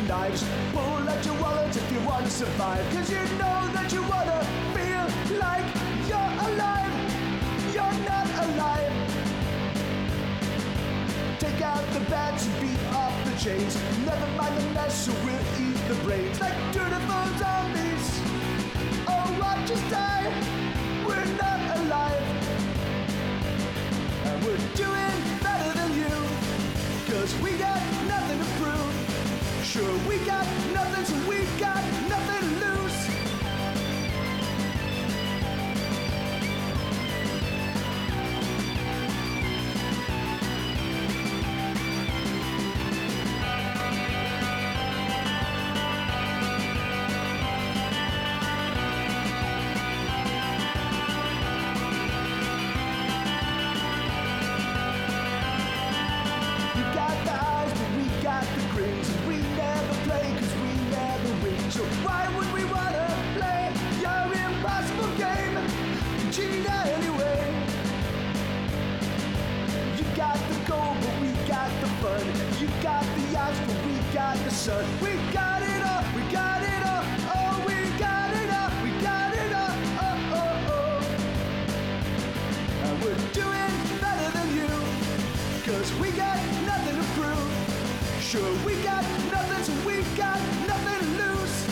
knives. Pull out your wallet if you want to survive, cause you know that you wanna feel like you're alive. You're not alive. Take out the bats and beat off the chains. Never mind the mess, so we'll eat the brains like dutiful zombies. Oh, watch us die. We're not alive. And we're doing better than you, cause we got nothing to prove. Sure, we got nothing, so we got nothing to lose. So why would we wanna play your impossible game? Cheat anyway. You got the gold, but we got the fun. You got the yachts, but we got the sun. We got it all, we got it all. Oh, we got it all, we got it all. Oh, oh, oh. And we're doing better than you, cause we got nothing to prove. Sure, we got nothing, so we got nothing to lose.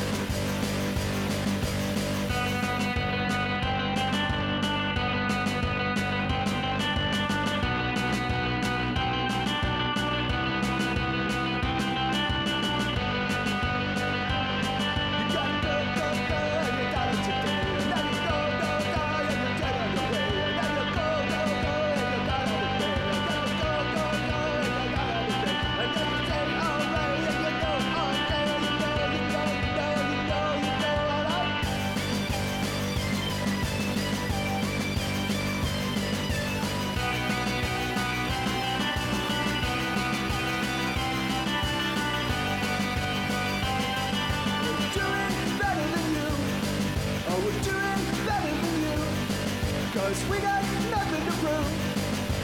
Cause we got nothing to prove.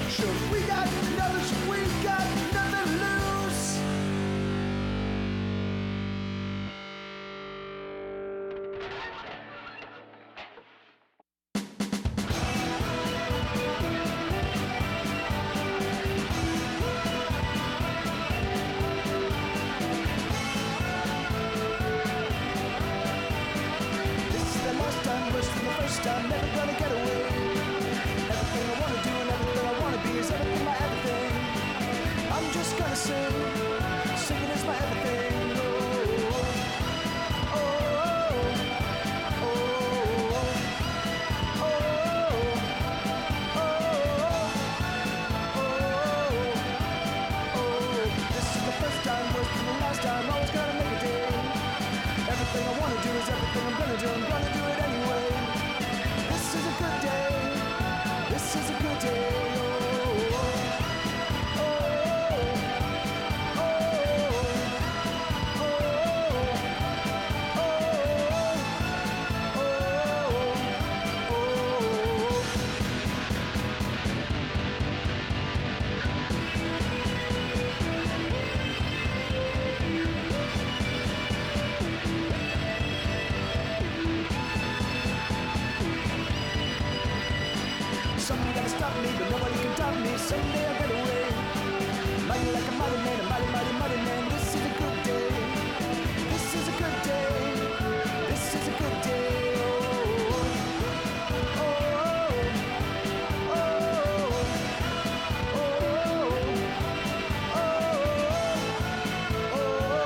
Sure, we got nothing, so we got nothing to lose. This is the last time, worse than the first time, never gonna get away. Everything I wanna do and everything I wanna be is everything, my everything. I'm just gonna sing, singing is my everything. Oh, oh, oh, oh. This is the first time, worse than the last time, always gonna make a day. Everything I wanna do is everything I'm gonna do, I'm gonna do it anyway. This is a good day. This is a good day. Oh, oh, oh, oh, Someone gotta stop me, but nobody can stop me. Someday I'll get away. Mighty like a mighty man, a mighty, mighty, mighty man. This is a good day. This is a good day. This is a good day. Oh, oh, oh, oh,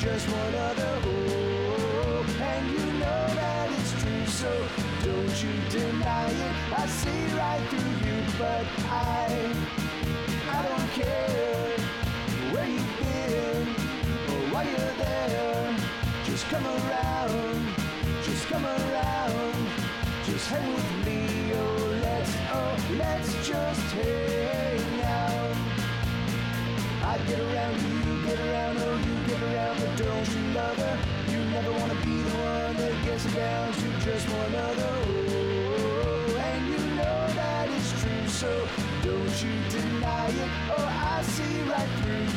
just one other. Oh, and you know that it's true, so don't you deny it. I see right through you, but I don't care where you've been or why you're there. Just come around, just come around, just hang with me. Let's just hang out. I get around, you get around, oh you get around, but don't you love her? You never wanna be the one that gets down to just one other. Oh, and you know that it's true, so don't you deny it. Oh, I see right through you.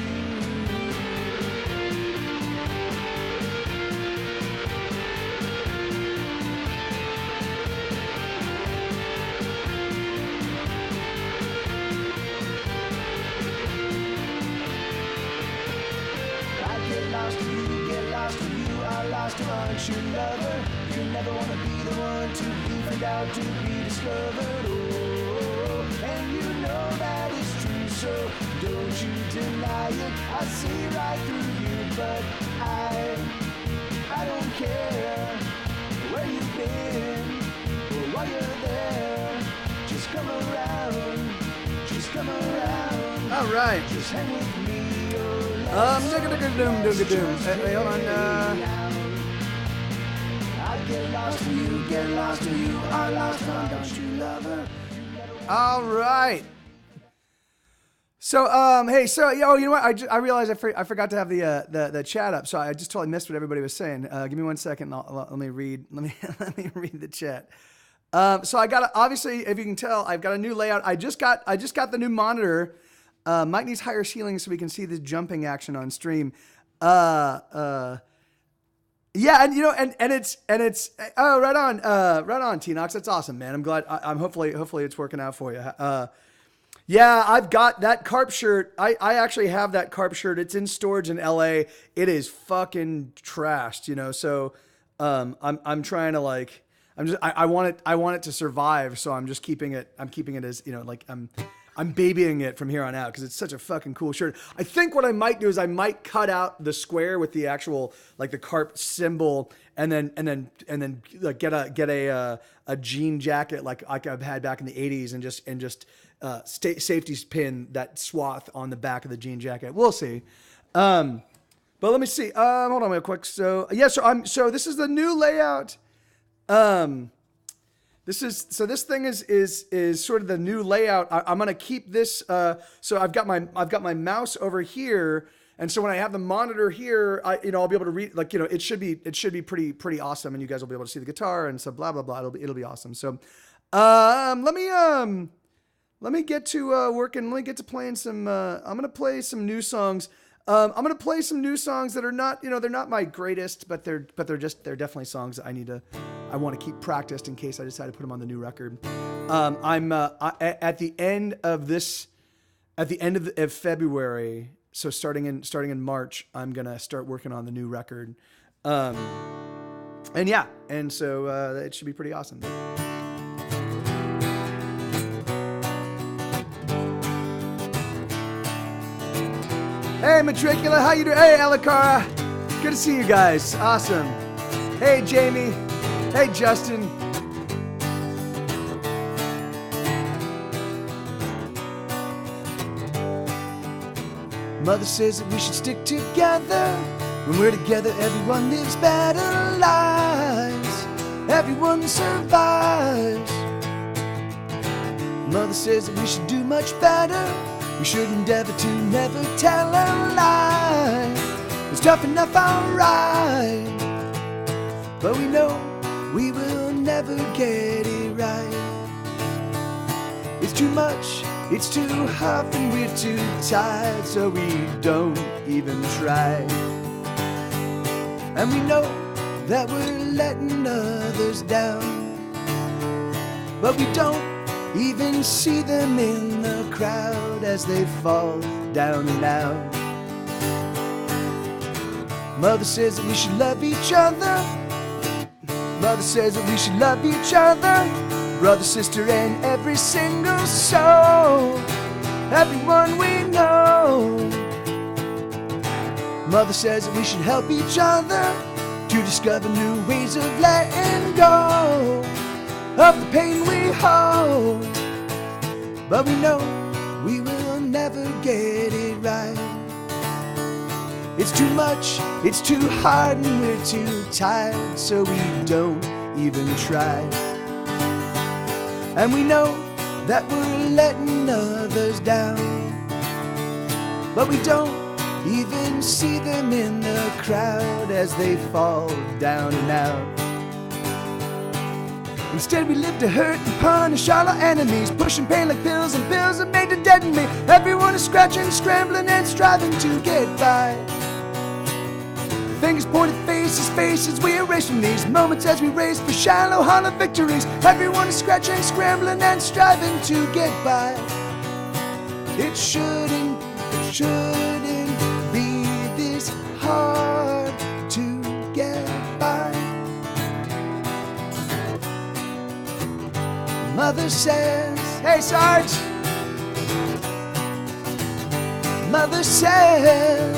Aren't you lover? You never want to be the one to be found out, to be discovered. Oh, and you know that it's true, so don't you deny it. I see right through you, but I don't care where you've been or why you're there. Just come around, just come around. All right. Just hang with me. Hey, hold on. Get lost to you, get lost to you, I lost her, don't you love her? All right. So, hey, so, you know what? I realized I forgot to have the chat up, so I just totally missed what everybody was saying. Give me 1 second. Let me read the chat. So I got, obviously, if you can tell, I've got a new layout. I just got the new monitor. Mike needs higher ceilings so we can see the jumping action on stream. Yeah, and you know, and it's oh, right on, T-Nox. That's awesome, man. I'm glad. I'm hopefully it's working out for you. Yeah, I've got that carp shirt. I actually have that carp shirt. It's in storage in LA. It is fucking trashed, you know. So, I'm trying to like, I want it to survive. So I'm just keeping it. I'm keeping it as, you know, like I'm babying it from here on out because it's such a fucking cool shirt. I think what I might do is I might cut out the square with the actual, like the carp symbol, and then like get a jean jacket like I've had back in the 80s and just safety pin that swath on the back of the jean jacket. We'll see. But let me see. Hold on real quick. So yeah, so this is the new layout. This thing is sort of the new layout. I'm gonna keep this. So I've got my mouse over here, and so when I have the monitor here, I'll be able to read. Like, you know, it should be pretty awesome, and you guys will be able to see the guitar and so blah blah blah. It'll be awesome. So, let me get to working. Let me get to playing some. I'm gonna play some new songs. I'm gonna play some new songs that are not, you know, they're not my greatest, but they're definitely songs that I want to keep practiced in case I decide to put them on the new record. I'm at the end of February, so starting in March, I'm gonna start working on the new record, and so it should be pretty awesome. Hey, Matricula, how you doing? Hey, Alacara, good to see you guys. Awesome. Hey, Jamie. Hey, Justin. Mother says that we should stick together. When we're together, everyone lives better lives. Everyone survives. Mother says that we should do much better. We should endeavor to never tell a lie. It's tough enough, alright, but we know we will never get it right. It's too much, it's too hard, and we're too tired, so we don't even try. And we know that we're letting others down, but we don't even see them in the crowd as they fall down and out. Mother says that we should love each other. Mother says that we should love each other. Brother, sister, and every single soul. Everyone we know. Mother says that we should help each other to discover new ways of letting go of the pain we hold. But we know we will never get it right. It's too much, it's too hard, and we're too tired, so we don't even try. And we know that we're letting others down, but we don't even see them in the crowd as they fall down and out. Instead we live to hurt and punish all our enemies, pushing pain like pills, and pills are made to deaden me. Everyone is scratching, scrambling, and striving to get by. Fingers pointed, faces we erase from these moments as we race for shallow, hollow victories. Everyone is scratching, scrambling, and striving to get by. It shouldn't be this hard to get by. Mother says, hey Sarge. Mother says,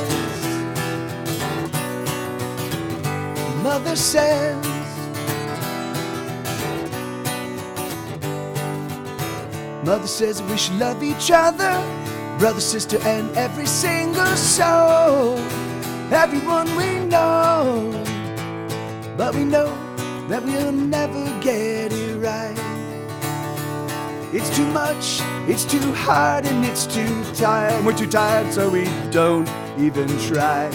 Mother says, Mother says that we should love each other, brother, sister, and every single soul, everyone we know. But we know that we'll never get it right. It's too much, it's too hard, and it's too tired. We're too tired, so we don't even try.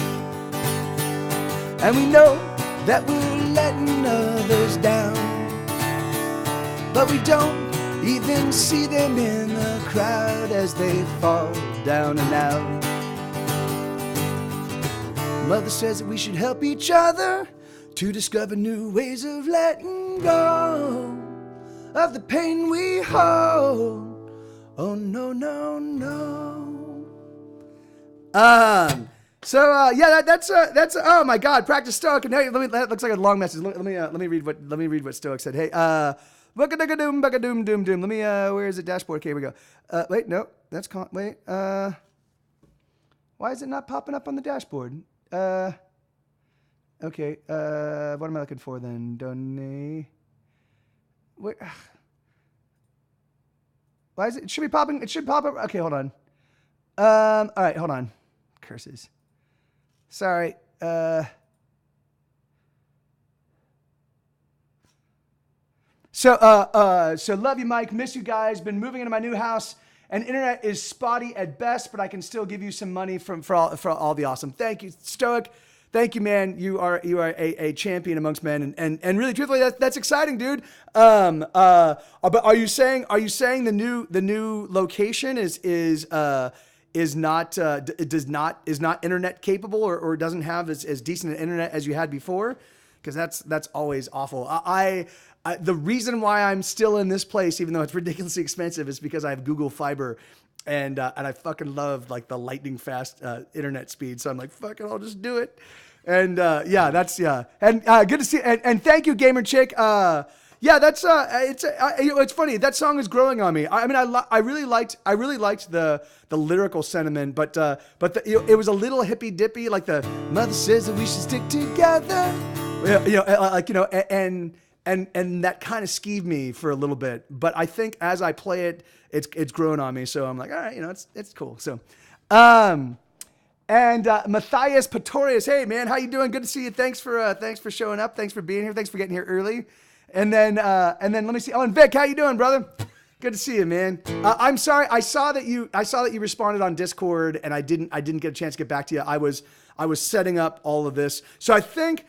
And we know that we're letting others down, but we don't even see them in the crowd as they fall down and out. Mother says that we should help each other to discover new ways of letting go of the pain we hold. Oh no, no, no. That's oh my God, practice Stoic. And hey, that looks like a long message. Let me read what Stoic said. Hey, buckadoom, buckadoom, doom, doom. Let me where is the dashboard? Okay, here we go. Wait, no, that's wait. Why is it not popping up on the dashboard? Okay. What am I looking for then? Donate. Wait. Why is it? It should be popping. It should pop up. Okay, hold on. All right, hold on. Curses. Sorry. So love you, Mike. Miss you guys. Been moving into my new house, and internet is spotty at best, but I can still give you some money for all the awesome. Thank you, Stoic. Thank you, man. You are a champion amongst men, and really, truthfully, that's exciting, dude. But are you saying the new location is not internet capable, or doesn't have as decent an internet as you had before? Because that's always awful. The reason why I'm still in this place, even though it's ridiculously expensive, is because I have Google Fiber, and I fucking love like the lightning fast internet speed. So I'm like, fuck it, I'll just do it. And and good to see. And thank you, Gamer Chick. It's funny. That song is growing on me. I really liked the lyrical sentiment, but it was a little hippy dippy, like the mother says that we should stick together. And that kind of skeeved me for a little bit. But I think as I play it, it's grown on me. So I'm like, all right, it's cool. So, Matthias Pretorius, hey man, how you doing? Good to see you. Thanks for showing up. Thanks for being here. Thanks for getting here early. And then let me see. Oh, and Vic, how you doing, brother? Good to see you, man. I'm sorry. I saw that you responded on Discord, and I didn't get a chance to get back to you. I was setting up all of this. So I think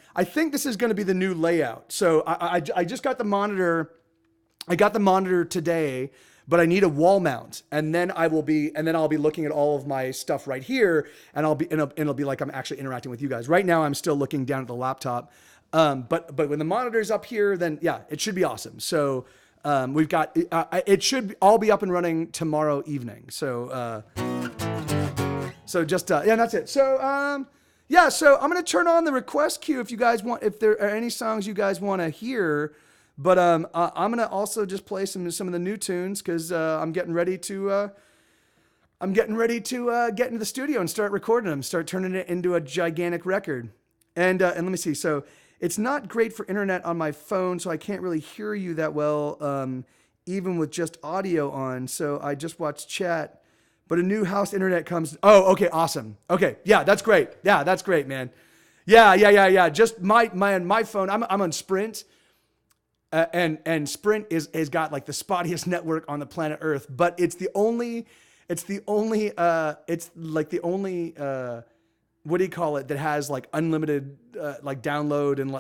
this is going to be the new layout. So I just got the monitor. I got the monitor today, but I need a wall mount, and then I'll be looking at all of my stuff right here, and it'll be like I'm actually interacting with you guys. Right now, I'm still looking down at the laptop. But when the monitor's up here, then yeah, it should be awesome. So we've got it should all be up and running tomorrow evening. So just that's it. So so I'm gonna turn on the request queue if you guys want, if there are any songs you guys want to hear. But I'm gonna also just play some of the new tunes because I'm getting ready to I'm getting ready to get into the studio and start recording them, start turning it into a gigantic record. And let me see. So it's not great for internet on my phone, so I can't really hear you that well, even with just audio on. So I just watched chat. But a new house internet comes. Oh, okay, awesome. Okay, yeah, that's great. Yeah, that's great, man. Yeah. Just my phone. I'm on Sprint, and Sprint has got like the spottiest network on the planet Earth. But it's like the only what do you call it, that has like unlimited like download, and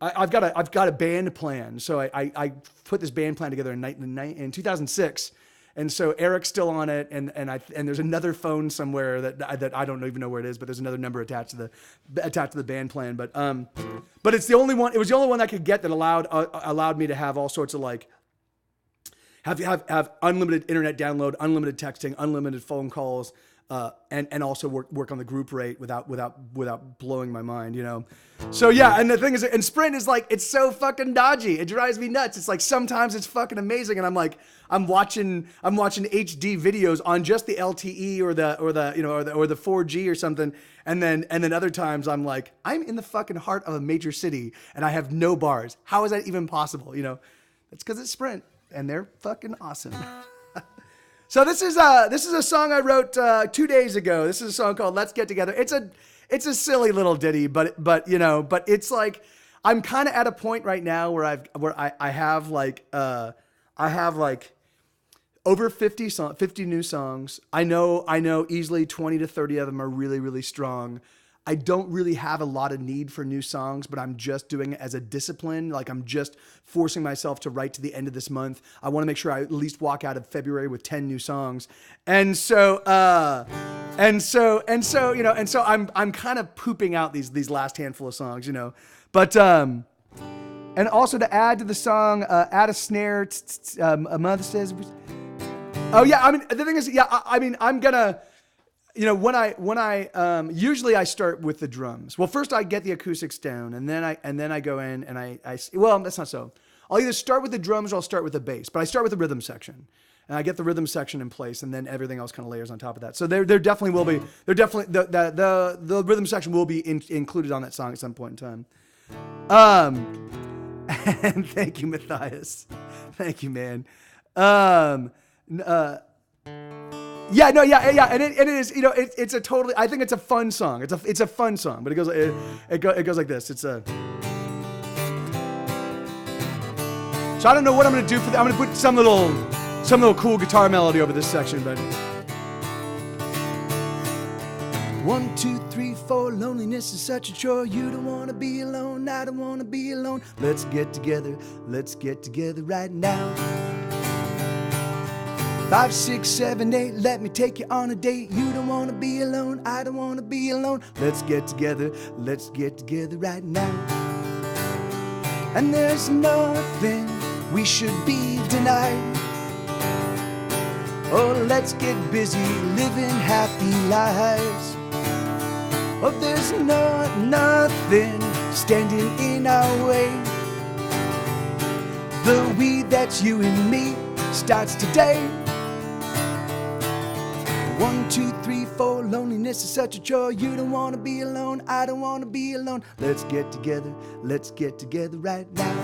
I've got a band plan. So I put this band plan together in 2006. And so Eric's still on it, and there's another phone somewhere that I don't even know where it is, but there's another number attached to the band plan. But it's the only one. It was the only one I could get that allowed me to have all sorts of like have unlimited internet download, unlimited texting, unlimited phone calls, and also work on the group rate without blowing my mind, you know. So yeah, and the thing is, and Sprint is like, it's so fucking dodgy. It drives me nuts. It's like sometimes it's fucking amazing, and I'm watching HD videos on just the LTE or the 4G or something, and then other times I'm like, I'm in the fucking heart of a major city and I have no bars. How is that even possible? You know, it's because it's Sprint and they're fucking awesome. So this is a song I wrote 2 days ago. This is a song called "Let's Get Together." It's a silly little ditty, but it's like I'm kind of at a point right now where I have over 50 new songs. I know easily 20 to 30 of them are really, really strong. I don't really have a lot of need for new songs, but I'm just doing it as a discipline. Like I'm just forcing myself to write to the end of this month. I want to make sure I at least walk out of February with 10 new songs. And so I'm kind of pooping out these last handful of songs, you know. But and also to add to the song, add a snare. A mother says, oh yeah. I mean, the thing is, yeah. I'm gonna. You know, when I usually I start with the drums. Well, first I get the acoustics down, and then I go in and I well, that's not so. I'll either start with the drums or I'll start with the bass, but I start with the rhythm section, and I get the rhythm section in place, and then everything else kind of layers on top of that. So there definitely will be the rhythm section will be included on that song at some point in time. And thank you, Matthias. Thank you, man. Yeah, and it is, you know, it's a totally, I think it's a fun song. It's a fun song, but it goes like this. So I don't know what I'm gonna do for that. I'm gonna put some little cool guitar melody over this section, but 1, 2, 3, 4. Loneliness is such a chore. You don't wanna be alone. I don't wanna be alone. Let's get together. Let's get together right now. 5, 6, 7, 8, let me take you on a date. You don't wanna be alone, I don't wanna be alone. Let's get together right now. And there's nothing we should be denied. Oh, let's get busy living happy lives. Oh, there's nothing standing in our way. The we that's you and me starts today. 1, 2, 3, 4. Loneliness is such a chore. You don't wanna be alone. I don't wanna be alone. Let's get together right now.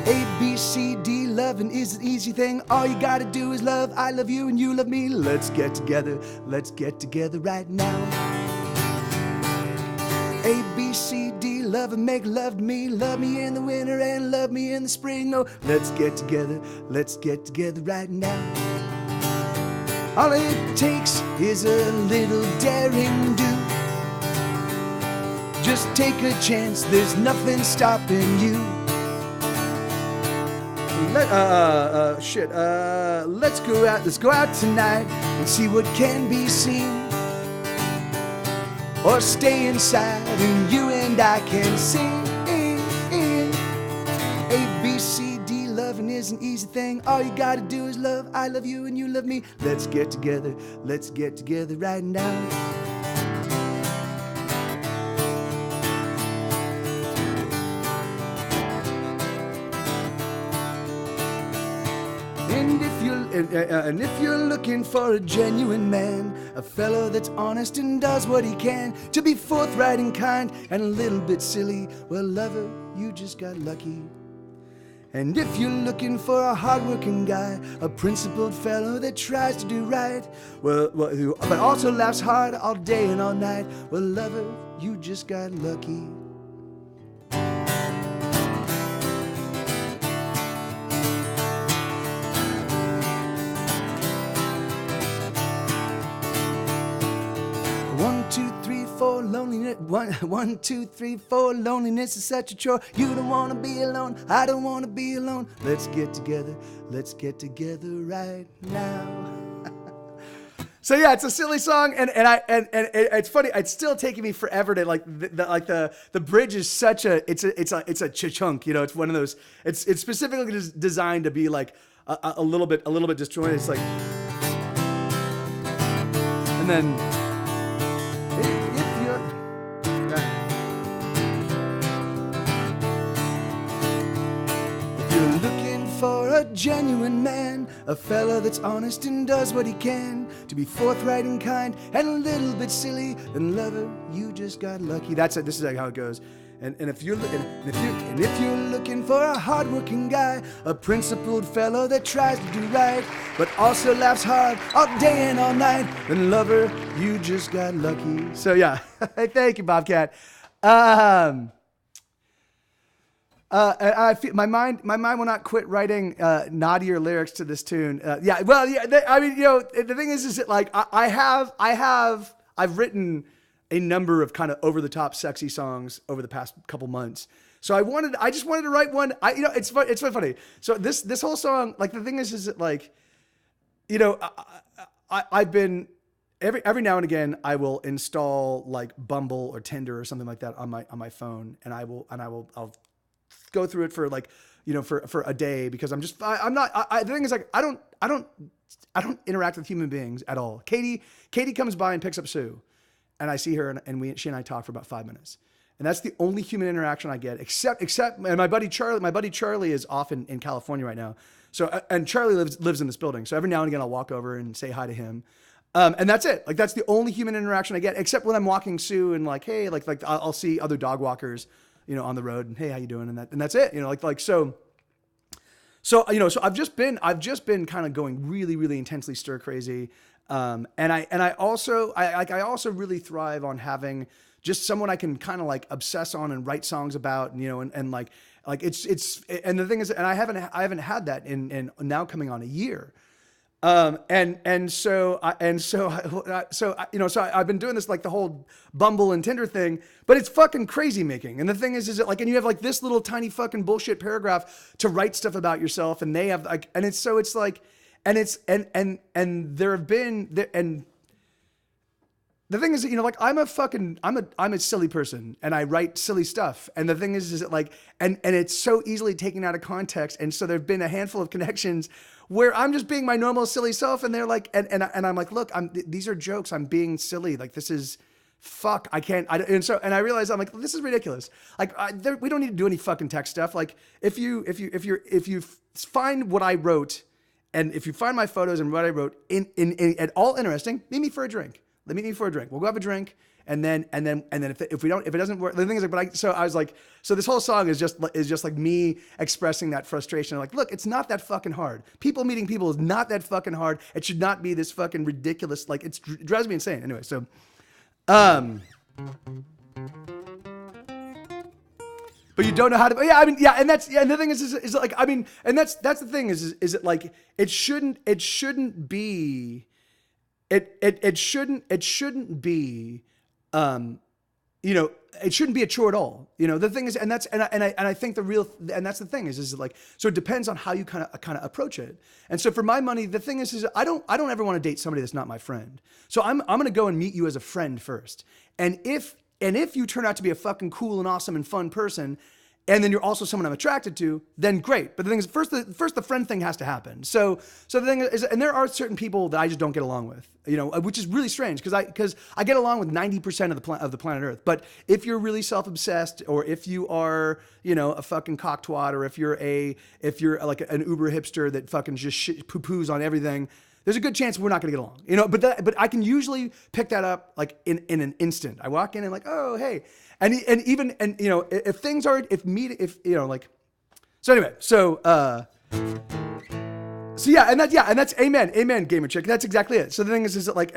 A, B, C, D, loving is an easy thing. All you gotta do is love. I love you and you love me. Let's get together right now. A, B, C, D, love and make love to me. Love me in the winter and love me in the spring. Oh, let's get together right now. All it takes is a little daring do. Just take a chance, there's nothing stopping you. Let's go out tonight and see what can be seen. Or stay inside and you and I can sing. A, B, C, D, loving is an easy thing. All you gotta do is love. I love you and you love me. Let's get together right now. and if you're looking for a genuine man, a fellow that's honest and does what he can to be forthright and kind and a little bit silly, well, lover, you just got lucky. And if you're looking for a hardworking guy, a principled fellow that tries to do right, but also laughs hard all day and all night, well, lover, you just got lucky. 1, 2, 3, 4, loneliness. 1, 2, 3, 4, loneliness is such a chore. You don't wanna be alone, I don't wanna be alone. Let's get together right now. So yeah, it's a silly song, and it's funny. It's still taking me forever to like the bridge is such a it's a chunk. You know, it's one of those. It's specifically designed to be like a little bit disjointed. It's like, and then. For a genuine man, a fella that's honest and does what he can to be forthright and kind and a little bit silly, then lover, you just got lucky. That's it. This is how it goes. And if you're looking for a hardworking guy, a principled fellow that tries to do right, but also laughs hard all day and all night, then lover, you just got lucky. So yeah, thank you, Bobcat. I feel my mind will not quit writing naughtier lyrics to this tune. I mean, you know, the thing is that like I've written a number of kind of over the top sexy songs over the past couple months. So I just wanted to write one. It's funny. So this whole song, like the thing is that like, you know, I've been every now and again I will install like Bumble or Tinder or something like that on my phone, and I'll go through it for like, you know, for a day, because the thing is like, I don't interact with human beings at all. Katie comes by and picks up Sue, and I see her and she and I talk for about 5 minutes. And that's the only human interaction I get, except, and my buddy Charlie is off in California right now. So, and Charlie lives in this building. So every now and again I'll walk over and say hi to him. And that's it. Like, that's the only human interaction I get, except when I'm walking Sue and like, hey, like I'll see other dog walkers, you know, on the road, and hey, how you doing? And that's it, you know, so, you know, so I've just been kind of going really, really intensely stir crazy. And I also really thrive on having just someone I can kind of like obsess on and write songs about, and, you know, and like it's, and the thing is, and I haven't had that in now coming on a year. So I've been doing this, like the whole Bumble and Tinder thing, but it's fucking crazy making. And the thing is that like, and you have like this little tiny fucking bullshit paragraph to write stuff about yourself, and they have like, and it's like, and it's, and there have been, and the thing is that, you know, like I'm a silly person, and I write silly stuff. And the thing is that like, and it's so easily taken out of context. And so there've been a handful of connections where I'm just being my normal silly self, and they're like, and I'm like, look, these are jokes. I'm being silly. Like, this is fuck. And I realized, I'm like, this is ridiculous. Like, we don't need to do any fucking tech stuff. Like, if you find what I wrote, and if you find my photos and what I wrote in at all interesting, meet me for a drink. Meet me for a drink. We'll go have a drink. And then if it doesn't work, the thing is like, so this whole song is just like me expressing that frustration. Like, look, it's not that fucking hard. People meeting people is not that fucking hard. It should not be this fucking ridiculous. Like, it drives me insane. Anyway, so, but you don't know how to, and the thing is like, I mean, and that's the thing is it like, it shouldn't be, it shouldn't be, you know, it shouldn't be a chore at all. You know, the thing is, and I think that's the thing is like, so it depends on how you kind of approach it. And so for my money, the thing is I don't ever want to date somebody that's not my friend. So I'm going to go and meet you as a friend first. And if you turn out to be a fucking cool and awesome and fun person, and then you're also someone I'm attracted to, then great. But the thing is, first the friend thing has to happen. So the thing is, and there are certain people that I just don't get along with, which is really strange because I get along with 90% of the planet Earth. But if you're really self-obsessed, or if you are, a fucking cocktwad, or if you're like an Uber hipster that fucking just poo-poos on everything, there's a good chance we're not going to get along, but I can usually pick that up like in an instant. I walk in and like, oh, hey. And if things are, so anyway, so that's amen, gamer chick. That's exactly it. So the thing is that like,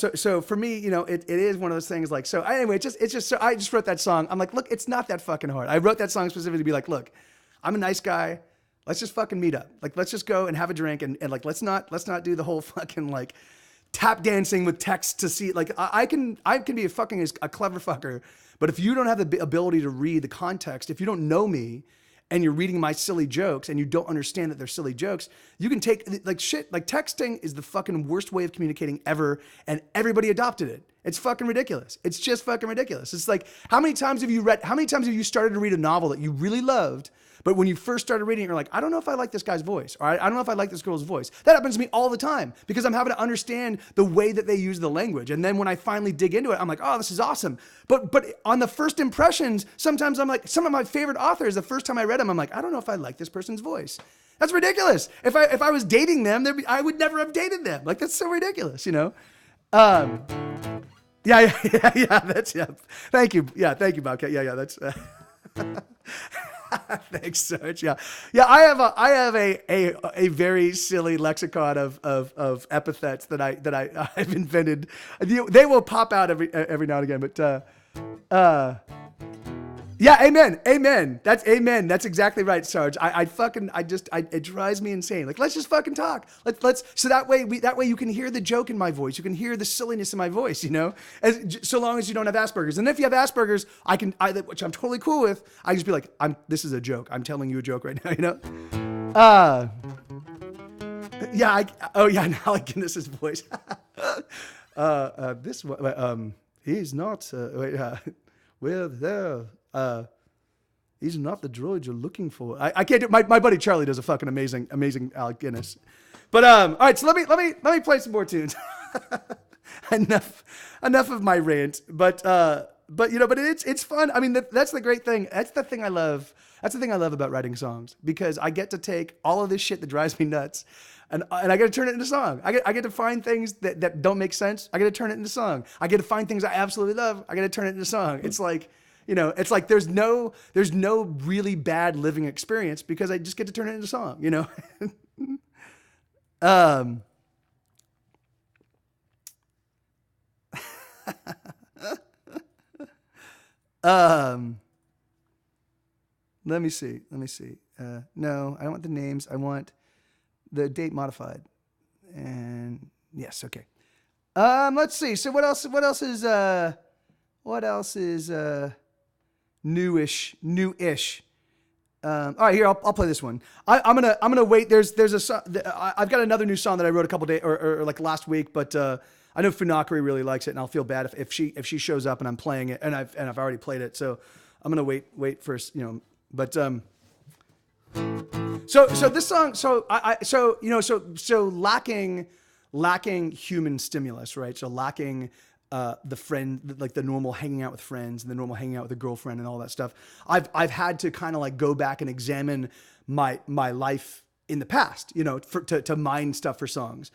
so for me, it is one of those things like, so anyway, it's just, so I just wrote that song. I'm like, look, it's not that fucking hard. I wrote that song specifically to be like, look, I'm a nice guy. Let's just fucking meet up. Like, let's just go and have a drink and like, let's not do the whole fucking like tap dancing with text to see, like, I can be a clever fucker. But if you don't have the ability to read the context, if you don't know me and you're reading my silly jokes and you don't understand that they're silly jokes, you can take like shit. Like, texting is the fucking worst way of communicating ever. And everybody adopted it. It's fucking ridiculous. It's just fucking ridiculous. It's like, how many times have you started to read a novel that you really loved, but when you first started reading it, you're like, I don't know if I like this guy's voice, or I don't know if I like this girl's voice. That happens to me all the time because I'm having to understand the way that they use the language. And then when I finally dig into it, I'm like, oh, this is awesome. But on the first impressions, sometimes I'm like, some of my favorite authors, the first time I read them, I'm like, I don't know if I like this person's voice. That's ridiculous. If I was dating them, I would never have dated them. Like, that's so ridiculous, Yeah. Thank you. Yeah. Thank you, Bobcat. Yeah. That's, thanks, Serge. Yeah. I have a very silly lexicon of epithets that I've invented. They will pop out every now and again, but yeah, amen. That's amen. That's exactly right, Sarge. It drives me insane. Like, let's just fucking talk. So that way you can hear the joke in my voice. You can hear the silliness in my voice, so long as you don't have Asperger's. And if you have Asperger's, which I'm totally cool with, I just be like, this is a joke. I'm telling you a joke right now, now like Guinness's voice. This one, he's not, well, there. He's not the droid you're looking for. I can't do. My buddy Charlie does a fucking amazing Alec Guinness. But all right, so let me play some more tunes. enough of my rant. But it's fun. I mean, that's the great thing. That's the thing I love. That's the thing I love about writing songs, because I get to take all of this shit that drives me nuts, and I get to turn it into song. I get to find things that don't make sense. I get to turn it into song. I get to find things I absolutely love. I get to turn it into song. It's like, it's like there's no really bad living experience, because I just get to turn it into song, Let me see. No, I don't want the names. I want the date modified. And yes, okay. Let's see. So what else is newish? All right, here, I'll play this one. I'm gonna wait. There's a song. I've got another new song that I wrote a couple days or like last week, but I know Funakari really likes it, and I'll feel bad if she shows up and I'm playing it, and I've already played it, so I'm gonna wait for But so this song, so lacking human stimulus, right? So lacking the friend, like the normal hanging out with friends and the normal hanging out with a girlfriend and all that stuff. I've had to kind of like go back and examine my life in the past, to mine stuff for songs.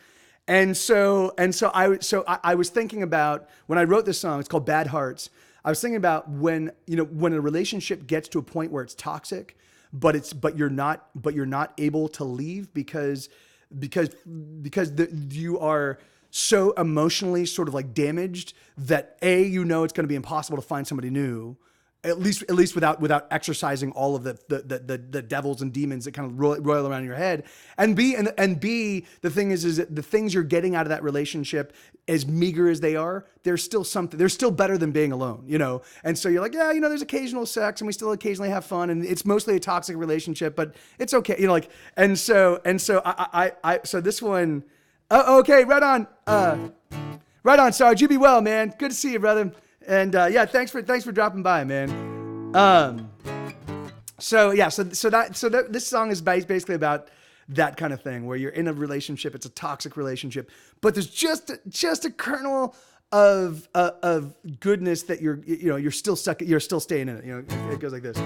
And so I was thinking about, when I wrote this song, it's called Bad Hearts. I was thinking about when a relationship gets to a point where it's toxic, but you're not able to leave because you are so emotionally sort of like damaged that it's going to be impossible to find somebody new, at least without exercising all of the devils and demons that kind of roil around in your head. And B, the thing is that the things you're getting out of that relationship, as meager as they are, they're still something. They're still better than being alone, And so you're like, yeah, there's occasional sex and we still occasionally have fun, and it's mostly a toxic relationship, but it's okay, And so so this one. Oh, okay, right on, Sarge. You be well, man. Good to see you, brother. And thanks for dropping by, man. So yeah, so this song is basically about that kind of thing where you're in a relationship, it's a toxic relationship, but there's just a kernel of goodness that you're still stuck, you're still staying in it. You know, it goes like this.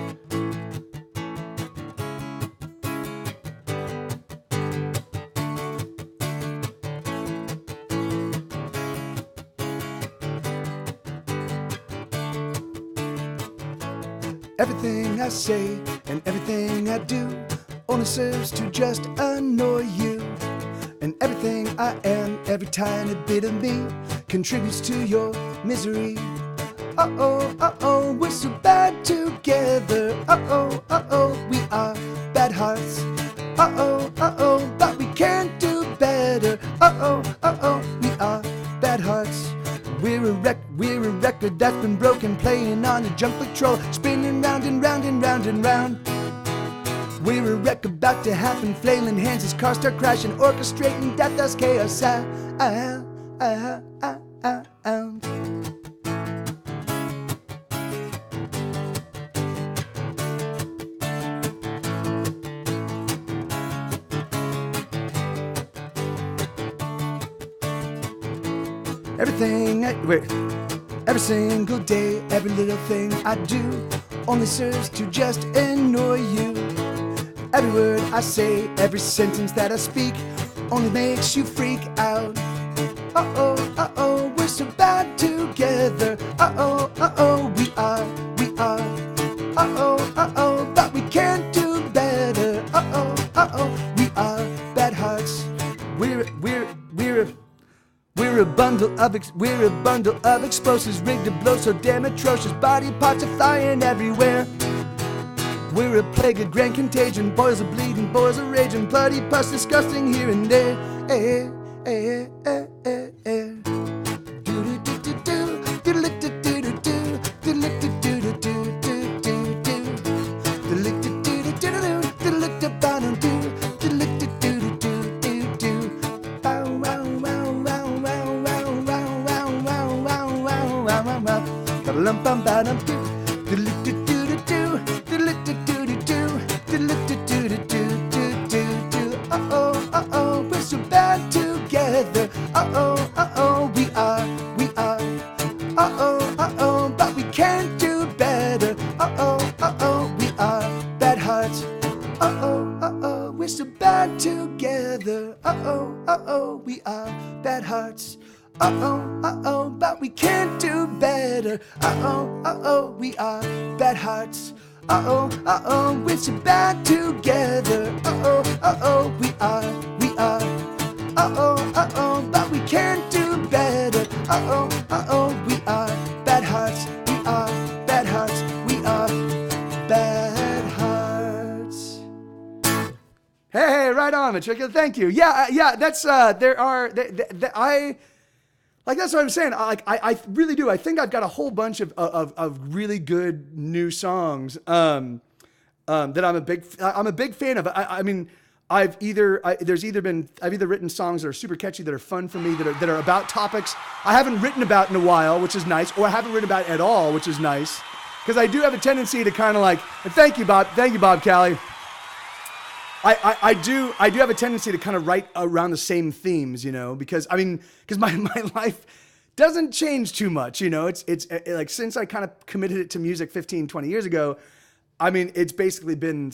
Everything I say and everything I do only serves to just annoy you. And everything I am, every tiny bit of me, contributes to your misery. Uh-oh, we're so bad together. Uh-oh, we are bad hearts. Uh-oh, but we can't do better. Uh-oh, we are bad hearts. We're a record that's been broken, playing on a junk patrol, spinning round and round and round and round. We're a wreck about to happen, flailing hands as cars start crashing, orchestrating death as chaos sound. Every single day, every little thing I do only serves to just annoy you. Every word I say, every sentence that I speak only makes you freak out. Uh-oh, we're so bad together. Uh-oh, we are. Uh-oh, but we can't do better. Uh-oh, we are bad hearts. We're a bundle of explosives rigged to blow so damn atrocious. Body parts are flying everywhere. We're a plague of grand contagion. Boys are bleeding, boys are raging. Bloody pus disgusting here and there. Uh-oh, we're so bad together. Uh-oh, we are. Uh-oh, but we can't do better. Uh-oh, we are bad hearts. Uh-oh, we're so bad together. Uh-oh, we are bad hearts. Uh-oh, but we can't do better. Uh-oh, we are bad hearts. Uh-oh, we're so bad together. Uh-oh, we are. Uh-oh, but we can't do better. Uh-oh, we are bad hearts. We are bad hearts. We are bad hearts. Hey, right on, Matrika. Thank you. Yeah, that's, like, that's what I'm saying. I really do. I think I've got a whole bunch of really good new songs that I'm a big fan of. I mean, I've either written songs that are super catchy, that are fun for me, that are about topics I haven't written about in a while, which is nice, or I haven't written about at all, which is nice, because I do have a tendency to kind of like. And thank you, Bob Callie. I do have a tendency to kind of write around the same themes, you know, because my life doesn't change too much, you know. It's like, since I kind of committed it to music 15, 20 years ago, I mean, it's basically been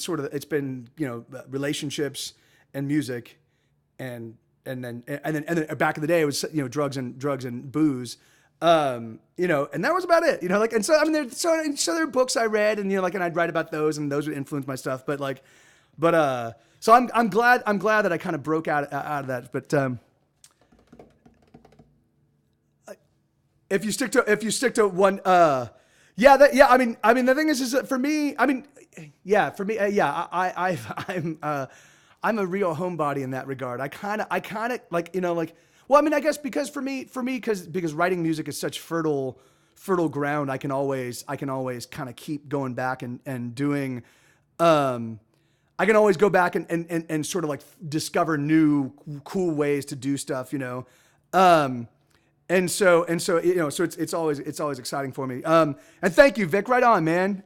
you know, relationships and music, and then back in the day it was, you know, drugs and booze, you know, and that was about it, you know, like. And so I mean, there are books I read, and, you know, like, and I'd write about those, and those would influence my stuff, so I'm glad that I kind of broke out of that. But if you stick to one, I mean the thing is that for me, I'm a real homebody in that regard. I kind of like, you know, like, well, I mean, I guess because for me, because writing music is such fertile ground, I can always kind of keep going back and doing. I can always go back and sort of like discover new cool ways to do stuff, you know. And so, you know, so it's always exciting for me. And thank you, Vic. Right on, man.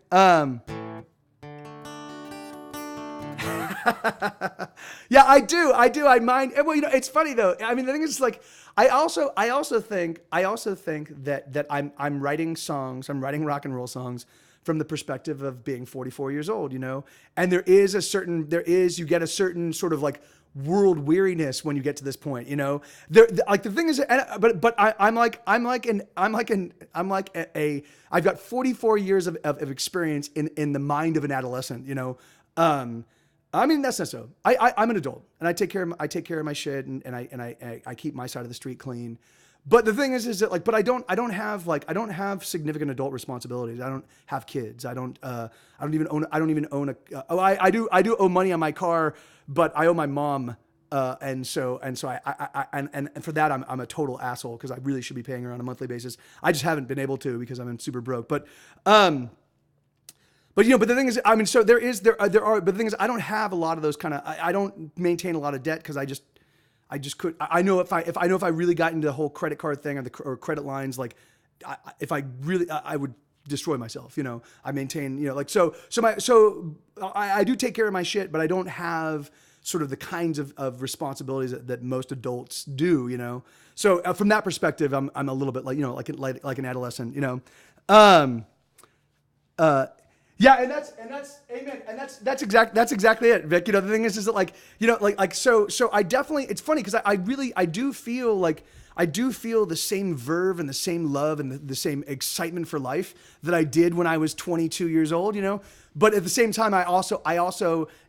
Yeah, I do. I mind. Well, it's funny though. I mean, the thing is, like, I also think that I'm writing songs. I'm writing rock and roll songs from the perspective of being 44 years old. And you get a certain sort of like world weariness when you get to this point. Like the thing is, I've got 44 years of experience in the mind of an adolescent. I mean, that's not so. I'm an adult, and I take care of my shit, and I keep my side of the street clean. But the thing is that, like, but I don't have significant adult responsibilities. I don't have kids. I don't even own a. I do owe money on my car, but I owe my mom, and so I for that I'm a total asshole because I really should be paying her on a monthly basis. I just haven't been able to because I'm super broke. But the thing is, I mean, so there are, but the thing is, I don't have a lot of those kind of, I don't maintain a lot of debt because I just could, I know if I really got into the whole credit card thing or credit lines, like I would destroy myself, I maintain, I do take care of my shit, but I don't have sort of the kinds of responsibilities that most adults do, So from that perspective, I'm a little bit like an adolescent, Yeah, and that's amen, and that's exactly it, Vic. The thing is that so I definitely, it's funny because I do feel the same verve and the same love and the same excitement for life that I did when I was 22 years old, But at the same time, I also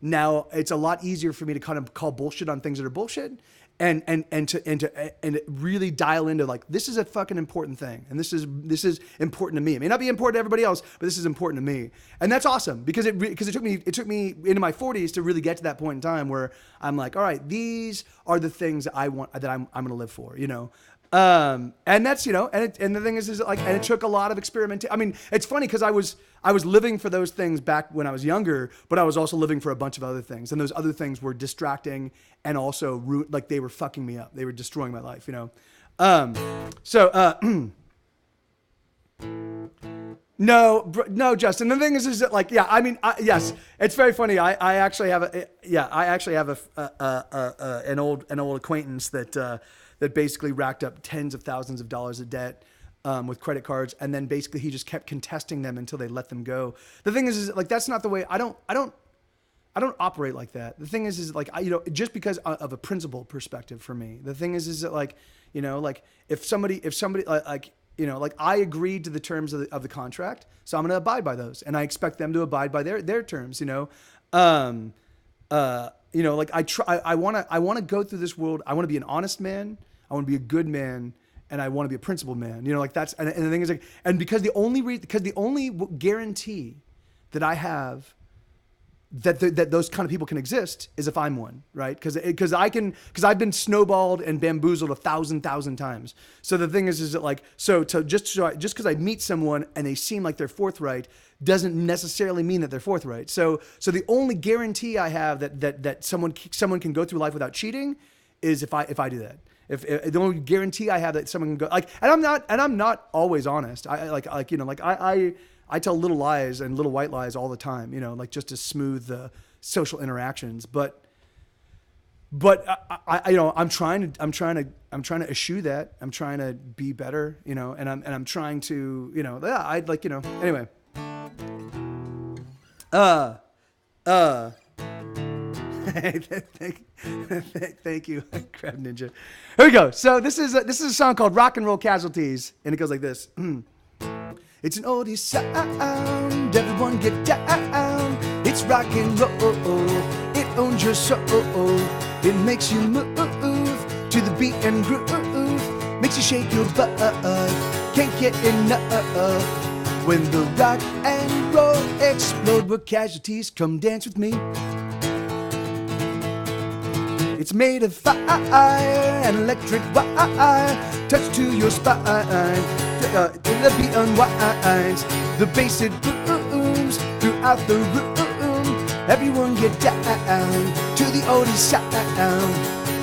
now it's a lot easier for me to kind of call bullshit on things that are bullshit. And to really dial into like, this is a fucking important thing, and this is important to me. It may not be important to everybody else, but this is important to me, and that's awesome because it took me into my 40s to really get to that point in time where I'm like, all right, these are the things that I'm going to live for, And that's, and the thing is like, and it took a lot of experimentation. I mean, it's funny because I was living for those things back when I was younger, but I was also living for a bunch of other things. And those other things were distracting and also they were fucking me up. They were destroying my life, No, Justin. The thing is that like, yeah, I mean, yes, it's very funny. I actually have an old acquaintance that basically racked up tens of thousands of dollars of debt with credit cards, and then basically he just kept contesting them until they let them go. The thing is like, that's not the way. I don't operate like that. The thing is like, just because of a principle perspective for me. The thing is that like, like if somebody like I agreed to the terms of the contract, so I'm going to abide by those, and I expect them to abide by their terms. Like I want to go through this world. I want to be an honest man. I want to be a good man, and I want to be a principled man. Like that's, and the thing is like, and because the only guarantee that I have that those kind of people can exist is if I'm one, right? Because I've been snowballed and bamboozled 1,000 times. So the thing is that like, just because I meet someone and they seem like they're forthright doesn't necessarily mean that they're forthright. So the only guarantee I have that someone can go through life without cheating is if I do that. If the only guarantee I have that someone can go like, and I'm not always honest. I tell little lies and little white lies all the time, like just to smooth the social interactions. But I'm trying to eschew that. I'm trying to be better, and I'm trying to, anyway. Thank you, Crab Ninja. Here we go. So this is a song called Rock and Roll Casualties, and it goes like this. It's an oldie sound, everyone get down. It's rock and roll, it owns your soul. It makes you move to the beat and groove, makes you shake your butt, can't get enough. When the rock and roll explode, we're casualties, come dance with me. It's made of fire and electric wire, touch to your spine. The beat unwinds, the bass it booms throughout the room. Everyone get down to the oldie sound.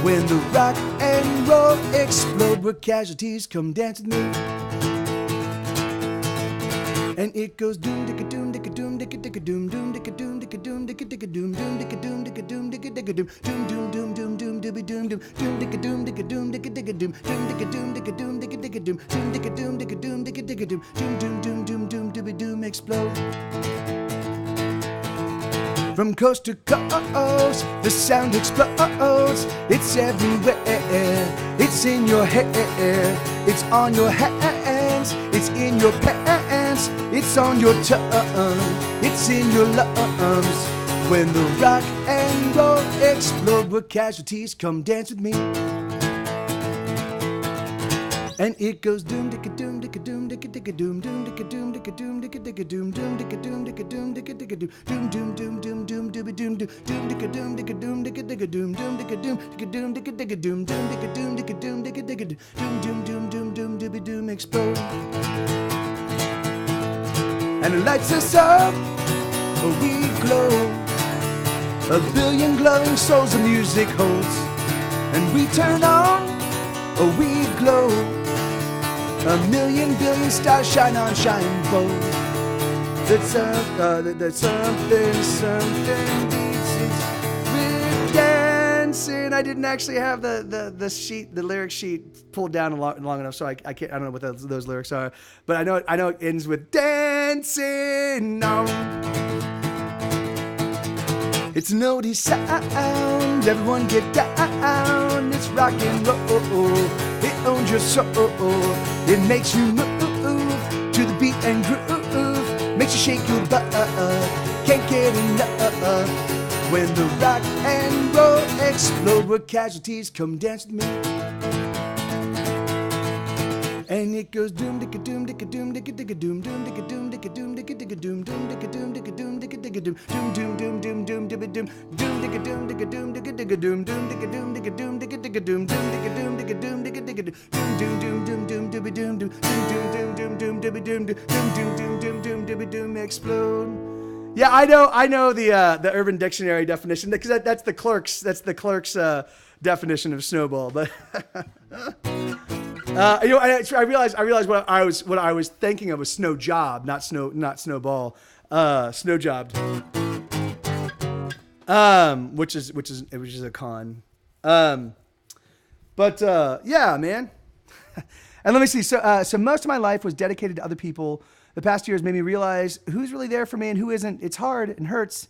When the rock and roll explode, we're casualties, come dance with me. And it goes doom dicka doom dicka doom dicka dicka doom doom dicka doom dicka doom dicka dicka doom doom dicka doom dicka doom dicka dicka doom doom doom doom doom doom dibby doom doom doom dicka doom dicka doom dicka dicka doom doom dicka doom dicka doom dicka dicka doom doom dicka doom dicka doom dicka dicka doom doom doom doom doom doom dibby doom explode. From coast to coast, the sound explodes. It's everywhere. It's in your hair. It's on your hands. It's in your pants. It's on your tongue. It's in your lungs. When the rock and roll explode, where casualties come dance with me. And it goes doom dicka doom dicka doom dicka dicka doom doom dicka doom dicka doom dicka dicka doom doom dicka doom dicka doom dicka dicka doom doom doom doom doom dibby doom doom doom dicka doom dicka doom dicka dicka doom doom dicka doom dicka doom dicka dicka doom doom dicka doom dicka doom dicka dicka doom doom doom doom doom dibby doom explode. And it lights us up, we glow. A billion glowing souls the music holds, and we turn on, we glow. A million billion stars shine on shining bold. That's something beats it. We're dancing. I didn't actually have the lyric sheet pulled down long enough, so I can't. I don't know what those lyrics are, but I know it ends with dancing on. It's an oldie sound. Everyone get down. It's rock and roll. It owns your soul. It makes you move to the beat and groove. Makes you shake your butt. Can't get enough. When the rock and roll explode, where casualties come dance with me. And it goes doom dicka doom dicka doom dicka dicka doom doom dicka doom dicka doom dicka dicka doom doom dicka doom dicka doom dicka dicka doom doom doom doom doom dibby doom doom dicka doom dicka doom dicka dicka doom doom dicka doom dicka doom dicka dicka doom doom dicka doom dicka doom dicka dicka doom doom doom doom doom dibby doom doom doom doom doom doom dibby doom doom doom doom doom doom dibby doom explode. Yeah, I know the Urban Dictionary definition, because that's the Clerk's definition of snowball, but. I realized what I was thinking of was snow job, not snowball, snow jobbed, which is a con, but yeah, man. And let me see. So most of my life was dedicated to other people. The past years made me realize who's really there for me and who isn't. It's hard and hurts,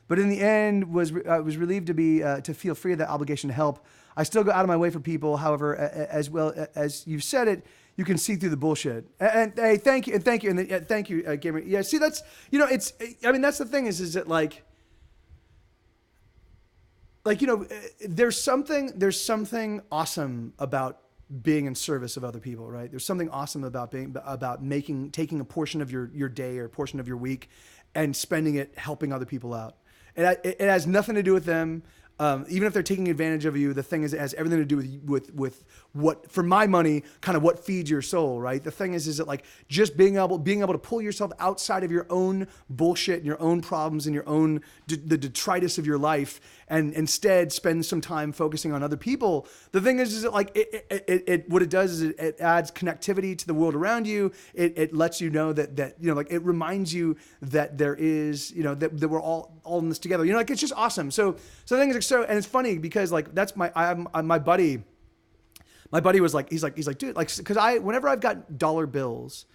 but in the end was relieved to feel free of that obligation to help. I still go out of my way for people. However, as well as you've said it, you can see through the bullshit. And hey, thank you, and thank you, Gamer. Yeah, see, that's that's the thing is that like there's something awesome about being in service of other people, right? There's something awesome about taking a portion of your day or a portion of your week and spending it helping other people out. And it has nothing to do with them. Even if they're taking advantage of you, the thing is, it has everything to do with what, for my money, kind of what feeds your soul, right? The thing is that like just being able to pull yourself outside of your own bullshit and your own problems and your own the detritus of your life, and instead spend some time focusing on other people. The thing is that like what it does is it adds connectivity to the world around you. It lets you know that like it reminds you that there is that we're all in this together. Like it's just awesome. So the thing is and it's funny because like that's my buddy. My buddy was like, he's like, dude, like, because whenever I've got dollar bills,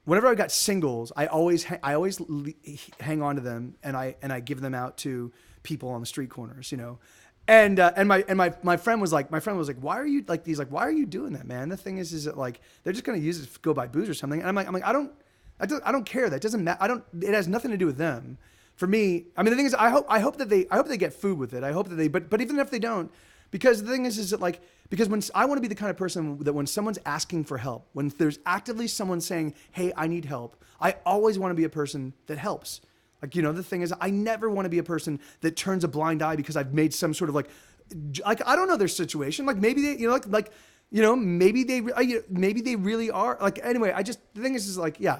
whenever I've got singles, I always hang on to them and I give them out to people on the street corners, And my friend was like, why are you like, why are you doing that, man? The thing is that like they're just gonna use it to go buy booze or something. And I'm like, I don't care. That doesn't matter. It has nothing to do with them. For me, I mean, the thing is, I hope that they get food with it. I hope that but even if they don't. Because the thing is that like, because when I want to be the kind of person that when someone's asking for help, when there's actively someone saying, hey, I need help, I always want to be a person that helps. Like, the thing is, I never want to be a person that turns a blind eye because I've made some sort of like I don't know their situation. Like maybe they, maybe they really are like, anyway, the thing is like, yeah,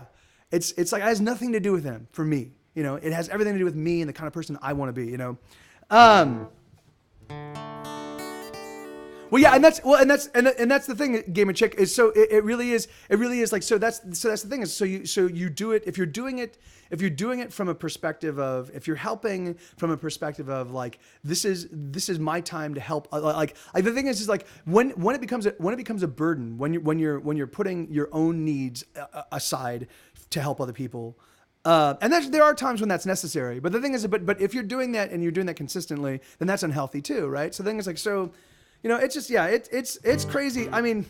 it's like, it has nothing to do with them for me. It has everything to do with me and the kind of person I want to be, Well, yeah, and that's the thing, Gamer Chick, is so it really is like, so that's the thing is, so you do it, if you're doing it from a perspective of, if you're helping from a perspective of like, this is my time to help, like the thing is like when it becomes a burden, when you're putting your own needs aside to help other people. And there are times when that's necessary, but the thing is, but if you're doing that and you're doing that consistently, then that's unhealthy too, right? So the thing is like, so, it's just, yeah, it's crazy. I mean,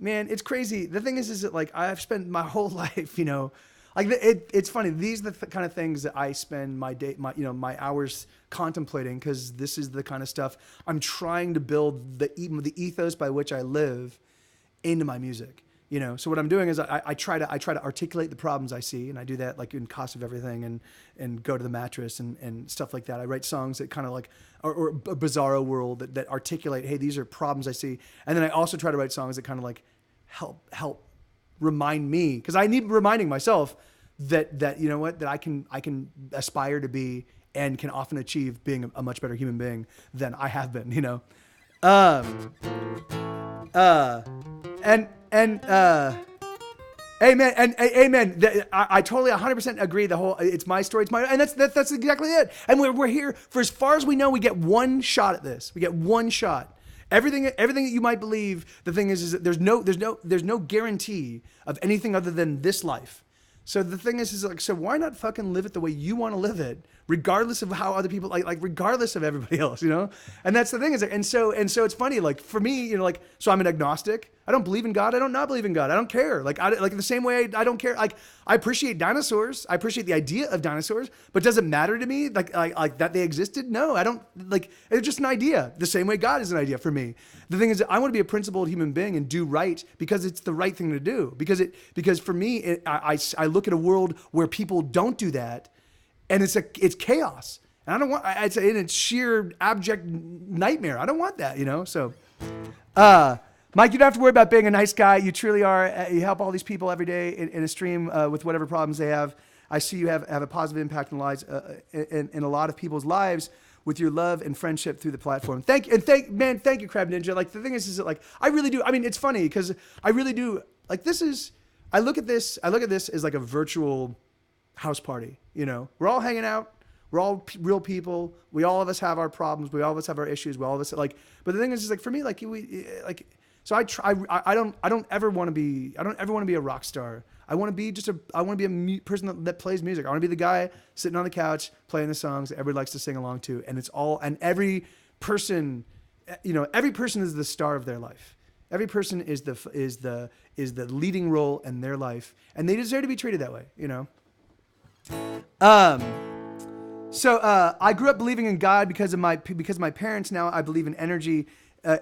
man, it's crazy. The thing is that like, I've spent my whole life, like it's funny. These are the kind of things that I spend my hours contemplating, because this is the kind of stuff I'm trying to build the ethos by which I live into my music. So what I'm doing is I try to articulate the problems I see, and I do that like in Cost of Everything and Go to the Mattress and stuff like that. I write songs that kind of like, or a Bizarro World that articulate, hey, these are problems I see. And then I also try to write songs that kind of like help remind me, because I need reminding myself that that I can aspire to be and can often achieve being a much better human being than I have been, Amen. And amen. I totally 100% agree. It's my story. It's my, and that's exactly it. And we're here for, as far as we know, we get one shot at this. We get one shot. Everything that you might believe, the thing is that there's no guarantee of anything other than this life. So the thing is like, so why not fucking live it the way you want to live it, regardless of how other people like regardless of everybody else, And that's the thing is, and so it's funny, like for me, like, so I'm an agnostic. I don't believe in God. I don't not believe in God. I don't care. Like in the same way I don't care. Like I appreciate dinosaurs. I appreciate the idea of dinosaurs, but does it matter to me like that they existed? No, I don't. Like, it's just an idea. The same way God is an idea for me. The thing is, I want to be a principled human being and do right because it's the right thing to do. Because for me, I look at a world where people don't do that, and it's chaos. And I don't want. It's sheer abject nightmare. I don't want that. So. Mike, you don't have to worry about being a nice guy. You truly are. You help all these people every day in a stream with whatever problems they have. I see you have a positive impact in lives, in a lot of people's lives with your love and friendship through the platform. Thank you, Crab Ninja. Like the thing is that like I really do. I mean, it's funny because I really do. Like I look at this as like a virtual house party. We're all hanging out. We're all real people. We all of us have our problems. We all of us have our issues. We all of us like. But the thing is like for me, like So I don't ever want to be a rock star. I want to be a person that plays music. I want to be the guy sitting on the couch playing the songs that everybody likes to sing along to, and every person is the star of their life. Every person is the leading role in their life, and they deserve to be treated that way. So I grew up believing in God because of my parents. Now I believe in energy.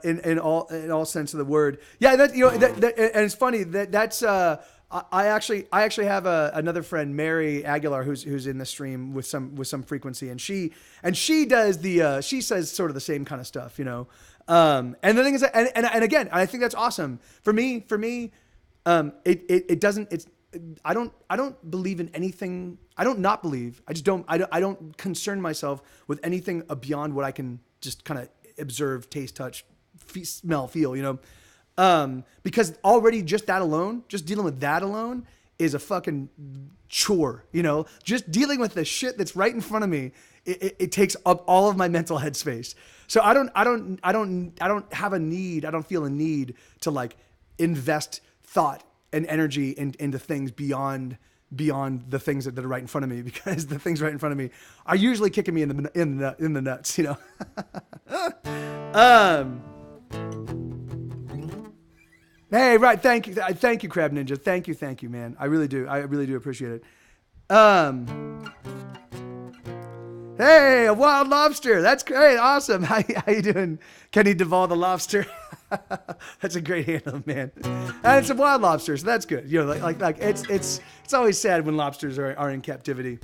In all sense of the word, yeah. And it's funny that's I actually have another friend, Mary Aguilar, who's in the stream with some frequency, and she does she says sort of the same kind of stuff, And the thing is, and again, I think that's awesome for me. It doesn't. I don't believe in anything. I don't not believe. I just don't. I don't concern myself with anything beyond what I can just kind of observe, taste, touch, smell, feel, because already just that alone, just dealing with that alone is a fucking chore, just dealing with the shit that's right in front of me. It takes up all of my mental headspace. So I don't have a need. I don't feel a need to like invest thought and energy into things beyond the things that are right in front of me, because the things right in front of me are usually kicking me in the nuts, Hey, right. Thank you, Crab Ninja. Thank you, man. I really do appreciate it. Hey, a wild lobster. That's great. Awesome. How you doing, Kenny Duvall the lobster? That's a great handle, man. And it's a wild lobster, so that's good. Like it's always sad when lobsters are in captivity.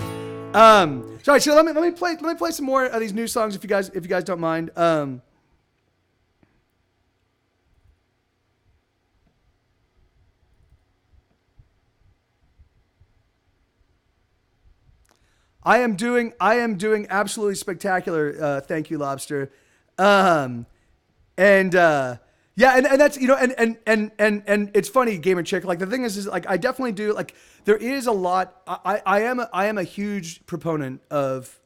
Sorry. So let me play some more of these new songs if you guys don't mind. I am doing absolutely spectacular. Thank you, Lobster. And Yeah, and that's, you know, and it's funny, Gamer Chick. Like the thing is like I definitely do, like there is a lot. I am a huge proponent of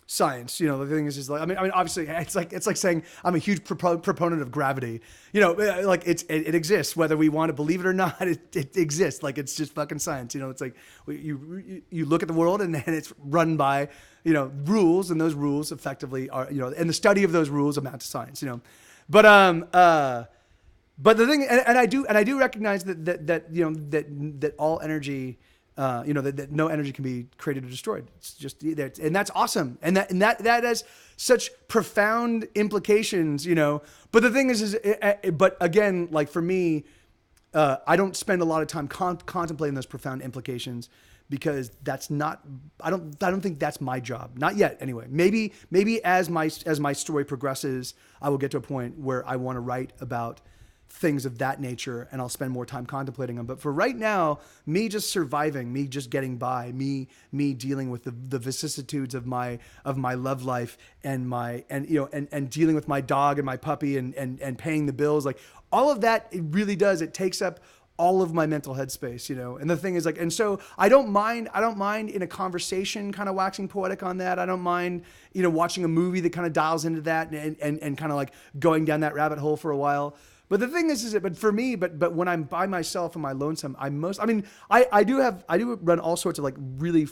science. You know, the thing is like I mean obviously it's like saying I'm a huge proponent of gravity. You know, like it exists whether we want to believe it or not. It exists. Like it's just fucking science. You know, it's like you look at the world and it's run by, you know, rules, and those rules effectively are, you know, and the study of those rules amount to science. You know, but the thing, and I do recognize that you know that all energy. You know, that no energy can be created or destroyed. It's just, and that's awesome. And that has such profound implications, you know, but the thing is but again, like for me, I don't spend a lot of time contemplating those profound implications because that's not, I don't think that's my job. Not yet anyway. Maybe as my story progresses, I will get to a point where I want to write about things of that nature, and I'll spend more time contemplating them. But for right now, me just surviving, me just getting by, me dealing with the vicissitudes of my love life and dealing with my dog and my puppy and paying the bills, like all of that, it really does. It takes up all of my mental headspace, you know. And the thing is, like, and so I don't mind in a conversation kind of waxing poetic on that. I don't mind, you know, watching a movie that kind of dials into that and kind of like going down that rabbit hole for a while. But the thing is but for me, but when I'm by myself and my lonesome, I do run all sorts of like really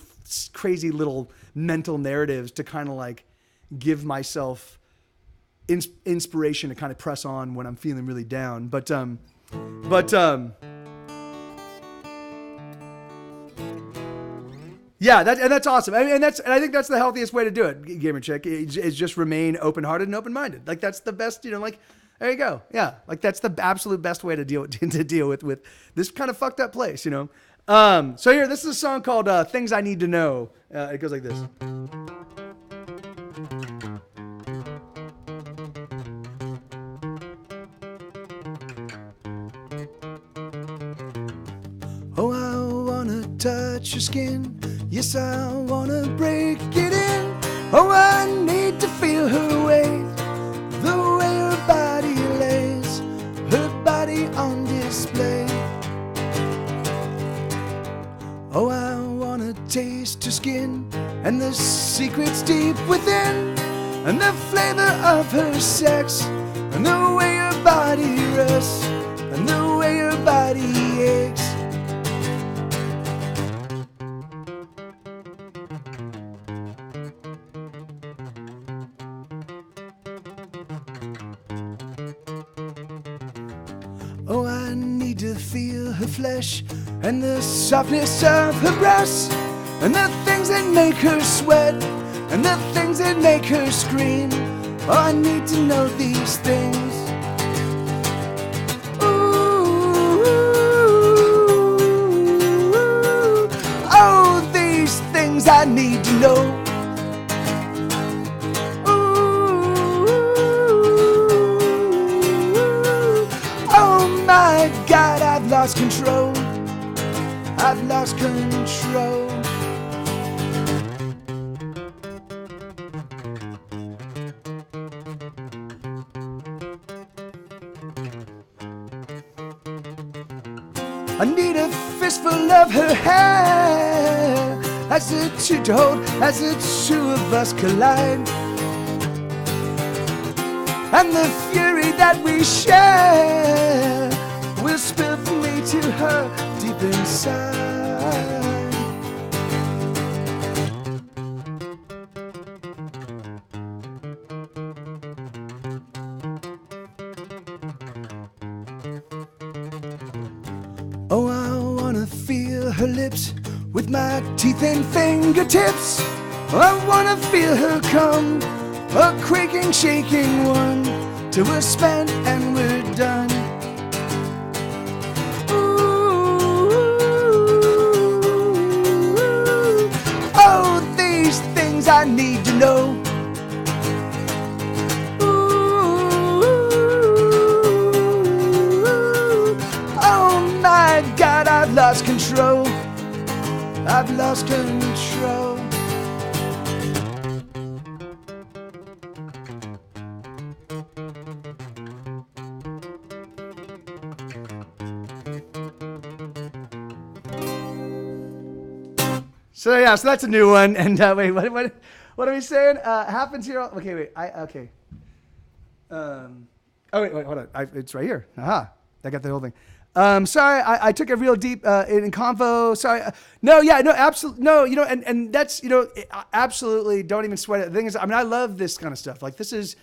crazy little mental narratives to kind of like give myself inspiration to kind of press on when I'm feeling really down. Yeah, that's awesome. I mean, and I think that's the healthiest way to do it, Gamer Chick, is just remain open-hearted and open-minded. Like that's the best, you know, like, there you go. Yeah. Like that's the absolute best way to deal with this kind of fucked up place, you know? So here, this is a song called, Things I Need to Know. It goes like this. Oh, I wanna touch your skin. Yes, I wanna break it in. Oh, I need to feel her weight. The way her body lays, her body on display. Oh, I wanna taste her skin and the secrets deep within, and the flavor of her sex, and the way her body rests, and the way her body aches. Oh, I need to feel her flesh and the softness of her breasts, and the things that make her sweat, and the things that make her scream. Oh, I need to know these things. Ooh, oh, these things I need to know. My God, I've lost control. I've lost control. I need a fistful of her hair as the two to hold, as the two of us collide, and the fury that we share will spill from me to her deep inside. Oh, I wanna feel her lips with my teeth and fingertips. I wanna feel her come, a creaking, shaking one, till we're spent and we're done. I need to know. Ooh, oh my God, I've lost control. I've lost control. So yeah, so that's a new one. And wait, what are we saying? Happens here. Okay, wait. Okay. Oh wait, hold on. It's right here. Aha, I got the whole thing. Sorry, I took a real deep in convo. Sorry. No, yeah, no, absolutely, no. You know, and that's absolutely. Don't even sweat it. The thing is, I mean, I love this kind of stuff. Like this is,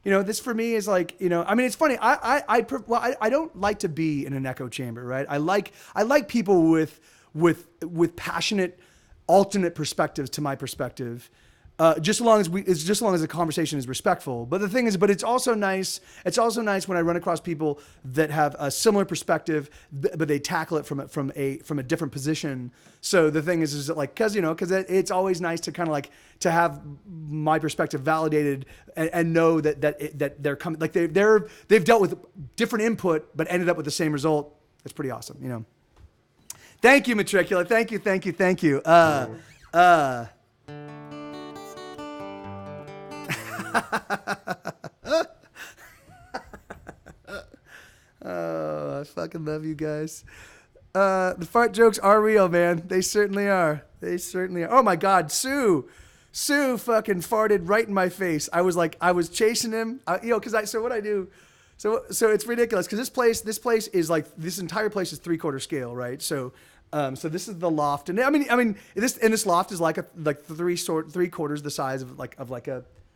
this for me is like, I mean, it's funny. I don't like to be in an echo chamber, right? I like people with passionate, alternate perspectives to my perspective. Just as long as the conversation is respectful. But the thing is, it's also nice. It's also nice when I run across people that have a similar perspective, but they tackle it from a different position. So the thing is that like, because it's always nice to kind of like to have my perspective validated and know that they're coming, like they've dealt with different input but ended up with the same result. That's pretty awesome, Thank you, Matricula. Thank you. Oh, I fucking love you guys. The fart jokes are real, man. They certainly are. Oh my God, Sue fucking farted right in my face. I was chasing him, so what I do, so it's ridiculous because this place is like, this entire place is 3/4 scale, right? So this is the loft, and I mean this loft is like 3/4 the size of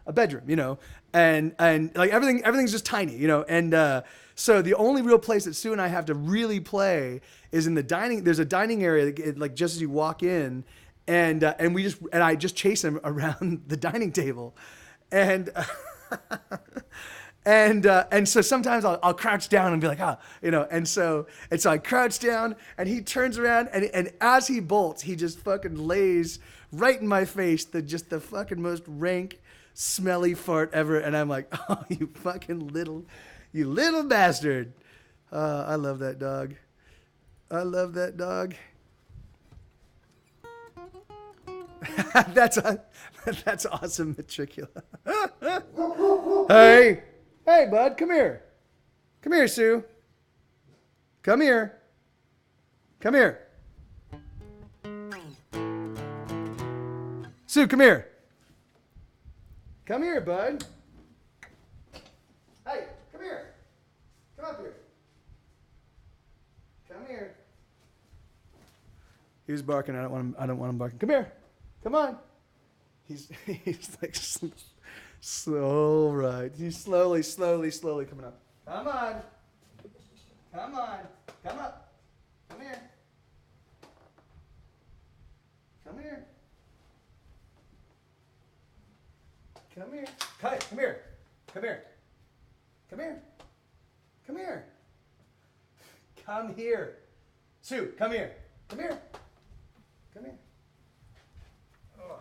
a bedroom, and like everything's just tiny, and so the only real place that Sue and I have to really play is in the dining. There's a dining area like just as you walk in, and I just chase him around the dining table, and and so sometimes I'll crouch down and be like, and so I crouch down and he turns around and as he bolts, he just fucking lays right in my face, the fucking most rank, smelly fart ever. And I'm like, oh, you little bastard. I love that dog. That's awesome, Matricula. Hey, bud, come here. Come here, Sue. Come here. Sue, come here. Come here, bud. Hey, come here. Come up here. Come here. He was barking. I don't want him barking. Come here. Come on. He's like slow, right. He's slowly coming up. Come on. Come up. Come here. Come here. Hey, come here. Come here. Sue, come here. Oh.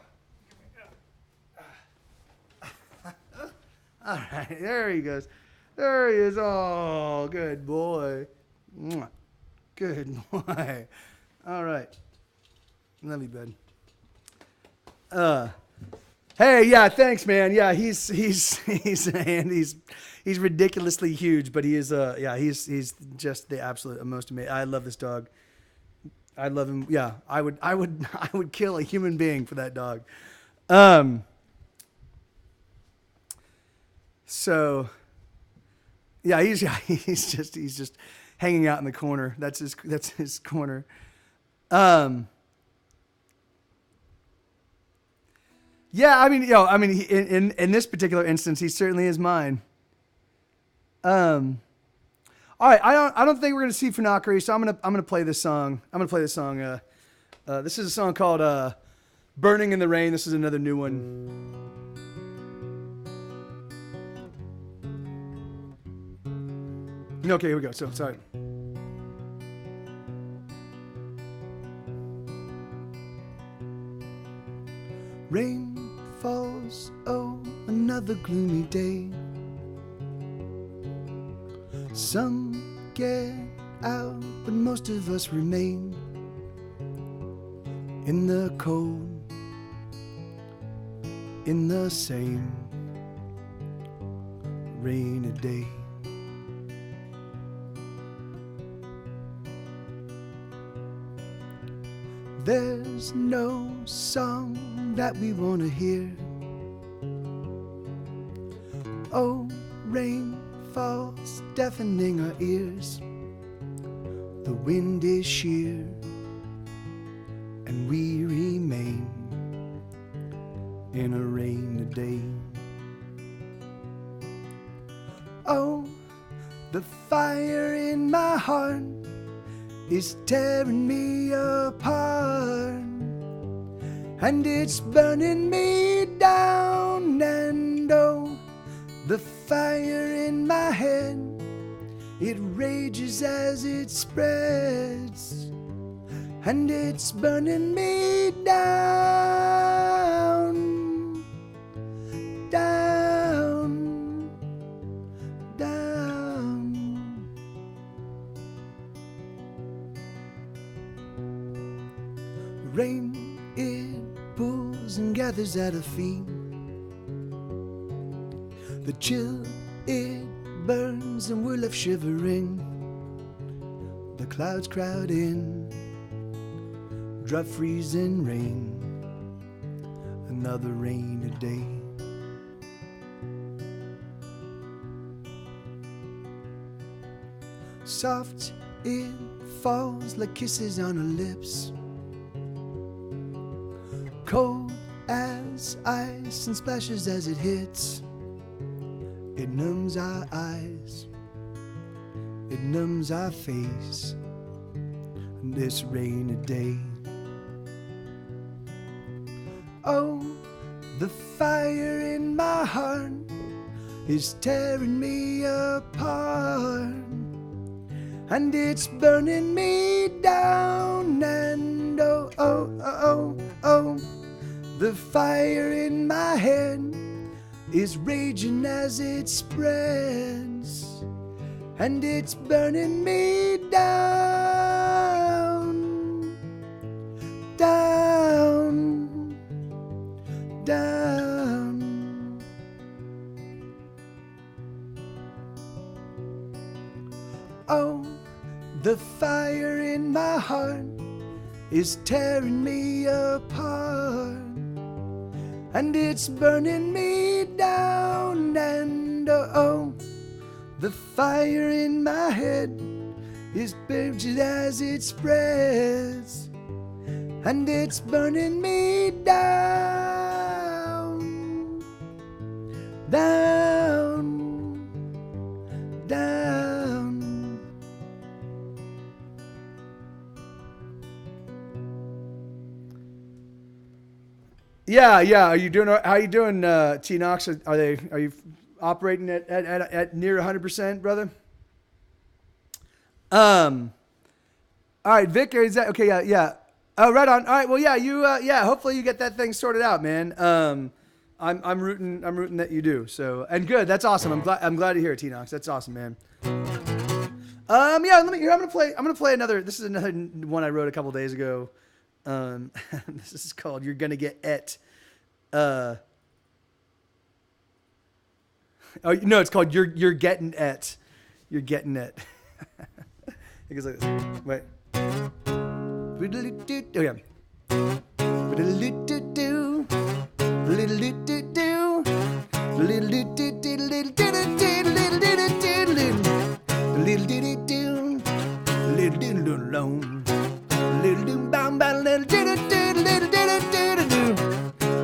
All right, there he goes. There he is. Oh, good boy. Good boy. All right. Love you, bud. Hey, yeah, thanks, man. Yeah, he's ridiculously huge, but he is he's just the absolute most amazing. I love this dog. I love him. Yeah, I would kill a human being for that dog. So yeah, he's just hanging out in the corner. That's his corner. Yeah, I mean, in this particular instance, he certainly is mine. All right, I don't think we're gonna see Funakari, so I'm gonna play this song. This is a song called "Burning in the Rain." This is another new one. Okay, here we go. So sorry. Rain falls, oh, another gloomy day. Some get out, but most of us remain in the cold, in the same rainy day. There's no song that we want to hear. Oh, rain falls, deafening our ears. The wind is sheer, and we remain in a rainy day. Oh, the fire in my heart is tearing me apart, and it's burning me down. And oh, the fire in my head, it rages as it spreads, and it's burning me down, down, down. Rain, it pulls and gathers at our feet. The chill, it burns and we're left shivering. The clouds crowd in, drop freezing rain, another rainy day. Soft, it falls like kisses on her lips. Cold as ice and splashes as it hits. It numbs our eyes, it numbs our face on this rainy day. Oh, the fire in my heart is tearing me apart, and it's burning me down. And oh, oh, oh, oh, the fire in my head is raging as it spreads, and it's burning me down, down, down. Oh, the fire in my heart is tearing me apart, and it's burning me down. And oh, the fire in my head is burning as it spreads, and it's burning me down, down, down. Yeah. Are you doing? How you doing, T Knox? Are you operating at near 100%, brother? All right, Vic, is that okay? Yeah. Oh, right on. All right. Well, yeah. Hopefully you get that thing sorted out, man. I'm rooting that you do. So, and good. That's awesome. I'm glad to hear it, T Knox. That's awesome, man. I'm gonna play another. This is another one I wrote a couple days ago. This is called "You're Gonna Get Et." Oh no, it's called "You're Getting Et." You're getting it. It goes like this. Wait. Oh yeah.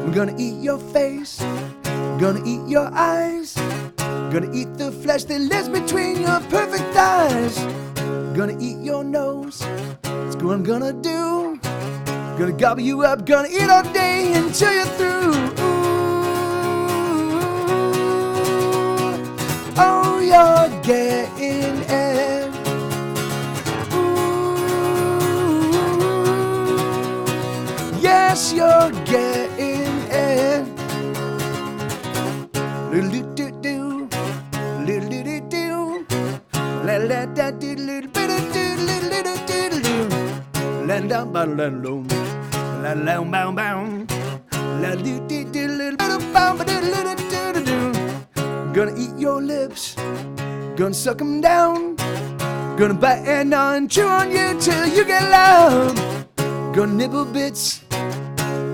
I'm gonna eat your face, gonna eat your eyes, gonna eat the flesh that lives between your perfect thighs, gonna eat your nose, that's what I'm gonna do, gonna gobble you up, gonna eat all day until you're through. Ooh. Oh, you're getting it. Ooh. Yes, you're getting it. Little do do, little do do do, la la da do little bit of do little do do do, la la ba la lo, la la bow bow, la do do do little bit of bow ba do little do do do. Gonna eat your lips, gonna suck them down, gonna bite and chew on you till you get loud. Gonna nibble bits,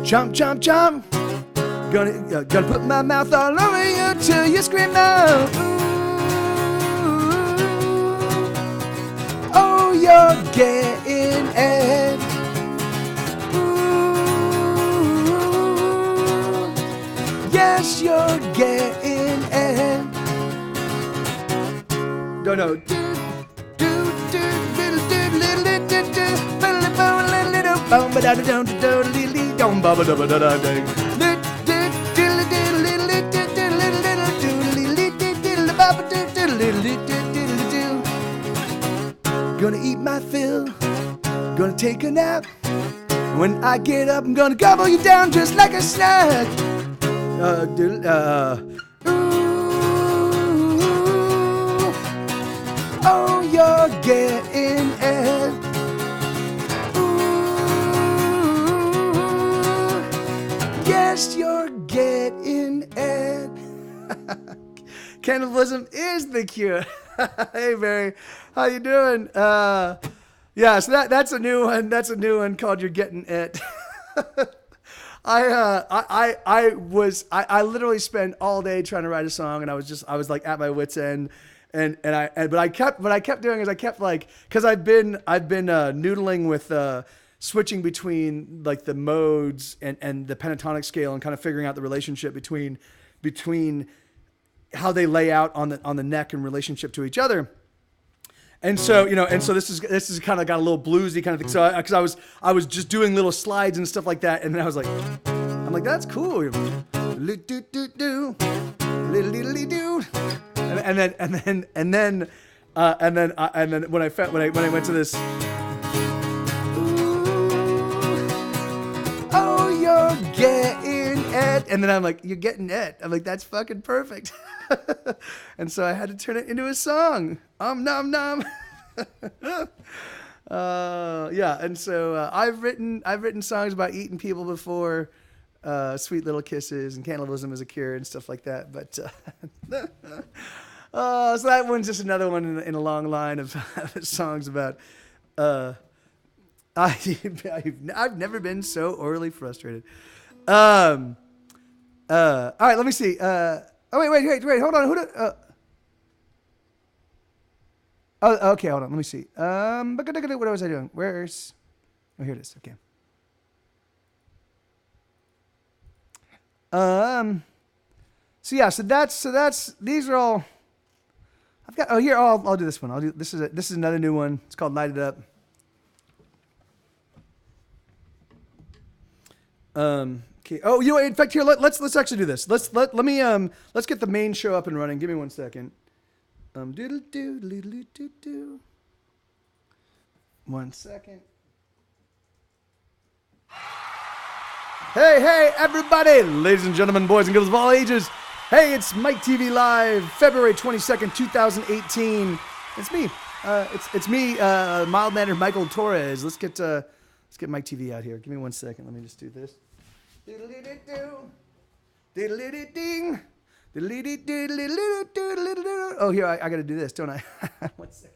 chomp, chomp, chomp. Gonna put my mouth all over you till you scream out. Oh, you're getting it. Yes, you're getting it. Don't know. Gonna eat my fill, gonna take a nap. When I get up, I'm gonna gobble you down just like a snack. Oh, you're getting it. Yes, you're getting it. Cannibalism is the cure. Hey, Barry, how you doing? Yeah, so that's a new one. That's a new one called "You're Getting It." I literally spent all day trying to write a song, and I was like at my wit's end, but I kept doing is I kept like, because I've been noodling with switching between like the modes and the pentatonic scale and kind of figuring out the relationship between how they lay out on the neck in relationship to each other. And so, this is kind of got a little bluesy kind of thing. So, because I was just doing little slides and stuff like that, and then I'm like, that's cool. And then when I went to this, oh, you're getting it, and then I'm like, you're getting it. I'm like, that's fucking perfect. And so I had to turn it into a song. Nom nom. Yeah, and so I've written songs about eating people before, Sweet Little Kisses and Cannibalism as a Cure and stuff like that. But so that one's just another one in a long line of songs about. I've never been so orally frustrated. All right, let me see. Oh, wait, hold on. Okay, hold on. Let me see. What was I doing? Oh, here it is. Okay. So that's these are all. I've got. Oh, here. I'll do this one. This is another new one. It's called "Light It Up." Okay. Oh, in fact, here let's actually do this. Let's get the main show up and running. Give me 1 second. Doodle doo doodle doo doo. 1 second. Hey, everybody, ladies and gentlemen, boys and girls of all ages. Hey, it's Mike TV Live, February 22nd, 2018. It's me. It's me, mild-mannered Michael Torres. Let's get Mike TV out here. Give me 1 second. Let me just do this. Oh, here, I got to do this, don't I? 1 second.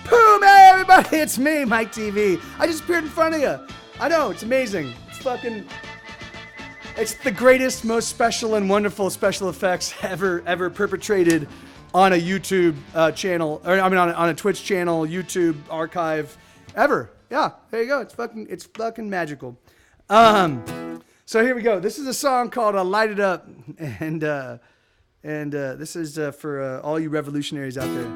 Boom, hey everybody, it's me, Mike TV. I just appeared in front of you. I know, it's amazing. It's the greatest, most special and wonderful special effects ever perpetrated on a YouTube channel, or I mean on a Twitch channel, YouTube archive, ever. Yeah, there you go. It's fucking magical. So here we go. This is a song called "Light It Up," and this is for all you revolutionaries out there.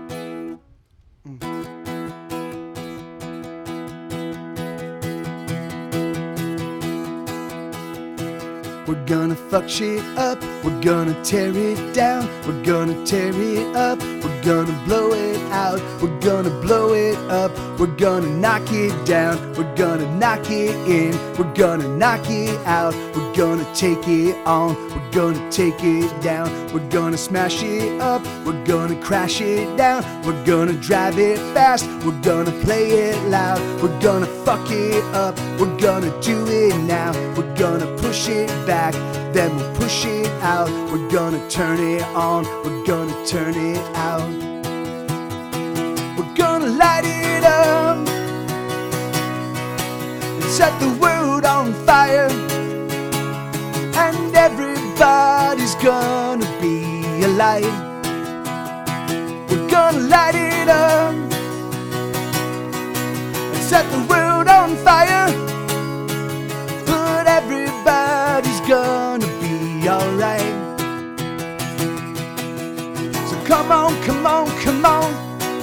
We're gonna fuck shit up, we're gonna tear it down, we're gonna tear it up We're gonna blow it out. We're gonna blow it up. We're gonna knock it down. We're gonna knock it in. We're gonna knock it out. We're gonna take it on. We're gonna take it down. We're gonna smash it up. We're gonna crash it down. We're gonna drive it fast. We're gonna play it loud. We're gonna fuck it up. We're gonna do it now. We're gonna push it back. Then we'll push it out. We're gonna turn it on. We're gonna turn it out. We're gonna light it up and set the world on fire. And everybody's gonna be alive. We're gonna light it up and set the world on fire. But everybody's gonna be alright. So come on, come on, come on,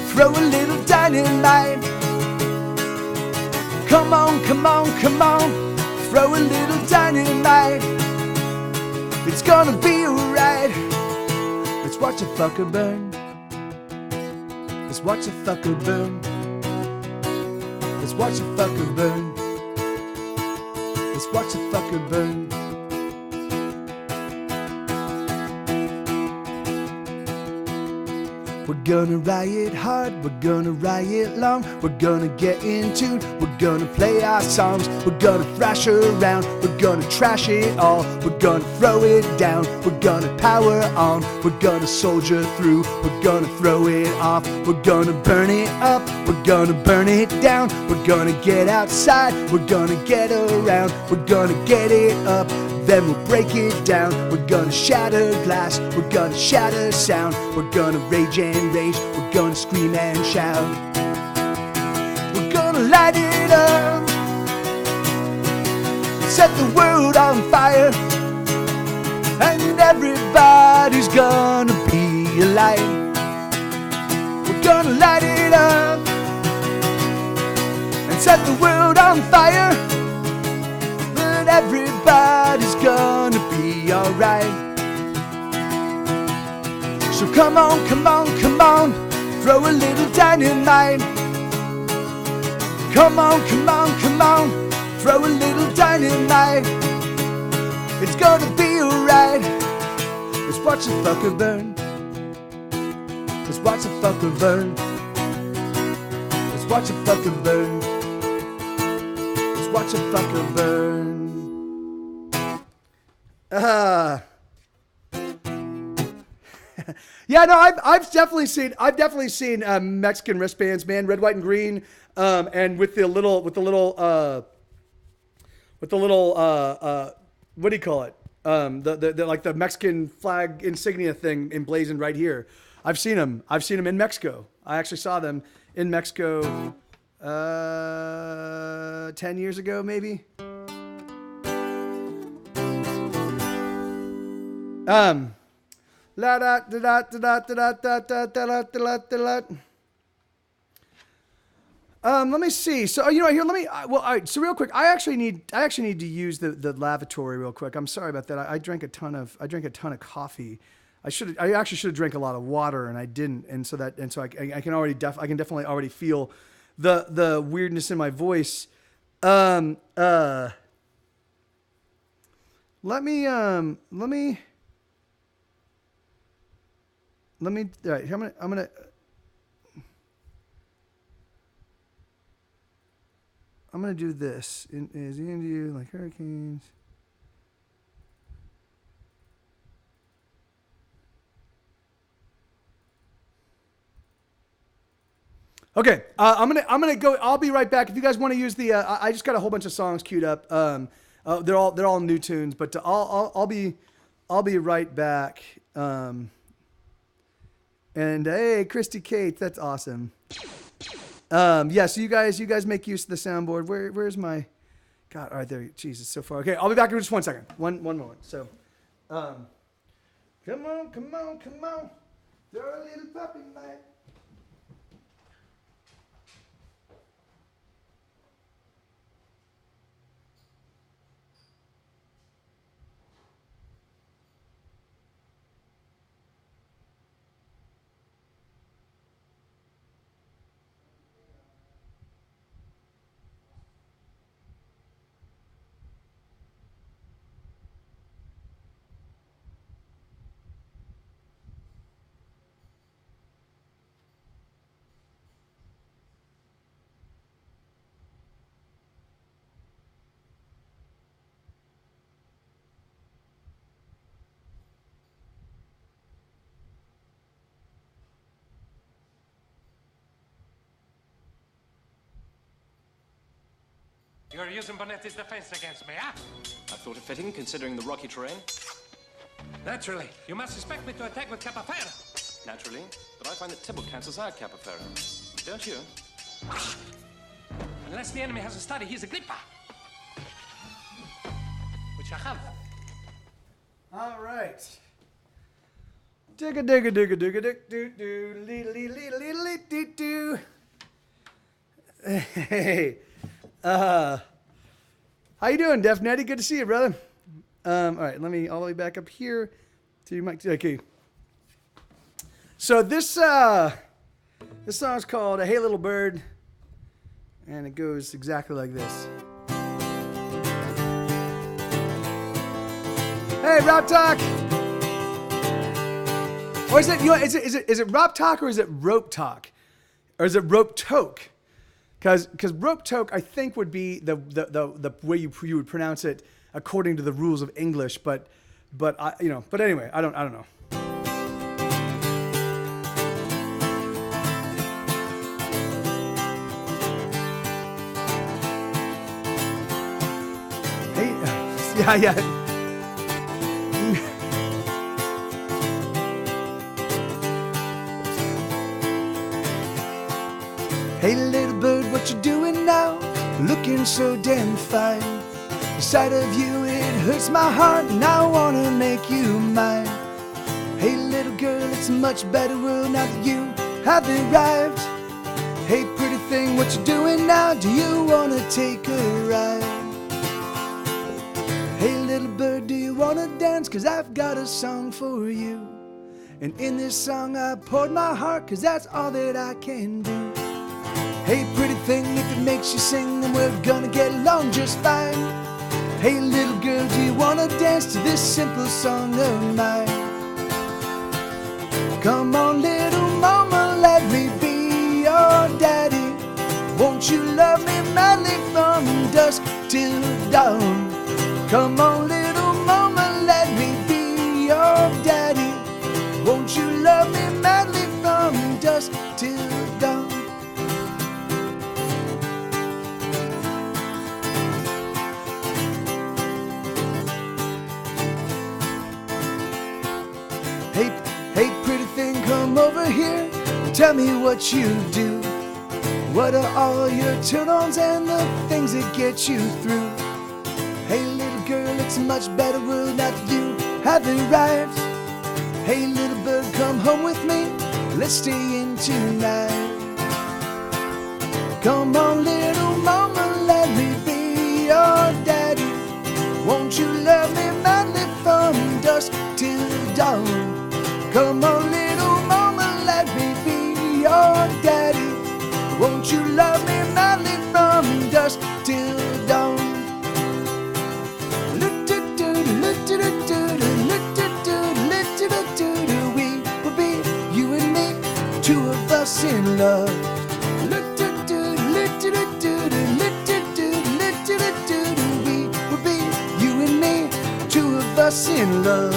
throw a little dynamite. Come on, come on, come on, throw a little dynamite. It's gonna be alright. Let's watch a fucker burn. Let's watch a fucker burn. Let's watch a fucker burn. Let's watch a fucker burn. We're gonna riot hard, we're gonna riot long. We're gonna get in tune, we're gonna play our songs. We're gonna thrash around, we're gonna trash it all. We're gonna throw it down, we're gonna power on. We're gonna soldier through, we're gonna throw it off. We're gonna burn it up, we're gonna burn it down. We're gonna get outside, we're gonna get around. We're gonna get it up, then we'll break it down. We're gonna shatter glass, we're gonna shatter sound. We're gonna rage and rage, we're gonna scream and shout. We're gonna light it up, set the world on fire. And everybody's gonna be alive. We're gonna light it up and set the world on fire. But everybody's gonna be alright. So come on, come on, come on, throw a little dynamite. Come on, come on, come on, throw a little dynamite. It's gonna be alright. Let's watch a fucker burn. Let's watch a fucker burn. Let's watch a fucker burn. Let's watch a fucker burn. Yeah, no, I've definitely seen Mexican wristbands, man, red, white, and green, and with the little what do you call it? The like the Mexican flag insignia thing emblazoned right here. I've seen them in Mexico. I actually saw them in Mexico 10 years ago, maybe. La da da da da da da da da da da. Let me see. So here, let me. Well, all right. So real quick, I actually need to use the lavatory real quick. I'm sorry about that. I drank a ton of coffee. I actually should have drank a lot of water, and I didn't. And so I can definitely already feel the weirdness in my voice. Let me. All right. I'm gonna do this. Is he into you like hurricanes? Okay, I'm gonna go. I'll be right back. If you guys want to use the, I just got a whole bunch of songs queued up. They're all new tunes, but I'll be right back. And hey, Christy Kate, that's awesome. Yeah, so you guys make use of the soundboard. Where's my, God, all right, there, Jesus, so far. Okay, I'll be back in just 1 second. One moment. So, come on, throw a little puppy light. You're using Bonetti's defense against me, huh? I thought it fitting, considering the rocky terrain. Naturally. You must expect me to attack with Capaferro. Naturally, but I find that Tybalt cancels out Capaferro. Don't you? Unless the enemy has a study, he's a Grippa. Which I have. All right. Digga digga digga digga dick doo doo lee lee lee lee lee doo doo. Hey, how you doing, Def Netty? Good to see you, brother. All right, let me all the way back up here to Mike. Okay. So this song's called "Hey Little Bird," and it goes exactly like this. Hey, Rob Talk. Or is it Rob Talk or is it Rope Talk? Or is it Rope Toke? Because Rope Toke I think would be the way you would pronounce it according to the rules of English, but anyway, I don't know. Hey, yeah. Hey little bird, what you doing now? Looking so damn fine. The sight of you, it hurts my heart, and I wanna make you mine. Hey little girl, it's a much better world now that you have arrived. Hey pretty thing, what you doing now? Do you wanna take a ride? Hey little bird, do you wanna dance? 'Cause I've got a song for you. And in this song I poured my heart, 'cause that's all that I can do. Hey pretty thing, if it makes you sing, then we're gonna get along just fine. Hey little girl, do you wanna dance to this simple song of mine? Come on little mama, let me be your daddy. Won't you love me madly from dusk till dawn? Come on little mama, let me be your daddy. Won't you love me madly from dusk till dawn? Hey pretty thing, come over here and tell me what you do. What are all your turn-ons and the things that get you through? Hey little girl, it's a much better world now that you have arrived. Hey little bird, come home with me, let's stay in tonight. Come on little mama, let me be your daddy. Won't you love me madly from dusk till dawn? Come on little mama, let me be your daddy. Won't you love me madly from dusk till dawn? We will be, you and me, two of us in love. We will be, you and me, two of us in love.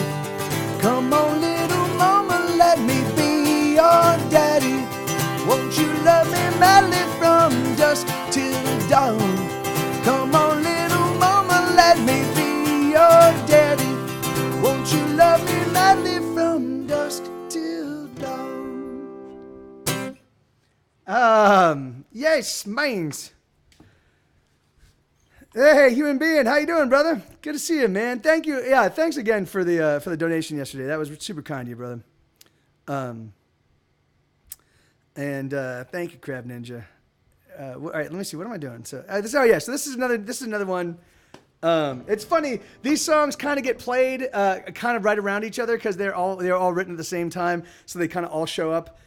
Come on little mama, let me be your daddy. Won't you love me madly from dusk till dawn? Come on little mama, let me be your daddy. Won't you love me madly from dusk till dawn? Yes, mines. Hey, human being, how you doing, brother? Good to see you, man. Thank you. Yeah, thanks again for the donation yesterday. That was super kind of you, brother. And thank you, Crab Ninja. All right, let me see. What am I doing? So this is another one. It's funny. These songs kind of get played kind of right around each other because they're all written at the same time, so they kind of all show up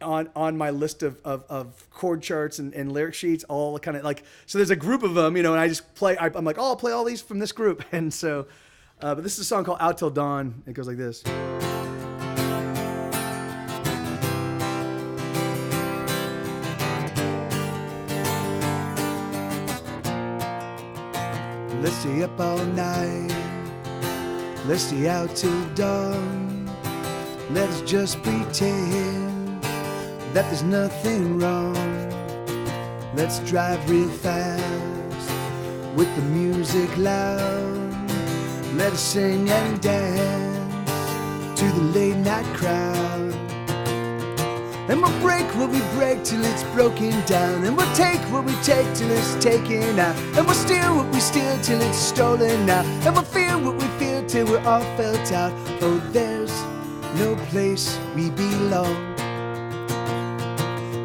on my list of chord charts and lyric sheets, all kind of like, so there's a group of them, and I just play, I'm like, oh, I'll play all these from this group. And so, but this is a song called Out Till Dawn. It goes like this. Let's stay up all night. Let's stay out till dawn. Let's just pretend that there's nothing wrong. Let's drive real fast with the music loud. Let us sing and dance to the late night crowd. And we'll break what we break till it's broken down. And we'll take what we take till it's taken out. And we'll steal what we steal till it's stolen now. And we'll feel what we feel till we're all felt out. Oh, there's no place we belong.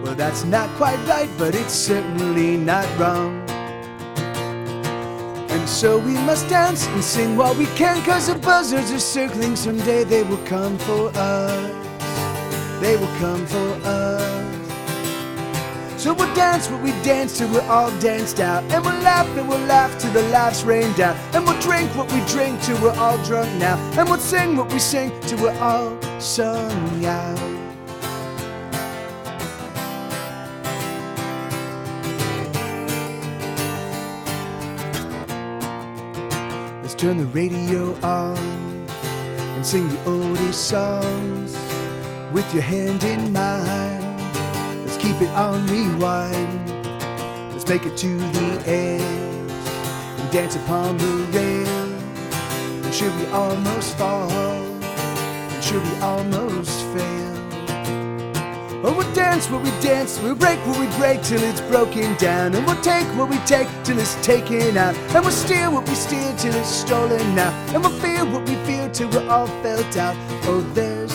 Well, that's not quite right, but it's certainly not wrong. And so we must dance and sing while we can, 'cause the buzzards are circling. Someday they will come for us. They will come for us. So we'll dance what we dance till we're all danced out. And we'll laugh till the laughs rain down. And we'll drink what we drink till we're all drunk now. And we'll sing what we sing till we're all sung out. Let's turn the radio on and sing the oldie songs with your hand in mine. Let's keep it on rewind. Let's make it to the edge and dance upon the rail. And should we almost fall, and should we almost fail? Oh, we'll dance what we dance, we'll break what we break till it's broken down. And we'll take what we take till it's taken out. And we'll steal what we steal till it's stolen now. And we'll feel what we feel till we're all felt out. Oh, there's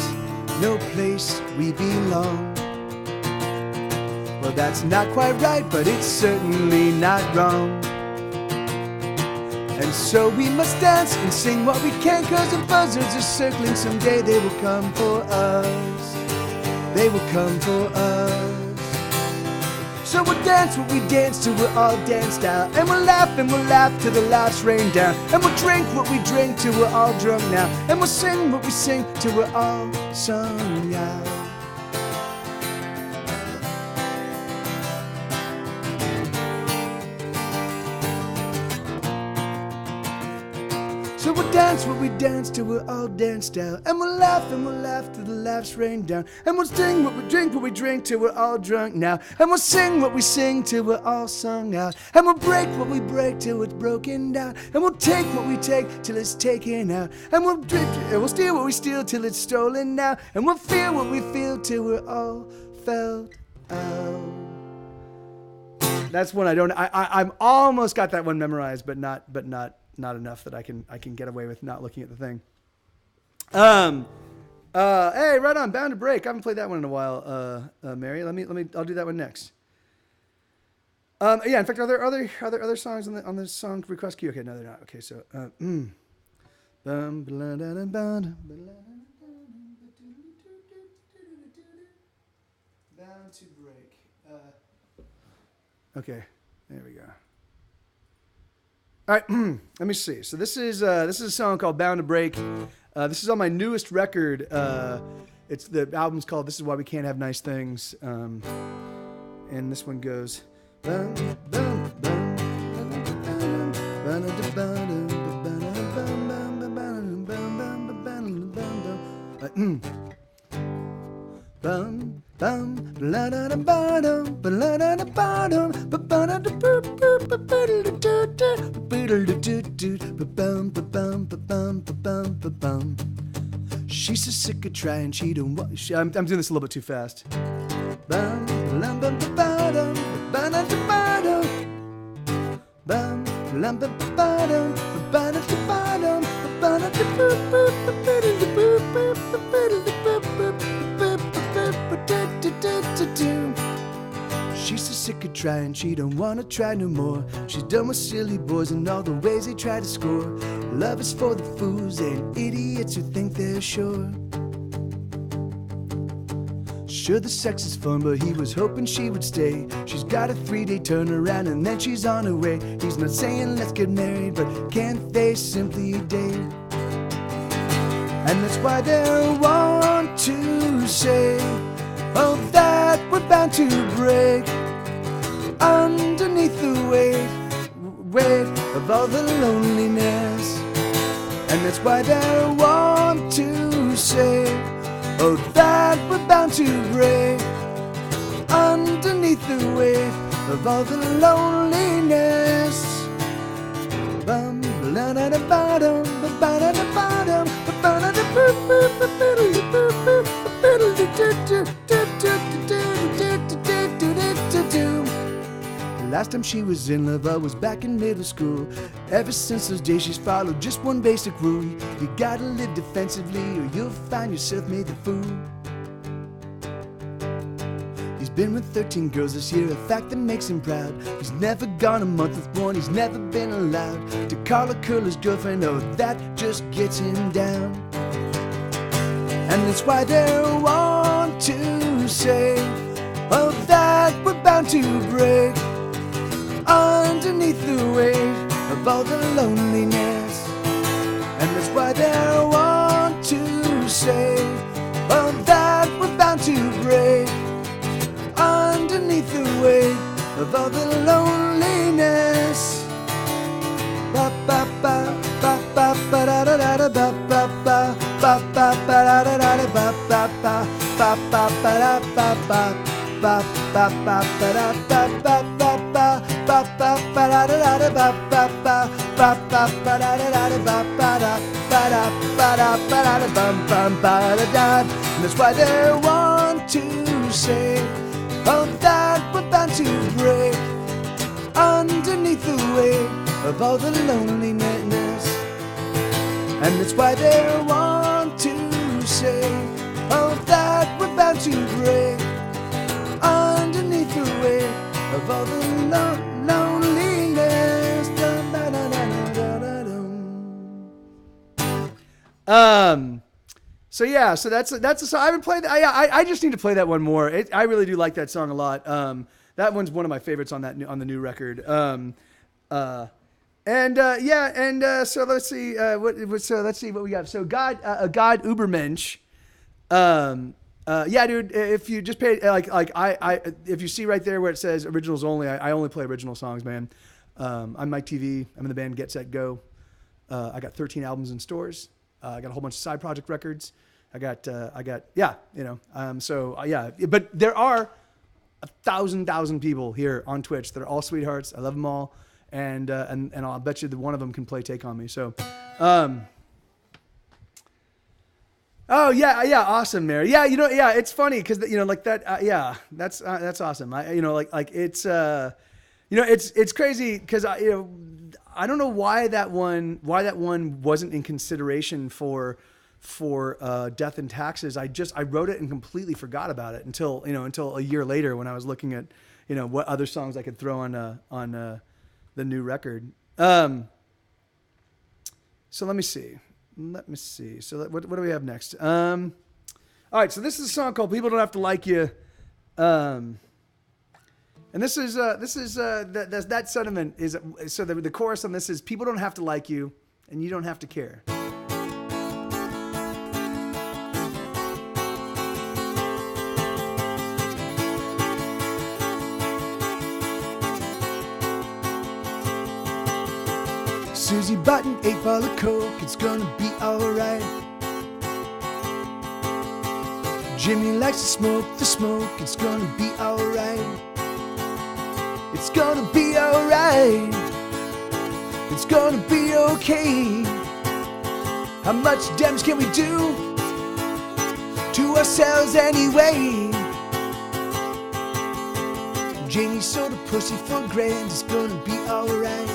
no place we belong. Well, that's not quite right, but it's certainly not wrong. And so we must dance and sing what we can, 'cause the buzzards are circling. Someday they will come for us. They will come for us. So we'll dance what we dance till we're all danced out. And we'll laugh till the laughs rain down. And we'll drink what we drink till we're all drunk now. And we'll sing what we sing till we're all sung out. So we'll dance what we dance till we're all danced out. And we'll laugh till the laughs rain down. And we'll sing what we drink till we're all drunk now. And we'll sing what we sing till we're all sung out. And we'll break what we break till it's broken down. And we'll take what we take till it's taken out. And we'll steal what we steal till it's stolen now. And we'll feel what we feel till we're all felt out. That's one I'm almost got that one memorized, but not enough that I can get away with not looking at the thing. Hey, right on, Bound to Break. I haven't played that one in a while, Mary. I'll do that one next. Yeah, in fact, are there other songs on the song request queue? Okay, no, they're not. Okay, so Bound to Break. Okay, there we go. All right, let me see. So this is a song called "Bound to Break." This is on my newest record. It's the album's called "This Is Why We Can't Have Nice Things," and this one goes. She's so sick of trying, she don't want. I'm doing this a little bit too fast. She's so sick of trying, she don't wanna try no more. She's done with silly boys and all the ways they try to score. Love is for the fools and idiots who think they're sure. Sure, the sex is fun, but he was hoping she would stay. She's got a 3-day turnaround and then she's on her way. He's not saying let's get married, but can't they simply date? And that's why they want to say, oh, that we're bound to break underneath the weight of all the loneliness. And that's why they want to say, oh, that we're bound to break underneath the weight of all the loneliness. Last time she was in love, I was back in middle school. Ever since those days, she's followed just one basic rule. You gotta live defensively, or you'll find yourself made the fool. He's been with 13 girls this year, a fact that makes him proud. He's never gone a month with one, he's never been allowed to call a girl his girlfriend. Oh, that just gets him down. And that's why they want to say, oh, that we're bound to break underneath the weight of all the loneliness. And that's why they want to say, oh, that we're bound to break underneath the weight of all the loneliness. Ba ba ba ba ba ba da da da da ba ba ba ba ba ba da da da da ba ba ba ba ba ba da ba ba ba ba ba ba da ba ba ba ba ba ba ba da da da ba ba ba ba ba ba da da da ba ba da ba da ba da ba da da bum bum ba da da. And that's why they want to say, oh, that we're bound to break underneath the weight of all the loneliness. And that's why they want to say, oh, that we're bound to break underneath the weight of all the loneliness. So yeah, so that's a song. I haven't played that. I just need to play that one more. I really do like that song a lot. That one's one of my favorites on the new record. So let's see what we got. So God Ubermensch. Yeah, dude. If you just pay if you see right there where it says originals only, I only play original songs, man. I'm Mike TV. I'm in the band Get Set Go. I got 13 albums in stores. I got a whole bunch of side project records. But there are 1,000 people here on Twitch that are all sweethearts. I love them all. And I'll bet you that one of them can play Take On Me. So, oh yeah, awesome, Mary. Yeah, it's funny because that's awesome. It's crazy because I don't know why that one wasn't in consideration for Death and Taxes. I wrote it and completely forgot about it until a year later when I was looking at what other songs I could throw on the new record. So let me see. So what do we have next? All right. So this is a song called "People Don't Have to Like You," and this is that sentiment is so the chorus on this is "People don't have to like you, and you don't have to care." Susie bought an 8-ball of Coke, it's gonna be alright. Jimmy likes to smoke the smoke, it's gonna be alright. It's gonna be alright. It's gonna be okay. How much damage can we do to ourselves anyway? Janie sold a pussy for $1,000, it's gonna be alright.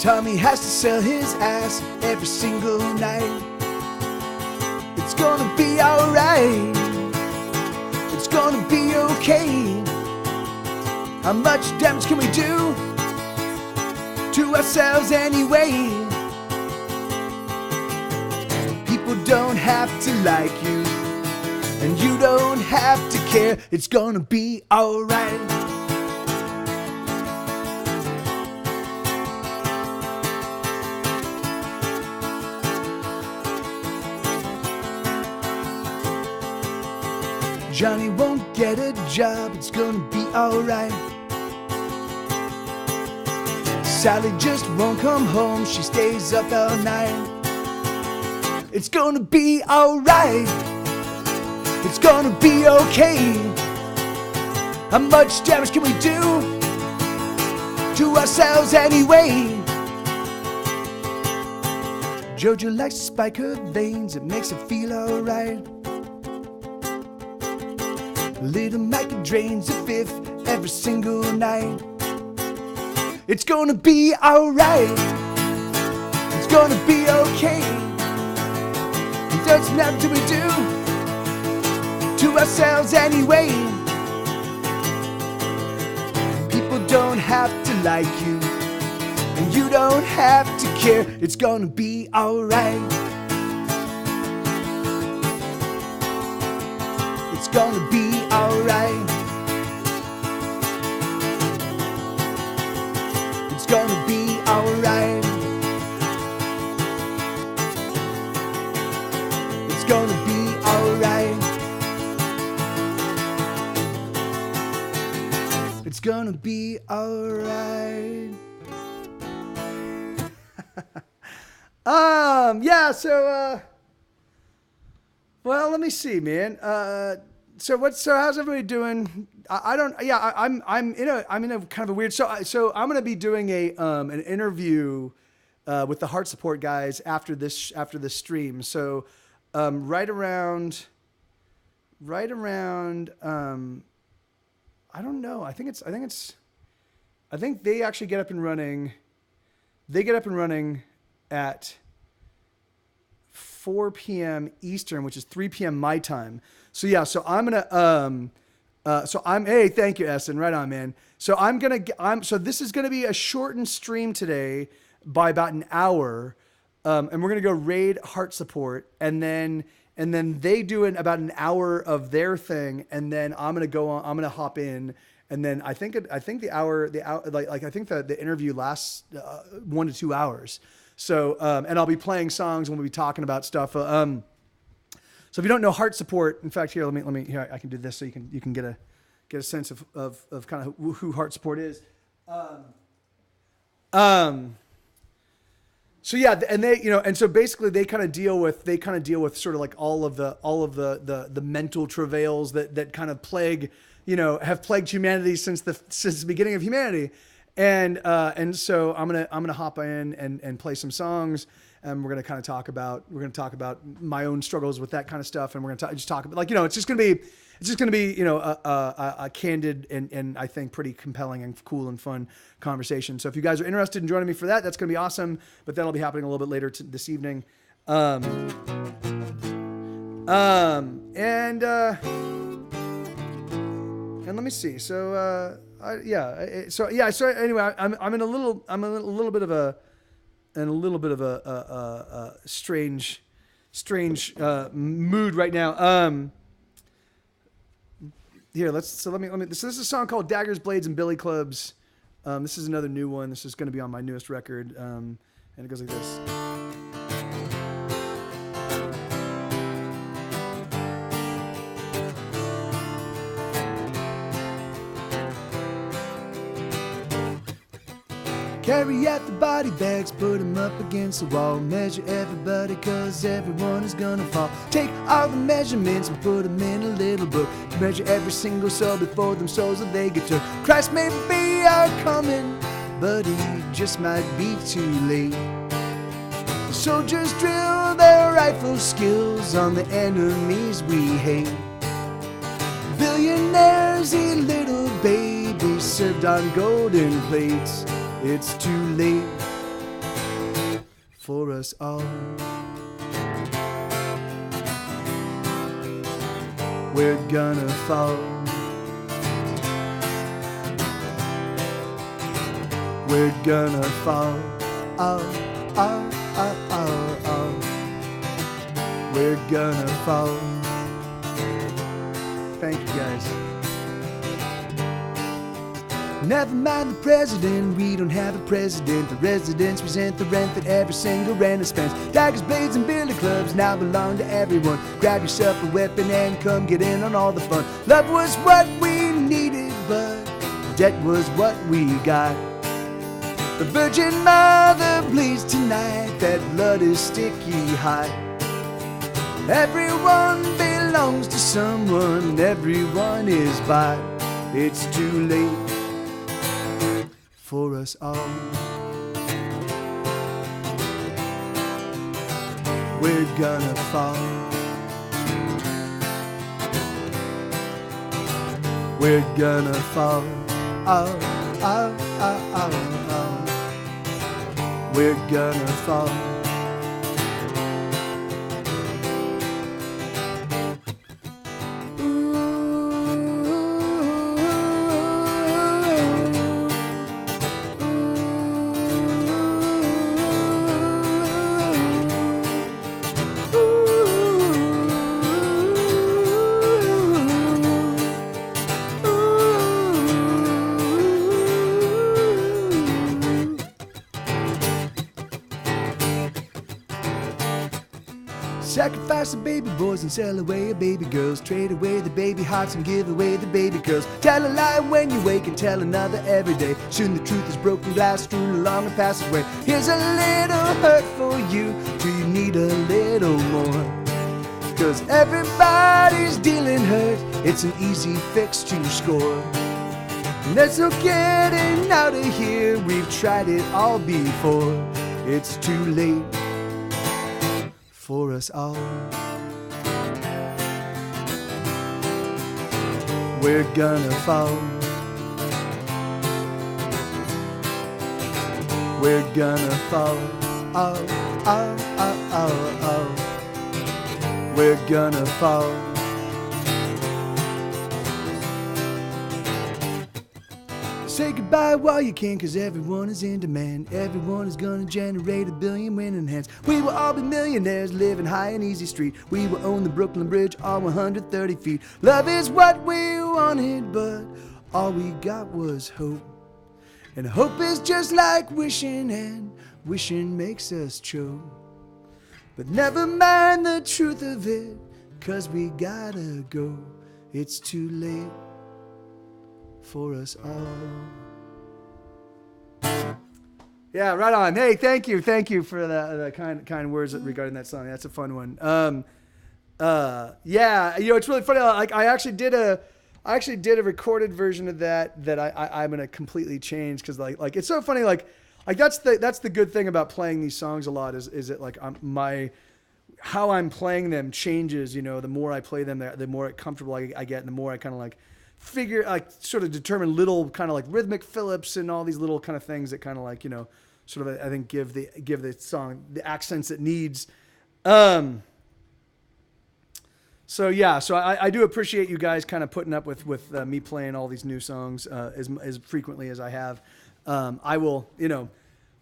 Tommy has to sell his ass every single night. It's gonna be alright. It's gonna be okay. How much damage can we do to ourselves anyway? People don't have to like you, and you don't have to care. It's gonna be alright. Johnny won't get a job, it's gonna be alright. Sally just won't come home, she stays up all night. It's gonna be alright. It's gonna be okay. How much damage can we do to ourselves anyway. Jojo likes to spike her veins, it makes her feel alright. Little Micah drains a fifth every single night. It's gonna be alright. It's gonna be okay. It doesn't matter what we do to ourselves anyway. People don't have to like you, and you don't have to care. It's gonna be alright. It's gonna be alright. It's gonna be alright. It's gonna be alright. It's gonna be alright. Yeah, so well, let me see, man. So how's everybody doing? I'm in a kind of a weird, so I'm going to be doing an interview with the Heart Support guys after this stream. So right around I don't know. I think they actually get up and running. They get up and running at 4 p.m. Eastern, which is 3 p.m. my time. So yeah, so I'm gonna hey, thank you, Essen. Right on, man. So so this is gonna be a shortened stream today by about an hour, and we're gonna go raid Heart Support, and then they do about an hour of their thing, and then I'm gonna hop in. And then I think the hour I think the interview lasts 1 to 2 hours. So and I'll be playing songs and we'll be talking about stuff. So if you don't know Heart Support, in fact, here let me here I can do this so you can get a sense of kind of who Heart Support is. So yeah, and they and so basically they kind of deal with sort of like all of the mental travails that kind of plague. Have plagued humanity since the beginning of humanity, and so I'm gonna hop in and play some songs, and we're gonna kind of talk about my own struggles with that kind of stuff, and we're gonna just talk about it's just gonna be a candid and I think pretty compelling and cool and fun conversation. So if you guys are interested in joining me for that, that's gonna be awesome. But that'll be happening a little bit later this evening, And let me see. So anyway, I'm in a little bit of a strange mood right now. Here, so this is a song called Daggers, Blades, and Billy Clubs. This is another new one. This is going to be on my newest record, and it goes like this. Carry out the body bags, put them up against the wall. Measure everybody, cause everyone is gonna fall. Take all the measurements and put them in a little book. Measure every single soul before them souls that they get took. Christ may be our coming, but he just might be too late. The soldiers drill their rifle skills on the enemies we hate. Billionaires eat little babies served on golden plates. It's too late for us all. We're gonna fall. We're gonna fall. Oh, oh, oh, oh, oh. We're gonna fall. Thank you, guys. Never mind the president, we don't have a president. The residents resent the rent that every single renter spends. Daggers, blades, and billy clubs now belong to everyone. Grab yourself a weapon and come get in on all the fun. Love was what we needed, but debt was what we got. The Virgin Mother bleeds tonight, that blood is sticky hot. Everyone belongs to someone, everyone is bought. It's too late for us all. We're gonna fall. We're gonna fall. Oh, oh, oh, oh, oh. We're gonna fall. Sacrifice the baby boys and sell away the baby girls. Trade away the baby hearts and give away the baby girls. Tell a lie when you wake and tell another every day. Soon the truth is broken glass strewn along a passageway. Here's a little hurt for you. Do you need a little more? Cause everybody's dealing hurt. It's an easy fix to score. And there's no getting out of here. We've tried it all before. It's too late for us all. We're gonna fall. We're gonna fall. Oh, oh, oh, oh, oh. We're gonna fall. Say goodbye while you can, cause everyone is in demand. Everyone is gonna generate 1 billion winning hands. We will all be millionaires living high and easy street. We will own the Brooklyn Bridge, all 130 feet. Love is what we wanted, but all we got was hope. And hope is just like wishing, and wishing makes us choke. But never mind the truth of it, cause we gotta go. It's too late for us all. Yeah, right on. Hey, thank you for the kind words regarding that song. That's a fun one. Yeah, you know, it's really funny. Like I actually did a recorded version of that I'm gonna completely change because like it's so funny. Like that's the good thing about playing these songs a lot is it like how I'm playing them changes. You know, the more I play them, the more comfortable I get, and the more I kind of like figure, like sort of determine little kind of like rhythmic fill-ups and all these little kind of things that kind of like, you know, sort of I think give the song the accents it needs. So yeah, so I do appreciate you guys kind of putting up with me playing all these new songs as frequently as I have. I will, you know,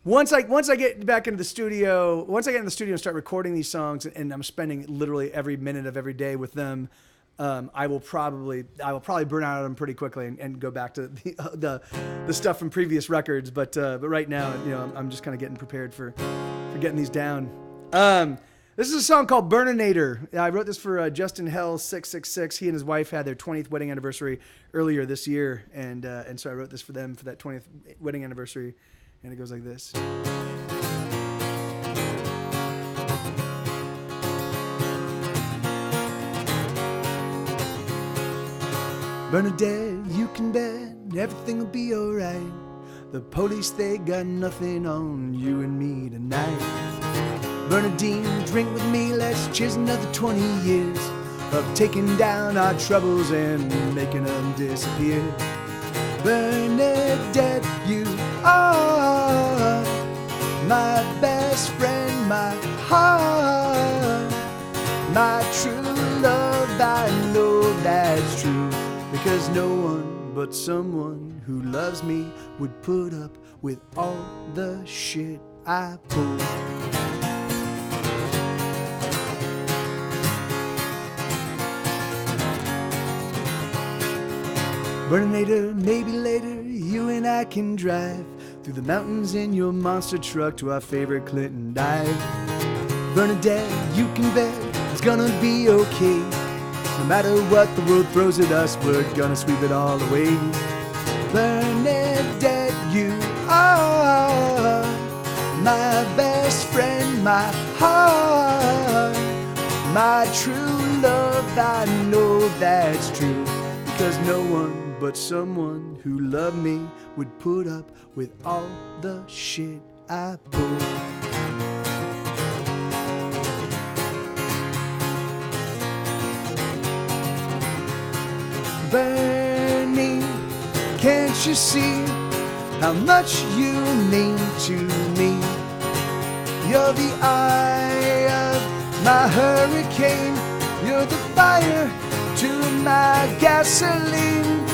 once I get back into the studio, and start recording these songs, and I'm spending literally every minute of every day with them. I will probably burn out on them pretty quickly and go back to the stuff from previous records. But right now, you know, I'm just kind of getting prepared for getting these down. This is a song called Burninator. I wrote this for Justin Hell 666. He and his wife had their 20th wedding anniversary earlier this year, and so I wrote this for them for that 20th wedding anniversary, and it goes like this. Bernadette, you can bet everything will be alright. The police, they got nothing on you and me tonight. Bernadine, drink with me, let's cheers another 20 years of taking down our troubles and making them disappear. Bernadette, you are my best friend, my heart, my true love, I know that's true. Because no one but someone who loves me would put up with all the shit I pull. Burninator, maybe later you and I can drive through the mountains in your monster truck to our favorite Clinton dive. Bernadette, you can bet it's gonna be okay. No matter what the world throws at us, we're gonna sweep it all away. Bernadette, you are my best friend, my heart, my true love, I know that's true. Because no one but someone who loved me would put up with all the shit I pulled. Bernie, can't you see how much you mean to me? You're the eye of my hurricane. You're the fire to my gasoline.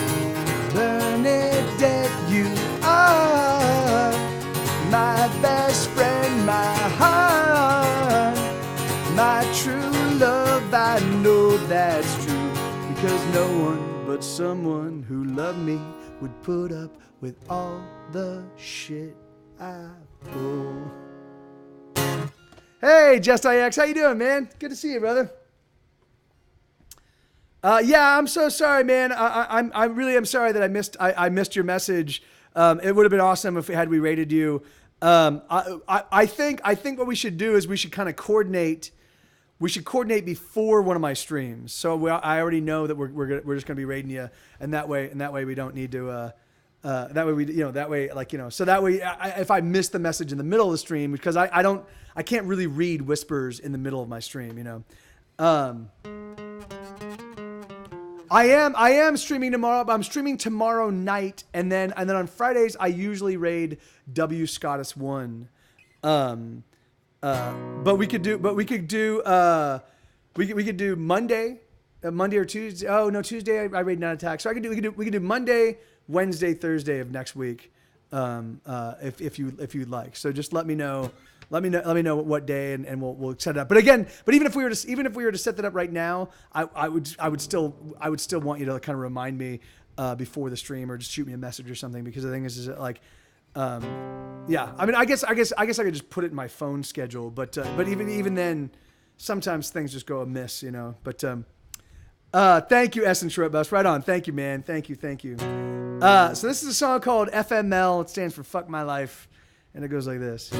Bernadette, you are my best friend, my heart, my true love. I know that's true, because no one but someone who loved me would put up with all the shit I pull. Hey, Just IX, how you doing, man? Good to see you, brother. Yeah, I'm so sorry, man. I really am sorry that I missed your message. It would have been awesome if we rated you. I think what we should do is we should kind of coordinate. We should coordinate before one of my streams, so I already know that we're just gonna be rating you, and that way we don't need to. That way so that way if I miss the message in the middle of the stream, because I can't really read whispers in the middle of my stream, you know. I am streaming tomorrow, but I'm streaming tomorrow night, and then on Fridays I usually raid W Scottus 1. But we could do Monday or Tuesday. Oh no, Tuesday I raid Night Attack. So we could do Monday, Wednesday, Thursday of next week, if you'd like. So just let me know. Let me know what day, and we'll set it up. But even if we were to set that up right now, I would still want you to kind of remind me before the stream, or just shoot me a message or something, because the thing is like. Yeah, I mean, I guess I could just put it in my phone schedule, but even then, sometimes things just go amiss, you know. But thank you, Essence Short Bus. Right on. Thank you, man. Thank you. So this is a song called FML. It stands for Fuck My Life, and it goes like this.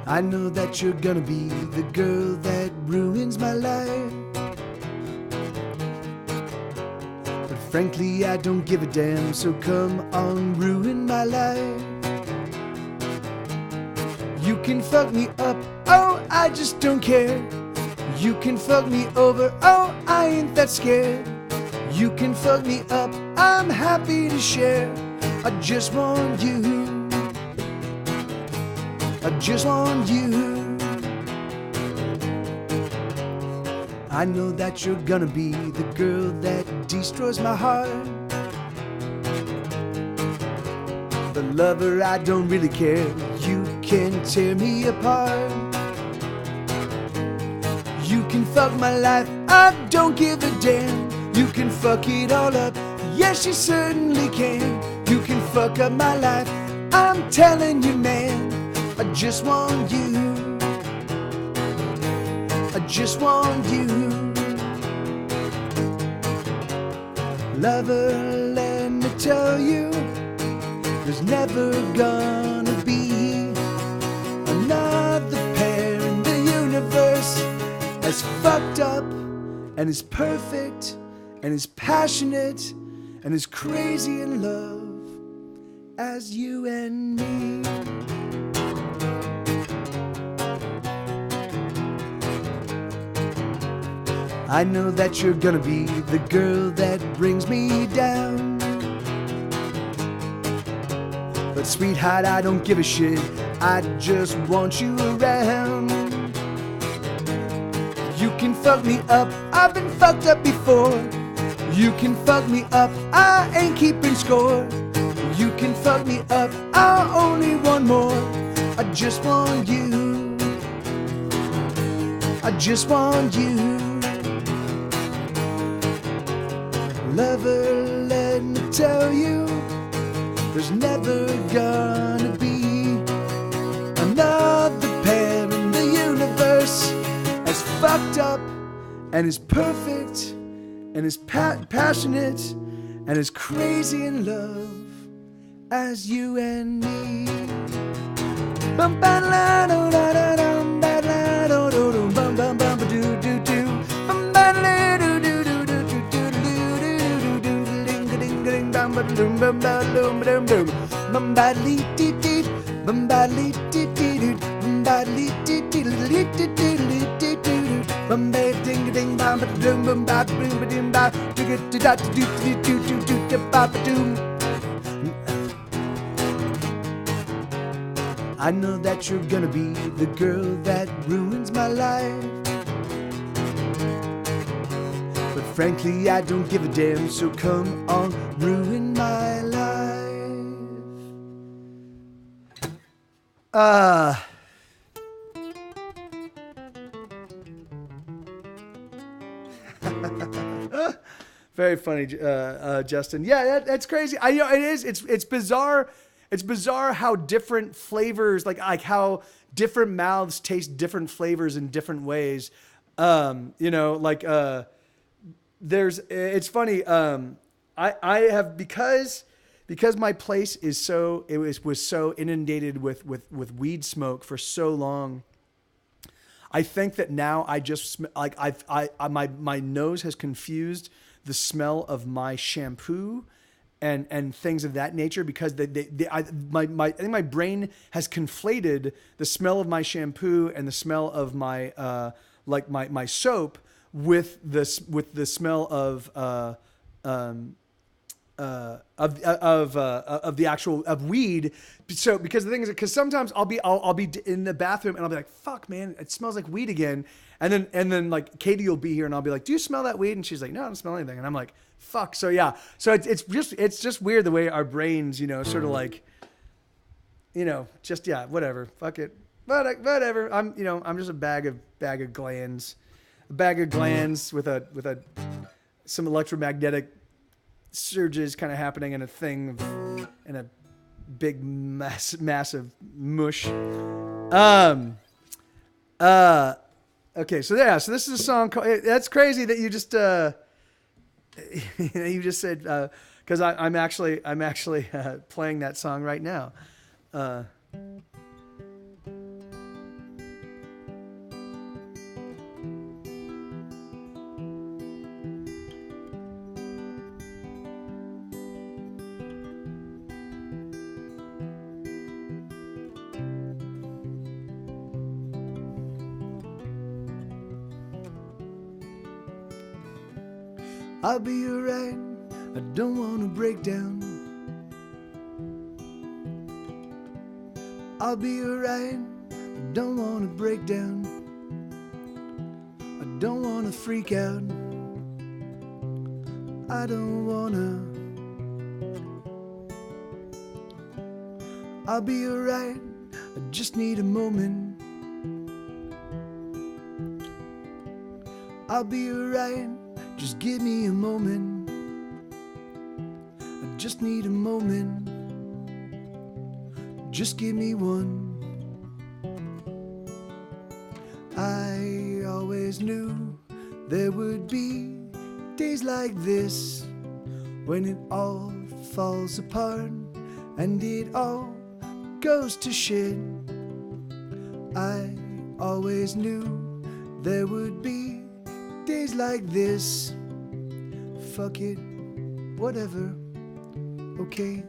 I know that you're gonna be the girl that ruins my life. Frankly, I don't give a damn, so come on, ruin my life. You can fuck me up, oh, I just don't care. You can fuck me over, oh, I ain't that scared. You can fuck me up, I'm happy to share. I just want you. I just want you. I know that you're gonna be the girl that destroys my heart. The lover, I don't really care. You can tear me apart. You can fuck my life, I don't give a damn. You can fuck it all up, yes you certainly can. You can fuck up my life, I'm telling you, man. I just want you. I just want you. Lover, let me tell you, there's never gonna be another pair in the universe as fucked up and as perfect and as passionate and as crazy in love as you and me. I know that you're gonna be the girl that brings me down. But sweetheart, I don't give a shit, I just want you around. You can fuck me up, I've been fucked up before. You can fuck me up, I ain't keeping score. You can fuck me up, I only want more. I just want you. I just want you. Lover, let me tell you, there's never gonna be another pair in the universe as fucked up and as perfect and as passionate and as crazy in love as you and me. boom boom boom boom boom. Bum badly dee dee. Bum badly dee dee doo. Bum badly dee dee dee dee dee dee dee. Bum ba ding ding bam ba doom bum ba boom ba doom ba. Do do da do do do do do do ba ba doom. I know that you're gonna be the girl that ruins my life. But frankly, I don't give a damn, so come on, ruin my life. Very funny, Justin. Yeah, that's crazy. You know, it is. It's bizarre. It's bizarre how different flavors, like how different mouths taste different flavors in different ways. You know, like it's funny. I have because my place is was so inundated with weed smoke for so long. I think that now I just like my nose has confused the smell of my shampoo and things of that nature because I think my brain has conflated the smell of my shampoo and the smell of my my soap with the smell of the actual weed. So because the thing is, because sometimes I'll be in the bathroom and I'll be like, fuck man, it smells like weed again. And then like Katie will be here and I'll be like, do you smell that weed? And she's like, no, I don't smell anything. And I'm like, fuck. So yeah. So it's just weird the way our brains, you know, sort of like, you know, just, yeah, whatever. Fuck it. But whatever. I'm just a bag of glands, with some electromagnetic surges kind of happening in a thing in a big massive mush. Okay, so this is a song called, that's crazy that you just you just said because I'm actually playing that song right now. I'll be alright, I don't wanna break down. I'll be alright, I don't wanna break down. I don't wanna freak out. I don't wanna. I'll be alright, I just need a moment. I'll be alright. Just give me a moment. I just need a moment. Just give me one. I always knew there would be days like this when it all falls apart and it all goes to shit. I always knew there would be days like this. Fuck it, whatever, okay.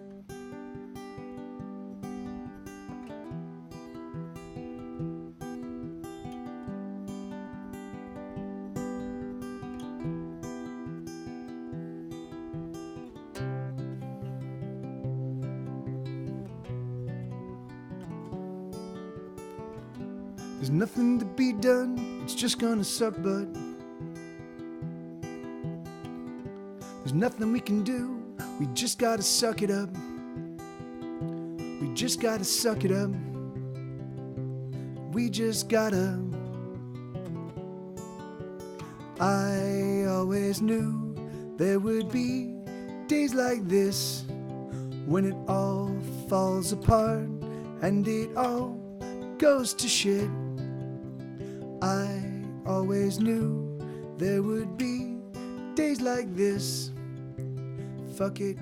There's nothing to be done, it's just gonna suck, but there's nothing we can do, we just gotta suck it up. We just gotta suck it up. We just gotta. I always knew there would be days like this when it all falls apart and it all goes to shit. I always knew there would be days like this. Fuck it,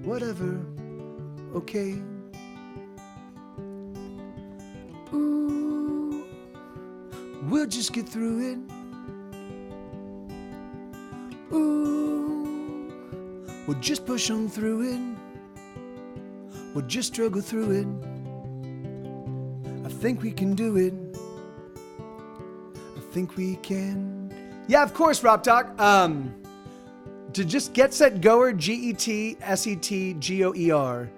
whatever, okay. Ooh, we'll just get through it. Ooh, we'll We'll just push on through it. We'll just struggle through it. I think we can do it. I think we can. Yeah, of course, Rob Talk. To just Get Set Goer, GETSETGOER.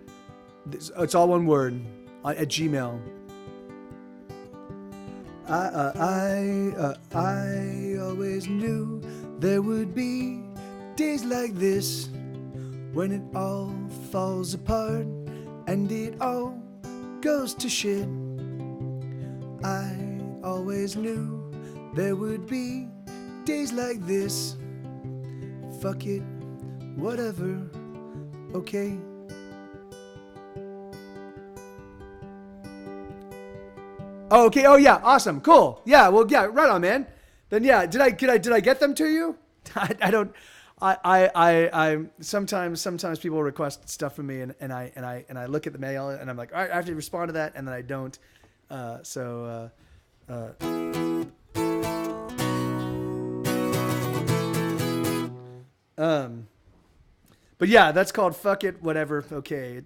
It's all one word at Gmail. I always knew there would be days like this when it all falls apart and it all goes to shit. I always knew there would be days like this. Fuck it, whatever, okay. Oh, okay. Oh, yeah. Awesome. Cool. Yeah. Well, yeah. Right on, man. Then, yeah. Did I get them to you? I don't. I sometimes people request stuff from me, and I look at the mail, and I'm like, all right, I have to respond to that, and then I don't. But yeah, that's called Fuck It, Whatever. Okay.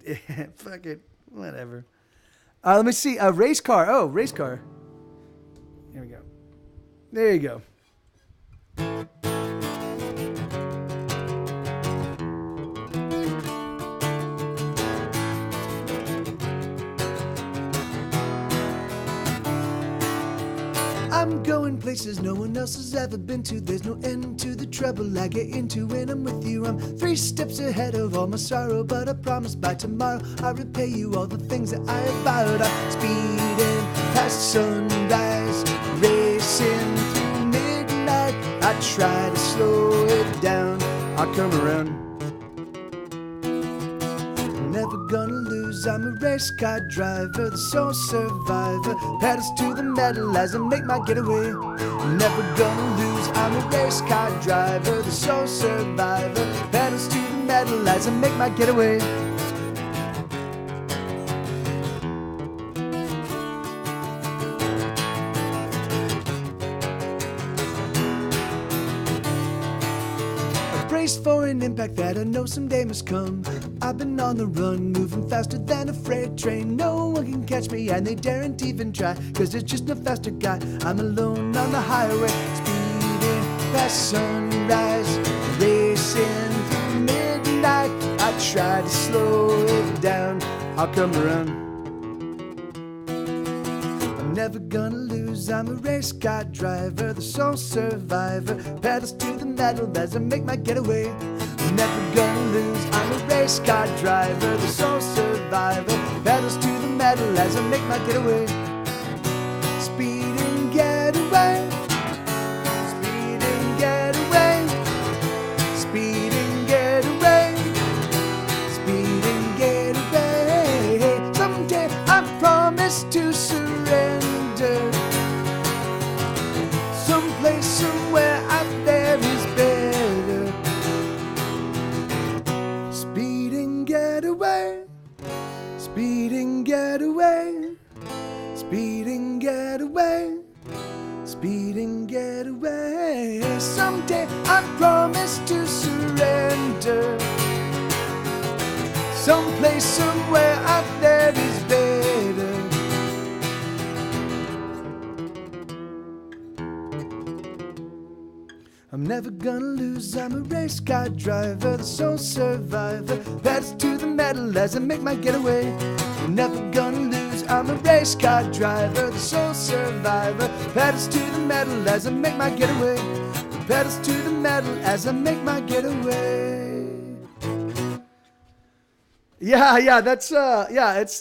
Fuck it, whatever. Let me see. Race car. Oh, race car. Here we go. There you go. I'm going places no one else has ever been to. There's no end to the trouble I get into when I'm with you. I'm 3 steps ahead of all my sorrow, but I promise by tomorrow I'll repay you all the things that I have borrowed. I'm speeding past sunrise, racing through midnight. I try to slow it down, I'll come around. Never gonna lose, I'm a race car driver, the sole survivor. Pedals to the metal as I make my getaway. Never gonna lose, I'm a race car driver, the sole survivor. Pedals to the metal as I make my getaway. Brace for an impact that I know someday must come. I've been on the run, moving faster than a freight train. No one can catch me and they daren't even try, cause there's just no faster guy. I'm alone on the highway, speeding past sunrise, racing through midnight. I try to slow it down, I'll come around. Never gonna lose, I'm a race car driver, the sole survivor. Pedals to the metal as I make my getaway. Never gonna lose, I'm a race car driver, the sole survivor. Pedals to the metal as I make my getaway. Speeding getaway, speeding getaway, speeding getaway, speeding getaway. Someday I promise to surrender. Someplace, somewhere out there is better. Speeding getaway, speeding getaway, speeding getaway, speeding getaway. Someday I promise to surrender. Someplace, somewhere out there is better. I'm never gonna lose, I'm a race car driver, the sole survivor. Pedals to the metal as I make my getaway. I'm never gonna lose, I'm a race car driver, the sole survivor. Pedals to the metal as I make my getaway. Pedals to the metal as I make my getaway. Yeah, that's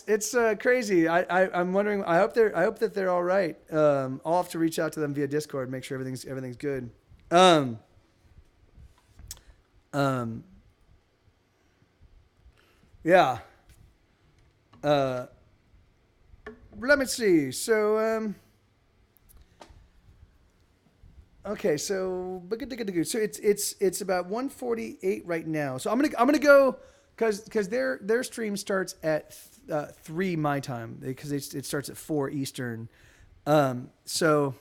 it's crazy. I'm wondering. I hope that they're all right. I'll have to reach out to them via Discord, make sure everything's good. Yeah. Let me see. So, okay. So it's about 1:48 right now. So I'm gonna go because their stream starts at 3 my time because it starts at 4 Eastern. So.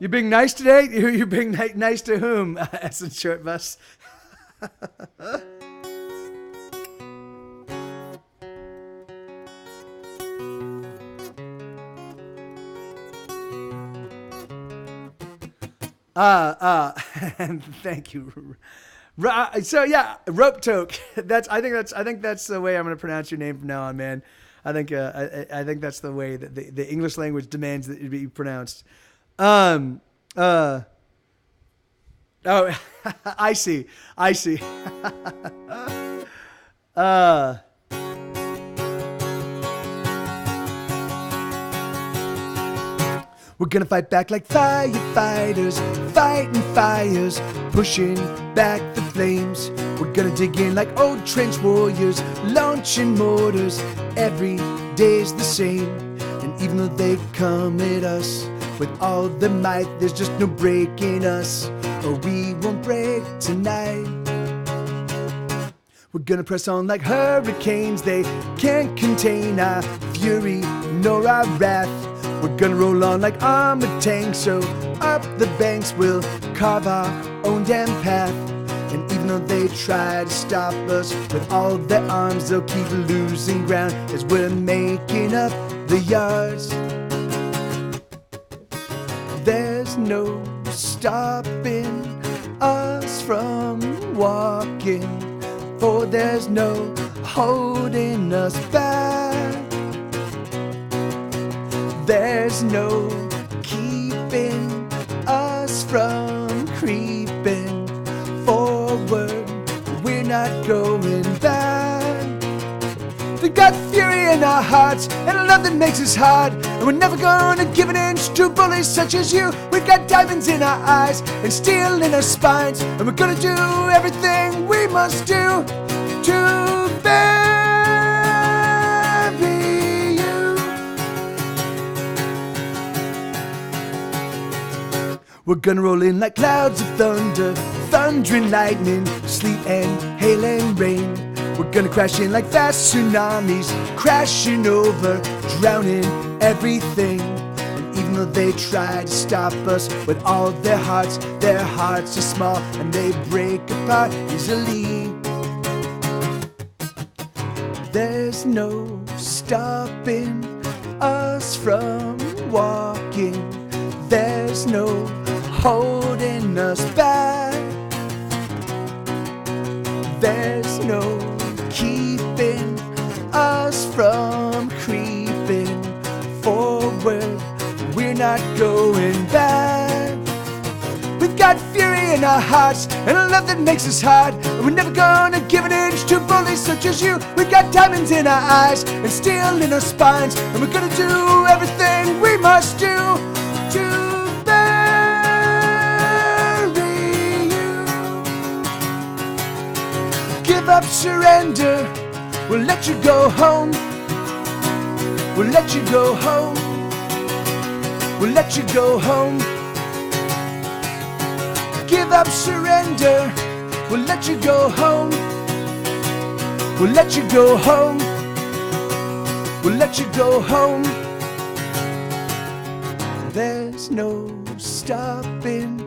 You being nice today? You being nice to whom? Essence Short Bus. And thank you. So yeah, Rope Toke. I think that's the way I'm gonna pronounce your name from now on, man. I think that's the way that the English language demands that it be pronounced. Oh, I see. We're gonna fight back like firefighters, fighting fires, pushing back the flames. We're gonna dig in like old trench warriors, launching mortars. Every day's the same, and even though they come at us with all their might, there's just no breaking us, or we won't break tonight. We're gonna press on like hurricanes, they can't contain our fury nor our wrath. We're gonna roll on like armored tanks, so up the banks we'll carve our own damn path. And even though they try to stop us with all their arms, they'll keep losing ground as we're making up the yards. There's no stopping us from walking, for there's no holding us back. There's no keeping us from creeping forward. We're not going back. We got fury in our hearts and a love that makes us hard, and we're never gonna give an inch to bullies such as you. We got diamonds in our eyes and steel in our spines, and we're gonna do everything we must do to bury you. We're gonna roll in like clouds of thunder, thundering lightning, sleet and hail and rain. We're gonna crash in like fast tsunamis, crashing over, drowning everything. And even though they try to stop us with all their hearts are small and they break apart easily. There's no stopping us from walking. There's no holding us back. There's no keeping us from creeping forward. We're not going back. We've got fury in our hearts and a love that makes us hard, and we're never gonna give an inch to bullies such as you. We've got diamonds in our eyes and steel in our spines, and we're gonna do everything we must do to bury you. Give up, surrender, we'll let you go home. We'll let you go home. We'll let you go home. Give up, surrender, we'll let you go home. We'll let you go home. We'll let you go home. There's no stopping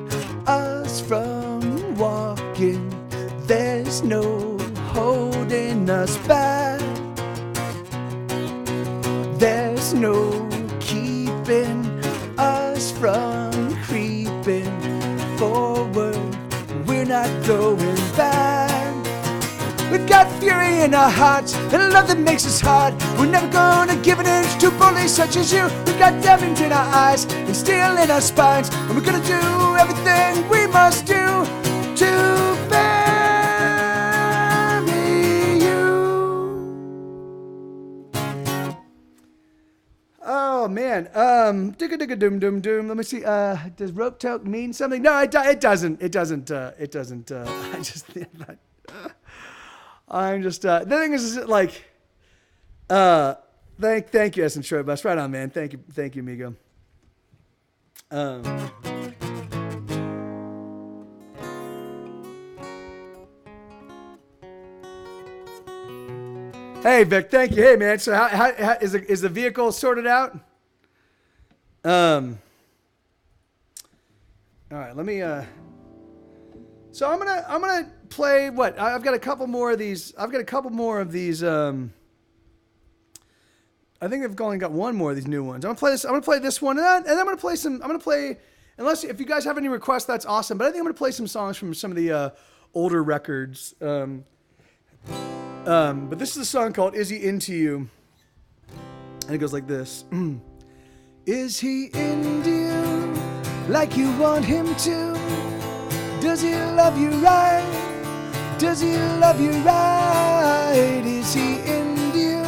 us from walking. There's no holding us back. There's no keeping us from creeping forward. We're not going back. We've got fury in our hearts and a love that makes us hard. We're never gonna give an inch to bullies such as you. We've got diamonds in our eyes and steel in our spines, and we're gonna do everything we must do to bury you. Oh man, doom doom doom. Let me see. Does rope toke mean something? No, it doesn't. It doesn't. I just. I'm just. The thing is like. Thank you, Essence Short Bus. Right on, man. Thank you, amigo. Hey, Vic. Thank you. Hey, man. So, how is the vehicle sorted out? All right, let me. So I'm gonna play what? I've got a couple more of these. I think I've only got one more of these new ones. I'm gonna play this one, and then I'm gonna play some. I'm gonna play. Unless if you guys have any requests, that's awesome. But I think I'm gonna play some songs from some of the older records. But this is a song called "Is He Into You," and it goes like this. Is he into you like you want him to? Does he love you right? Does he love you right? Is he into you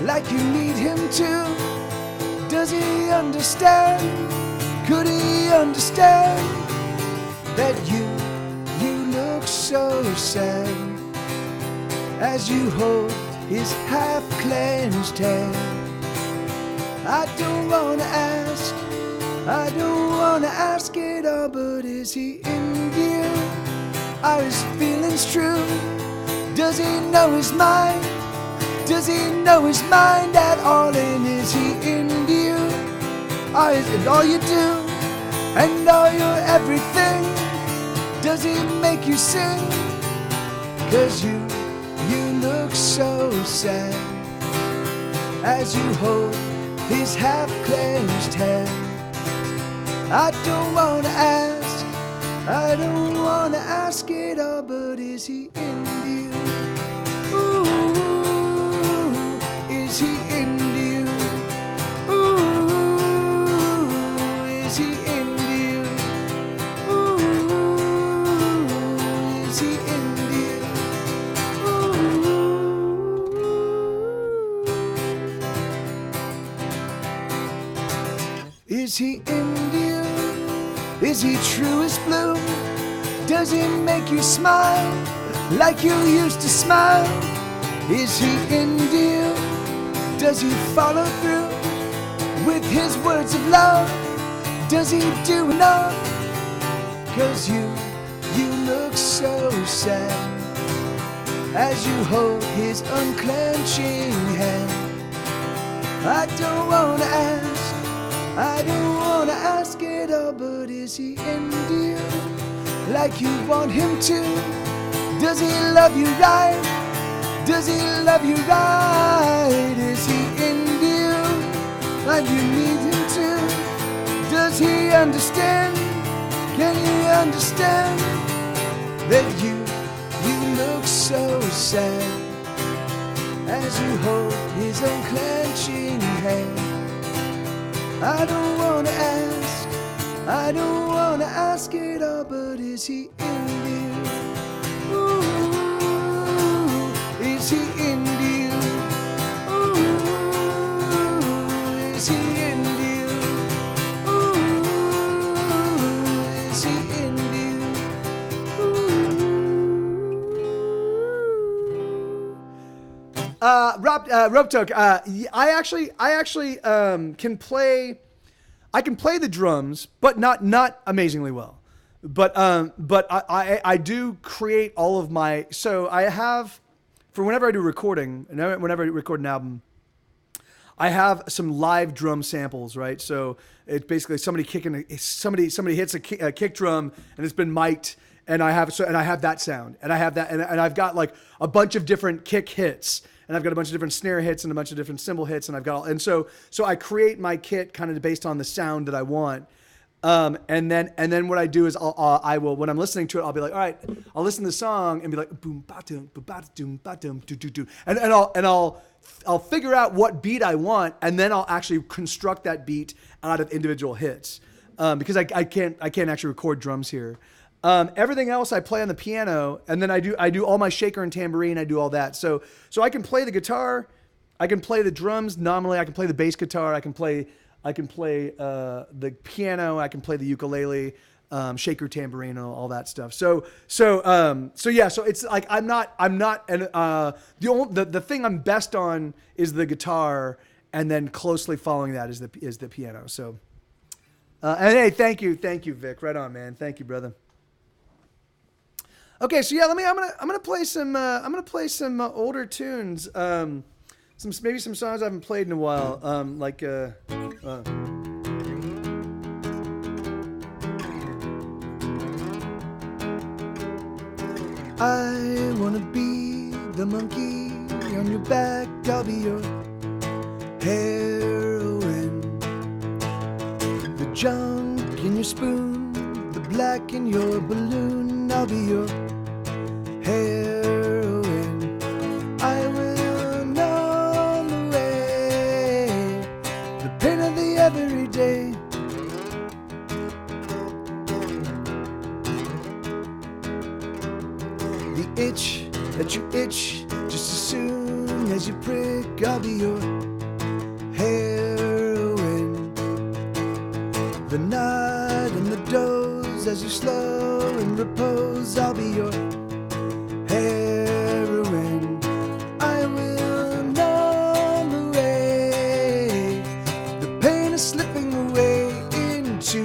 like you need him to? Does he understand? Could he understand that you look so sad as you hold his half-clenched hand? I don't wanna ask it all, but is he in you? Are his feelings true? Does he know his mind? Does he know his mind at all? And is he in you? Is it all you do? And all your everything? Does he make you sing? 'Cause you look so sad as you hold his half-clenched hand. I don't wanna ask it all, but is he into you? Ooh, is he into you? Ooh, is he into you? Ooh, is he into you? Ooh. Is he into you? Is he true as blue? Does he make you smile like you used to smile? Is he into you? Does he follow through with his words of love? Does he do enough? 'Cause you look so sad as you hold his unclenching hand. I don't wanna ask it all, but is he into you like you want him to? Does he love you right? Does he love you right? Is he into you like you need him to? Does he understand? Can he understand that you look so sad as you hold his unclenching hand? I don't wanna ask it all, but is he into you? Ooh, is he into you? Ooh, is he into you? Ooh, is he into you? Rope Toke, I actually can play the drums, but not amazingly well. But I do create all of my, so I have, for whenever I do recording, and whenever I record an album, I have some live drum samples, right? So it's basically somebody hits a kick drum and it's been mic'd, and I have that sound, and I have that, and I've got like a bunch of different kick hits, and I've got a bunch of different snare hits and a bunch of different cymbal hits, and I've got all, and so I create my kit kind of based on the sound that I want. And then what I do is I will when I'm listening to it, I'll be like, all right, I'll listen to the song and be like boom ba dum ba dum ba dum do do do, and I'll figure out what beat I want, and then I'll actually construct that beat out of individual hits, because I can't actually record drums here. Everything else I play on the piano, and then I do all my shaker and tambourine. I do all that. So I can play the guitar, I can play the drums nominally, I can play the bass guitar, I can play the piano, I can play the ukulele, shaker, tambourine, and all that stuff. So yeah. So it's like I'm not, and the thing I'm best on is the guitar, and then closely following that is the piano. So, and hey, thank you, Vic. Right on, man. Thank you, brother. Okay, so yeah, I'm gonna play some older tunes, maybe some songs I haven't played in a while, I wanna be the monkey on your back. I'll be your heroine. The junk in your spoon, the black in your balloon. I'll be your heroine. I will numb away the pain of the everyday. The itch that you itch just as soon as you prick. I'll be your heroine. The nod and the doze as you slow and repose. I'll be your heroine. I will numb away the pain of slipping away into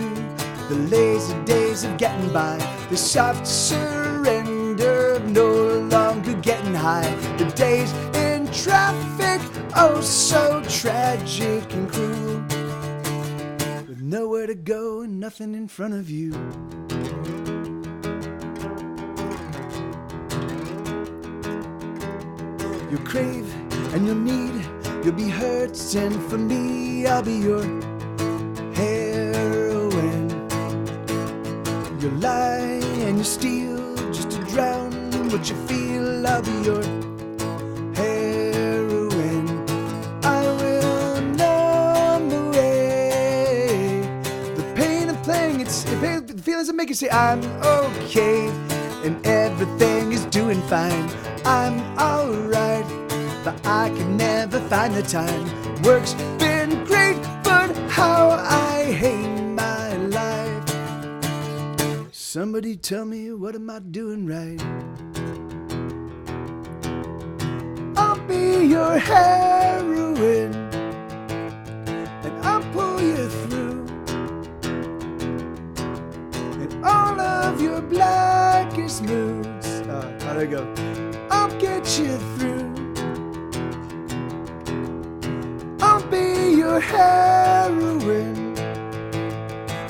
the lazy days of getting by. The soft surrender of no longer getting high. The days in traffic, oh so tragic and cruel, with nowhere to go and nothing in front of you. You'll crave and you'll need, you'll be hurt, and for me I'll be your heroine. You'll lie and you steal just to drown what you feel. I'll be your heroine. I will numb away the pain of playing. It's the feelings that make you say I'm okay and everything is doing fine. I'm alright, but I can never find the time. Work's been great, but how I hate my life. Somebody tell me, what am I doing right? I'll be your heroine, and I'll pull you through, and all of your blackest moods. How'd I go? I'll get you through. I'll be your heroine.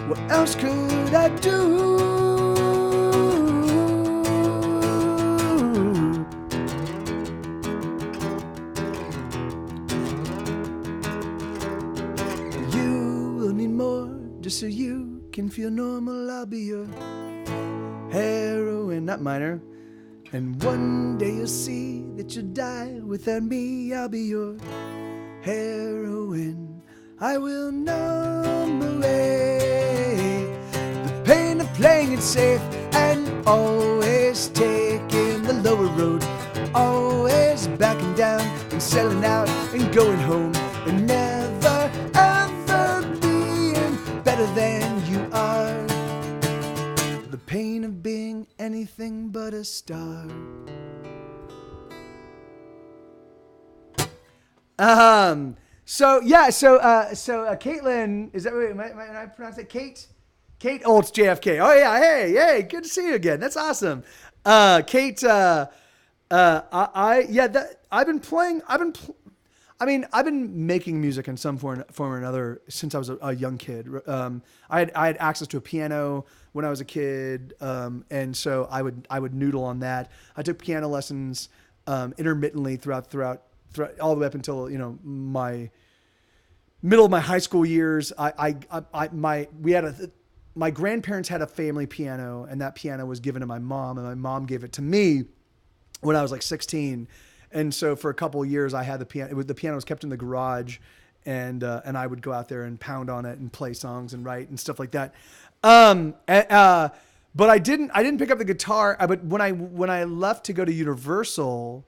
What else could I do? You will need more just so you can feel normal. I'll be your heroine, not minor. And one day you'll see that you'll die without me. I'll be your heroine. I will numb away the pain of playing it safe and always taking the lower road, always backing down and selling out and going home, and never ever being better than you are. The pain of being anything but a star. So Caitlin, is that right? Am I pronounce it Kate? Kate Oltz JFK. Oh yeah, hey, good to see you again. That's awesome. Kate, I've been making music in some form or another since I was a young kid. I had access to a piano when I was a kid, and so I would noodle on that. I took piano lessons intermittently throughout all the way up until my middle of my high school years. My grandparents had a family piano, and that piano was given to my mom, and my mom gave it to me when I was like 16. And so for a couple of years I had the piano. The piano was kept in the garage, and I would go out there and pound on it and play songs and write and stuff like that. But I didn't pick up the guitar. But when I left to go to Universal,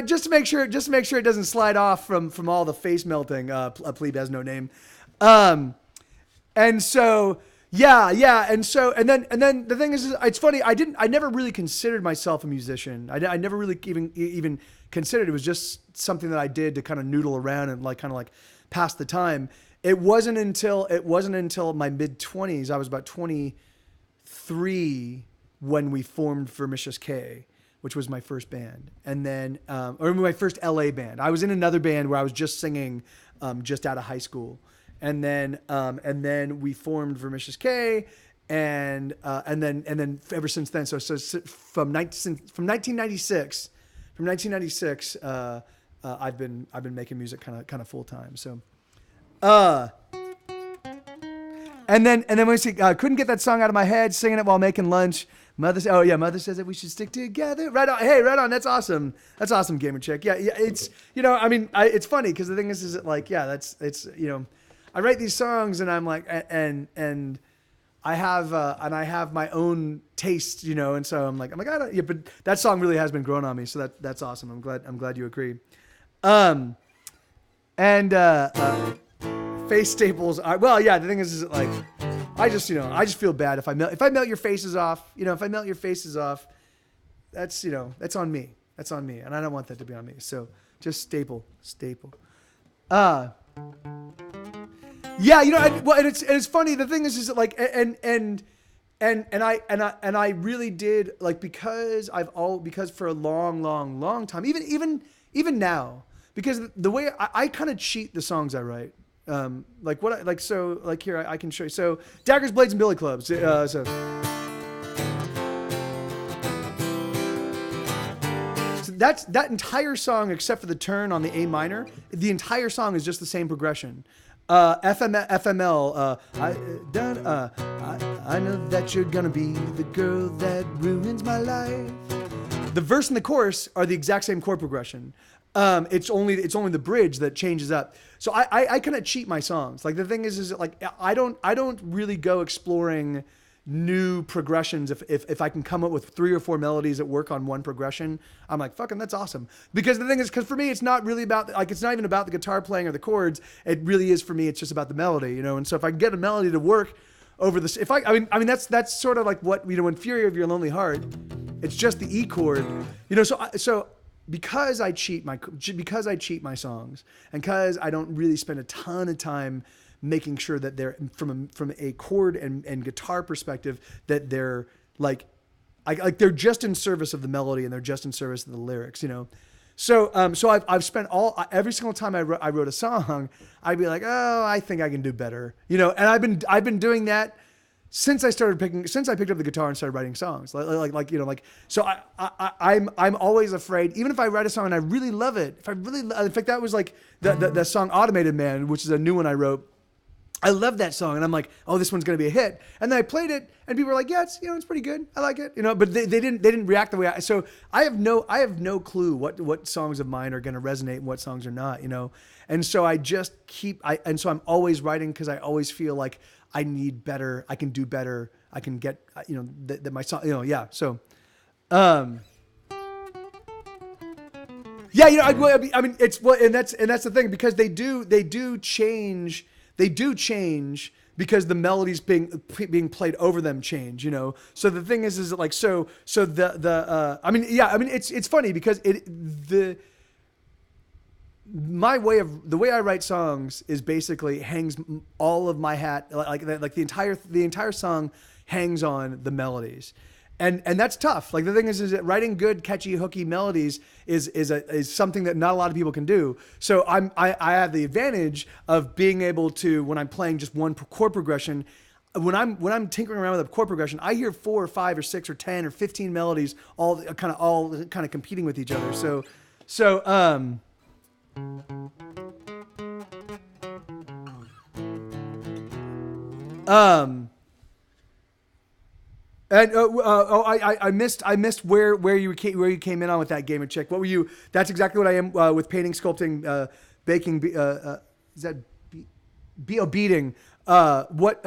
just to make sure it doesn't slide off from all the face melting. A plebe has no name. And then the thing is it's funny. I never really considered myself a musician. I never really even considered it. Was just something that I did to kind of noodle around and kind of pass the time. It wasn't until my mid-20s. I was about 23 when we formed Vermicious K, which was my first band, and then or my first LA band. I was in another band where I was just singing, just out of high school, and then we formed Vermicious K, and then ever since then. So from 1996, I've been making music kind of full time. So, and then we see couldn't get that song out of my head, singing it while making lunch. Mother says that we should stick together. Right on. Hey, right on. That's awesome. That's awesome, Gamer Chick. Yeah. It's, it's funny because the thing is that like, yeah, I write these songs and I'm like, and I have my own taste, and so I'm like, I don't, yeah, but that song really has been growing on me. So that's awesome. I'm glad you agree. Face staples are, well, yeah, the thing is like, I just feel bad if I melt your faces off, if I melt your faces off, that's on me. That's on me. And I don't want that to be on me. So just staple. Yeah, and it's funny. The thing is that like, and I really did like, because for a long time, even now, because the way I kind of cheat the songs I write. Like what I like, so like here I can show you. So Daggers, Blades, and Billy Clubs. So that's that entire song except for the turn on the A minor. The entire song is just the same progression. FML. I know that you're gonna be the girl that ruins my life. The verse and the chorus are the exact same chord progression. It's only the bridge that changes up. So I kind of cheat my songs. Like the thing is like I don't really go exploring new progressions if I can come up with 3 or 4 melodies that work on one progression. I'm like, fucking, that's awesome. Because the thing is, because for me it's not really about, like, it's not even about the guitar playing or the chords. It really is for me. It's just about the melody, And so if I can get a melody to work over this, that's sort of like what in Fury of Your Lonely Heart. It's just the E chord, So because I cheat my songs, and because I don't really spend a ton of time making sure that they're from a chord and guitar perspective, that they're like they're just in service of the melody and they're just in service of the lyrics, So I've spent every single time I wrote a song, I'd be like, oh, I think I can do better, And I've been doing that since I picked up the guitar and started writing songs, so I'm always afraid, even if I write a song and I really love it, in fact, that was like the song Automated Man, which is a new one I wrote. I love that song, and I'm like, oh, this one's gonna be a hit. And then I played it, and people were like, yeah, it's pretty good. I like it, But they didn't react the way I. So I have no clue what songs of mine are gonna resonate and what songs are not, And so I just and so I'm always writing because I always feel like I need better. I can do better. I can get, that my song, yeah. So, yeah, I mean, and that's the thing, because they do change because the melodies being played over them change, So the thing is that like, it's funny because the way I write songs is basically hangs all of my hat, like the entire song hangs on the melodies. And that's tough. Like the thing is that writing good, catchy, hooky melodies is something that not a lot of people can do. So I have the advantage of being able to, when I'm playing just one chord progression, when I'm tinkering around with a chord progression, I hear 4 or 5 or 6 or 10 or 15 melodies all kind of competing with each other. I missed where you came in on with that, Gamer Chick. What were you? That's exactly what I am with painting, sculpting, baking. Is that beating? What?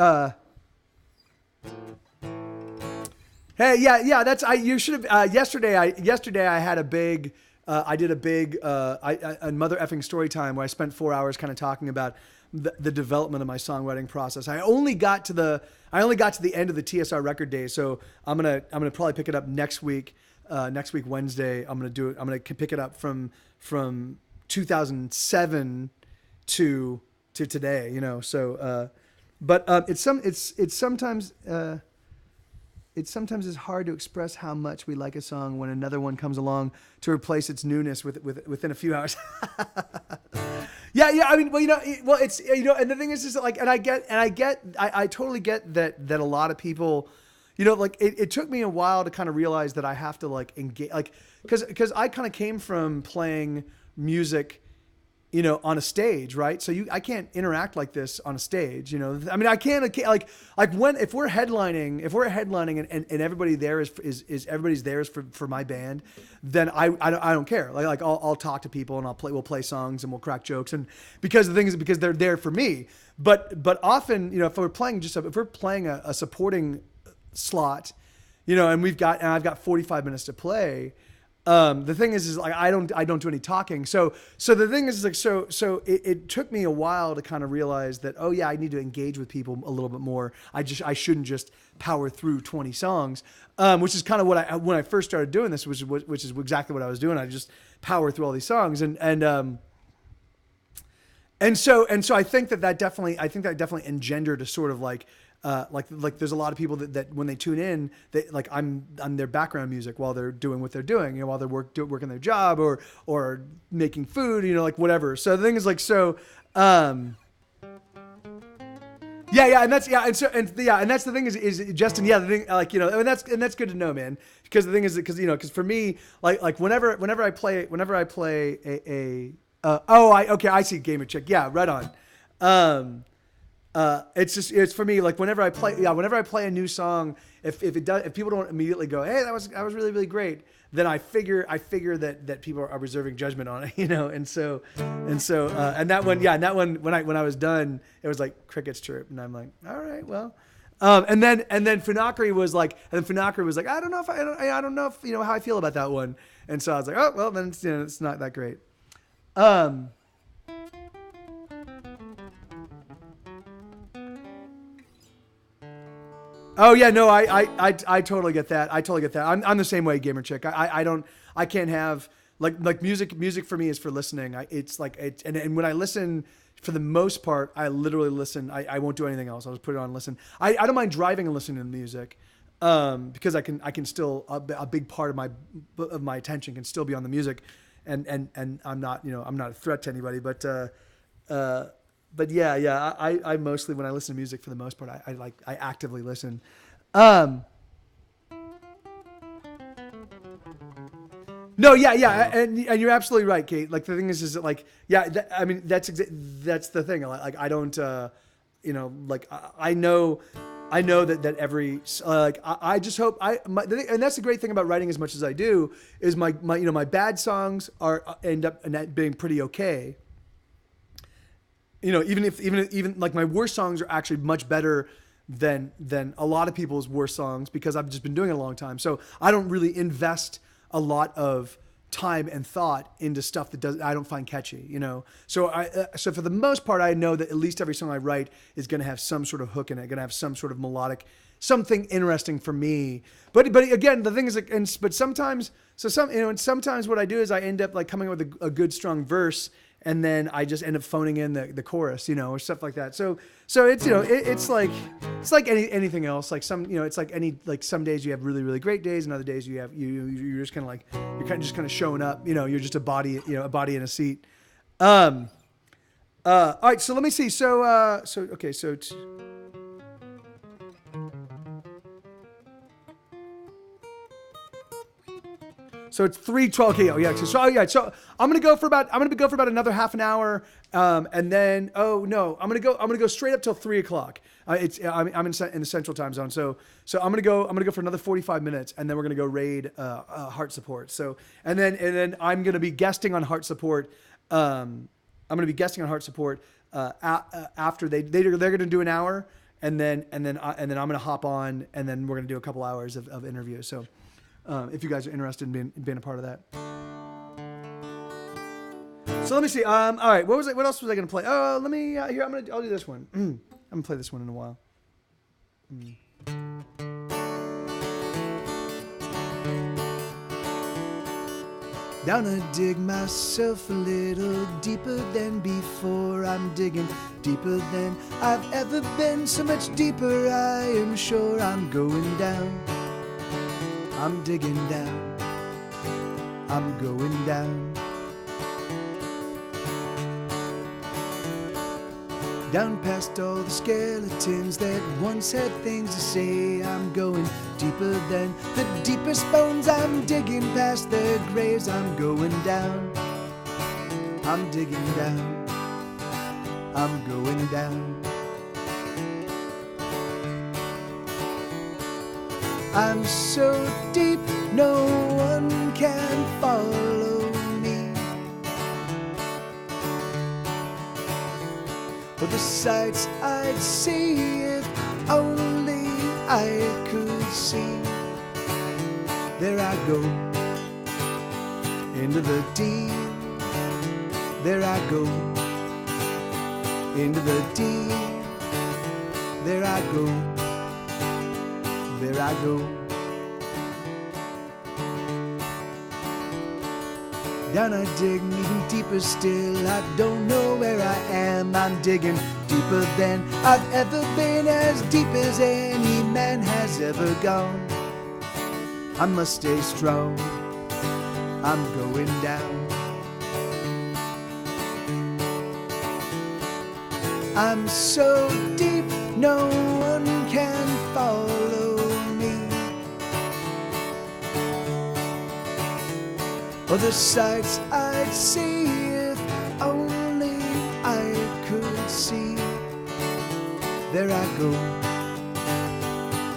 Hey, yeah. That's you should have. Yesterday I had a big. I did a big a mother effing story time where I spent 4 hours kind of talking about the development of my songwriting process. I only got to the end of the TSR record day, so I'm gonna probably pick it up next week. Next week Wednesday, I'm gonna pick it up from 2007 to today. So, but it's sometimes it sometimes is hard to express how much we like a song when another one comes along to replace its newness within a few hours. Yeah. I mean, well, it's, and the thing is like, I totally get that a lot of people, like it took me a while to kind of realize that I have to like engage, like, cause I kind of came from playing music, on a stage, right? So I can't interact like this on a stage, I mean, I can't like if we're headlining and everybody there is everybody's there for my band, then I don't care. Like I'll talk to people and we'll play songs and we'll crack jokes. And because the thing is because they're there for me, but often, if we're playing a supporting slot, and I've got 45 minutes to play. The thing is like I don't do any talking. So the thing is like so it took me a while to kind of realize that, oh yeah, I need to engage with people a little bit more. I shouldn't just power through 20 songs, which is kind of when I first started doing this, which is exactly what I was doing. I just power through all these songs and so I think that definitely engendered a sort of like there's a lot of people that when they tune in, like I'm their background music while they're doing what they're doing, while they're working their job or making food, like whatever. So the thing is like, and that's the thing is Justin, the thing, like, and that's good to know, man. Because the thing is, because for me, like whenever I play I see Gamer Chick. Yeah, right on. It's for me, like whenever I play a new song, if people don't immediately go, hey, that was really, really great, then I figure that people are reserving judgment on it, and that one when I was done, it was like crickets chirp, and I'm like, all right, well, and then Funakari was like, I don't know if how I feel about that one, and so I was like, oh well, then it's not that great. Oh yeah, no, I totally get that. I'm the same way, Gamer Chick. I can't have like music for me is for listening. And when I listen, for the most part, I literally listen. I won't do anything else. I'll just put it on and listen. I don't mind driving and listening to music, because I can still a big part of my attention can still be on the music, and I'm not I'm not a threat to anybody, but yeah, I mostly, when I listen to music, for the most part, I actively listen. No, yeah, and you're absolutely right, Kate. Like the thing is that like, yeah, I mean that's the thing. Like I don't, I know that every I just hope and that's the great thing about writing as much as I do is my my bad songs end up being pretty okay. Even like my worst songs are actually much better than a lot of people's worst songs because I've just been doing it a long time. So I don't really invest a lot of time and thought into stuff that I don't find catchy, So for the most part, I know that at least every song I write is going to have some sort of hook in it, going to have some sort of melodic, something interesting for me. But again, the thing is, but sometimes, sometimes what I do is I end up like coming up with a good strong verse, and then I just end up phoning in the chorus, or stuff like that. So it's it's like anything else. Like it's like some days you have really, really great days, and other days you're just kind of like just kind of showing up. You're just a body in a seat. All right, so let me see. So it's 3:12. Okay, so I'm gonna go for about another half an hour, and then I'm gonna go straight up till 3:00. I'm in the Central Time Zone, so I'm gonna go for another 45 minutes, and then we're gonna go raid Heart Support. So and then I'm gonna be guesting on Heart Support. I'm gonna be guesting on Heart Support after they're gonna do an hour, and then I'm gonna hop on, and then we're gonna do a couple hours of interviews. So. If you guys are interested in being a part of that. So let me see. All right. What else was I going to play? Oh, let me, here, I'll do this one. I'm going to play this one in a while. Gonna dig myself a little deeper than before. I'm digging deeper than I've ever been. So much deeper, I am sure I'm going down. I'm digging down. I'm going down. Down past all the skeletons that once had things to say. I'm going deeper than the deepest bones. I'm digging past their graves. I'm going down. I'm digging down. I'm going down. I'm so deep, no one can follow me. But the sights I'd see if only I could see. There I go, into the deep. There I go, into the deep. There I go, there I go. Down I dig even deeper still. I don't know where I am. I'm digging deeper than I've ever been, as deep as any man has ever gone. I must stay strong. I'm going down. I'm so deep, no one can follow me. Or the sights I'd see if only I could see. There I go,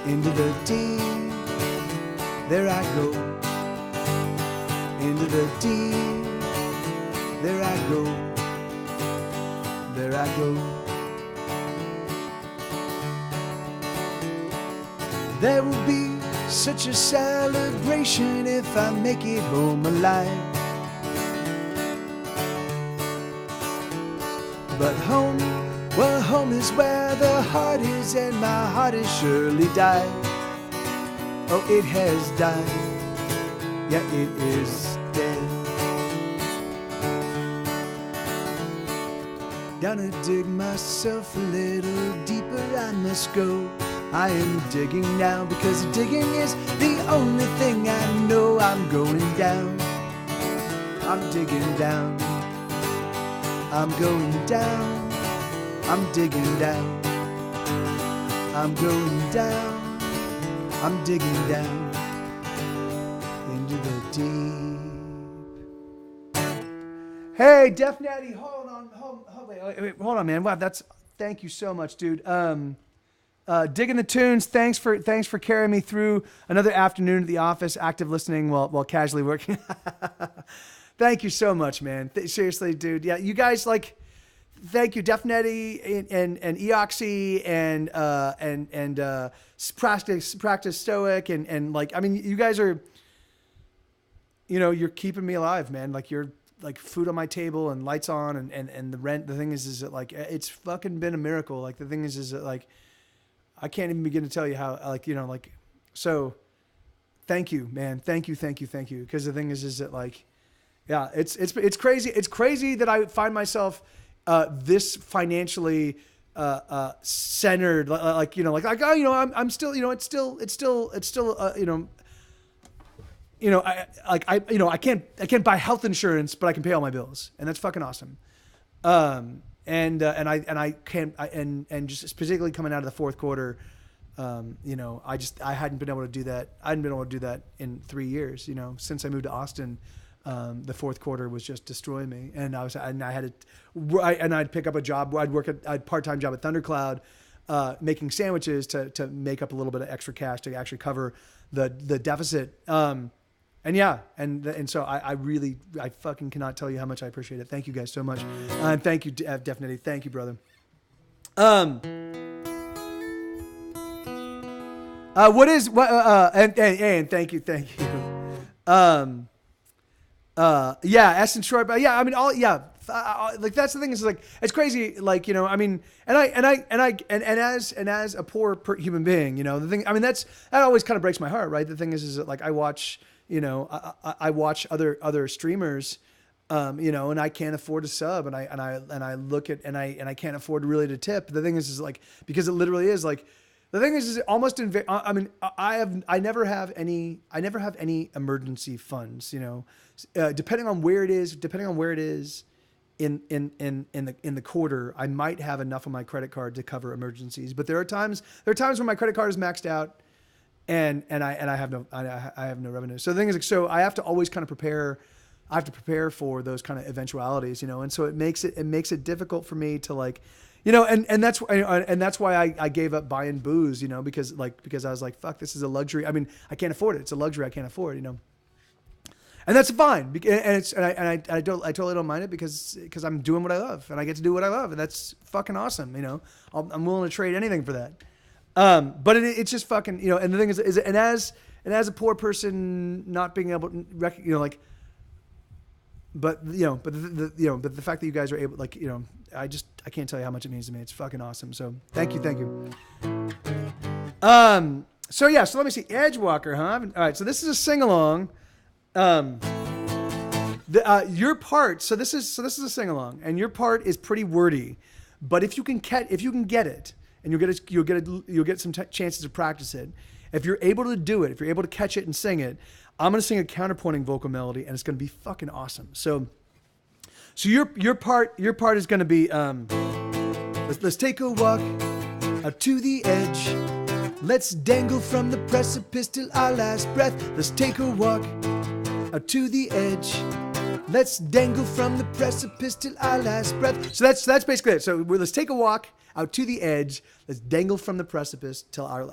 into the deep. There I go, into the deep. There I go, there I go. There will be such a celebration if I make it home alive. But home, well, home is where the heart is, and my heart has surely died. Oh, it has died. Yeah, it is dead. Gonna dig myself a little deeper, I must go. I am digging now because digging is the only thing I know. I'm going down. I'm digging down. I'm going down. I'm digging down. I'm going down. I'm digging down into the deep. Hey, Def Natty, hold on, hold on, man. Wow, thank you so much, dude. Digging the tunes. Thanks for carrying me through another afternoon at the office, active listening while casually working. Thank you so much, man. Seriously, dude. Yeah, you guys thank you, Def Netty and Eoxy and Practice Stoic and I mean, you guys are, you're keeping me alive, man. Like, you're like food on my table and lights on and the rent. The thing is that it's fucking been a miracle. Like, the thing is that I can't even begin to tell you how, so thank you, man. Thank you. Because the thing is that yeah, it's crazy. It's crazy that I find myself, this financially, centered, I'm still, it's still, I can't buy health insurance, but I can pay all my bills, and that's fucking awesome. And just particularly coming out of the fourth quarter, I hadn't been able to do that. I hadn't been able to do that in 3 years, since I moved to Austin. The fourth quarter was just destroying me. And I'd pick up a job where I'd a part-time job at Thundercloud, making sandwiches to make up a little bit of extra cash to actually cover the deficit. And so I fucking cannot tell you how much I appreciate it. Thank you guys so much. And thank you, Definitely. Thank you, brother. And thank you. Essence Short, but yeah, I mean, that's the thing is it's crazy. I mean, and as a poor human being, the thing, I mean, that always kind of breaks my heart, right? The thing is that I watch, I watch other streamers, and I can't afford to sub, and I look at, and I can't afford really to tip. The thing is because it literally is The thing is almost I mean, I never have any emergency funds, you know, depending on where it is in the quarter, I might have enough on my credit card to cover emergencies. But there are times when my credit card is maxed out and I have no revenue. So the thing is, so I have to always kind of prepare. I have to prepare for those kind of eventualities, you know, and so it makes it difficult for me to like, you know, and that's why I gave up buying booze, you know, because I was like, fuck, this is a luxury. I mean, I can't afford it. It's a luxury I can't afford, you know. And that's fine, and I totally don't mind it because I'm doing what I love, and I get to do what I love, and that's fucking awesome, you know. I'm willing to trade anything for that. But it's just fucking, you know. And the thing is as a poor person, not being able to, you know, like. But you know, but the fact that you guys are able, like, you know, I can't tell you how much it means to me. It's fucking awesome. So thank you. So yeah, so let me see, Edgewalker, huh? All right, so this is a sing along. Your part. So this is a sing along, and your part is pretty wordy, but if you can get it, and you'll get some chances to practice it. If you're able to do it, if you're able to catch it and sing it. I'm going to sing a counterpointing vocal melody, and it's going to be fucking awesome. So your part is going to be, let's take a walk out to the edge. Let's dangle from the precipice till our last breath. Let's take a walk out to the edge. Let's dangle from the precipice till our last breath. So that's basically it. So let's take a walk out to the edge. Let's dangle from the precipice till our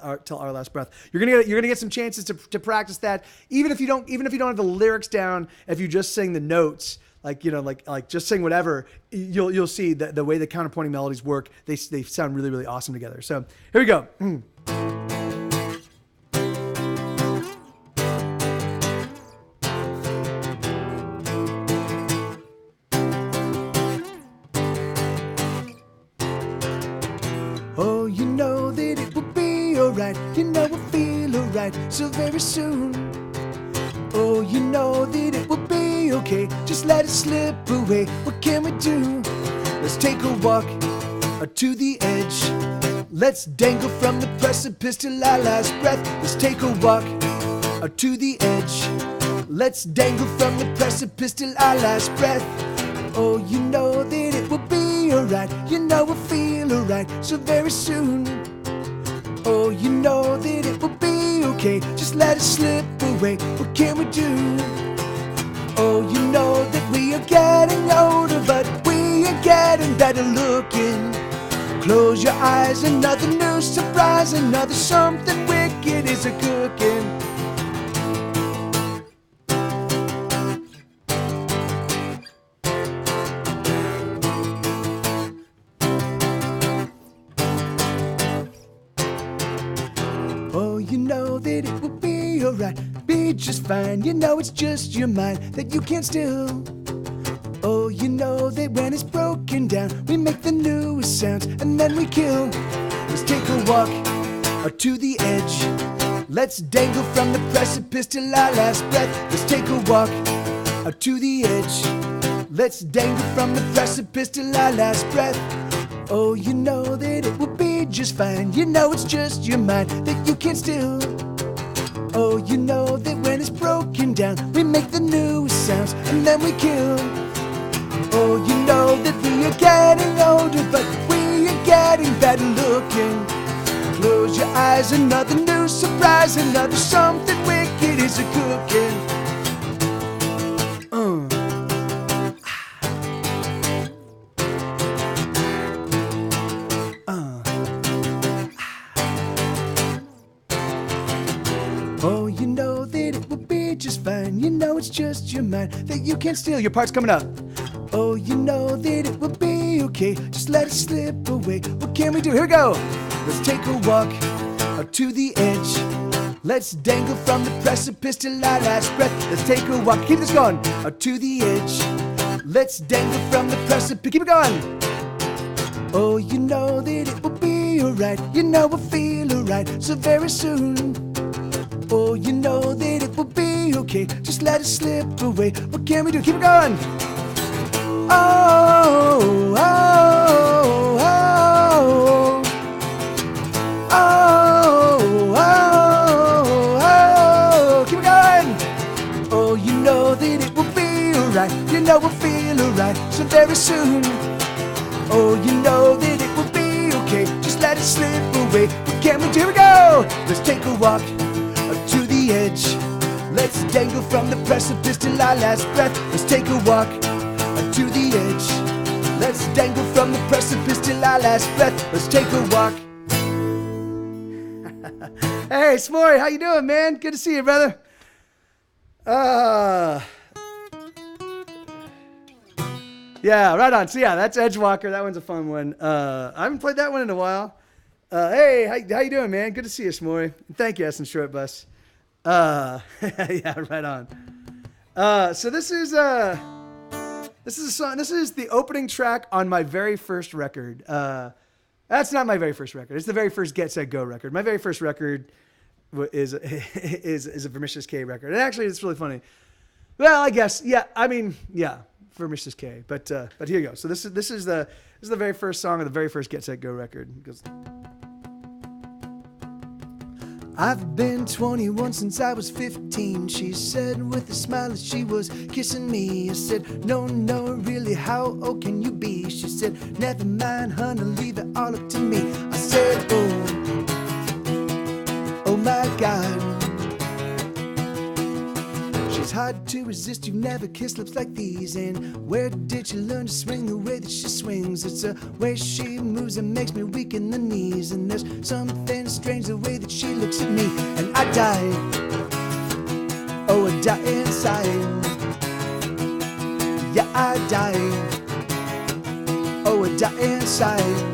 last breath. You're gonna get some chances to practice that, even if you don't have the lyrics down. If you just sing the notes, like, you know, like just sing whatever, you'll see that the way the counterpointing melodies work, they sound really, really awesome together. So here we go. Oh, you know that it will be alright. You know we'll feel alright so very soon. Oh, you know that it will be okay. Just let it slip away. What can we do? Let's take a walk to the edge. Let's dangle from the precipice till our last breath. Let's take a walk to the edge. Let's dangle from the precipice till our last breath. Oh, you know that it will be alright. You know we'll feel alright so very soon. Oh, you know that it will be okay. Just let it slip away. What can we do? Oh, you know that we are getting older, but we are getting better looking. Close your eyes, another new surprise, another something wicked is a cooking. You know that it will be alright, be just fine. You know it's just your mind that you can't still. Oh, you know that when it's broken down, we make the newest sounds and then we kill. Let's take a walk to the edge. Let's dangle from the precipice till our last breath. Let's take a walk to the edge. Let's dangle from the precipice till our last breath. Oh, you know that it will be just fine. You know it's just your mind that you can't still. Oh, you know that when it's broken down, we make the newest sounds and then we kill. Oh, you know that we are getting older, but we are getting better looking. Close your eyes, another new surprise, another something wicked is a cooking. Oh, you know that it will be just fine. You know it's just your mind that you can't steal. Your part's coming up. Oh, you know that it will be okay. Just let it slip away. What can we do? Here we go. Let's take a walk to the edge. Let's dangle from the precipice till our last breath. Let's take a walk. Keep this going. To the edge. Let's dangle from the precipice. Keep it going. Oh, you know that it will be alright. You know we'll feel alright so very soon. Oh, you know that it will be okay. Just let it slip away. What can we do? Keep it going. Oh, oh, oh, oh, oh. know we'll feel alright so very soon. Oh, you know that it will be okay. Just let it slip away. What can we do? Here we go. Let's take a walk up to the edge. Let's dangle from the precipice till our last breath. Let's take a walk up to the edge. Let's dangle from the precipice till our last breath. Let's take a walk. Hey, S'more, how you doing, man? Good to see you, brother. Yeah, right on. So yeah, that's Edgewalker. That one's a fun one. I haven't played that one in a while. Hey, how you doing, man? Good to see you, S'more. Thank you, Essence Short Bus. Yeah, right on. So this is a song. This is the opening track on my very first record. That's not my very first record. It's the very first Get Set Go record. My very first record is a Vermicious K record. And actually, it's really funny. Well, I guess, yeah. I mean, yeah, Vermicious K. But here you go. So this is the very first song of the very first Get Set Go record. It goes, I've been 21 since I was 15, she said with a smile as she was kissing me. I said, no, really, how old can you be? She said, never mind, honey, leave it all up to me. I said, oh my God. She's hard to resist, you've never kissed lips like these. And where did she learn to swing the way that she swings? It's the way she moves that makes me weak in the knees. And there's something strange the way that she looks at me. And I die, oh I die inside. Yeah, I die, oh I die inside.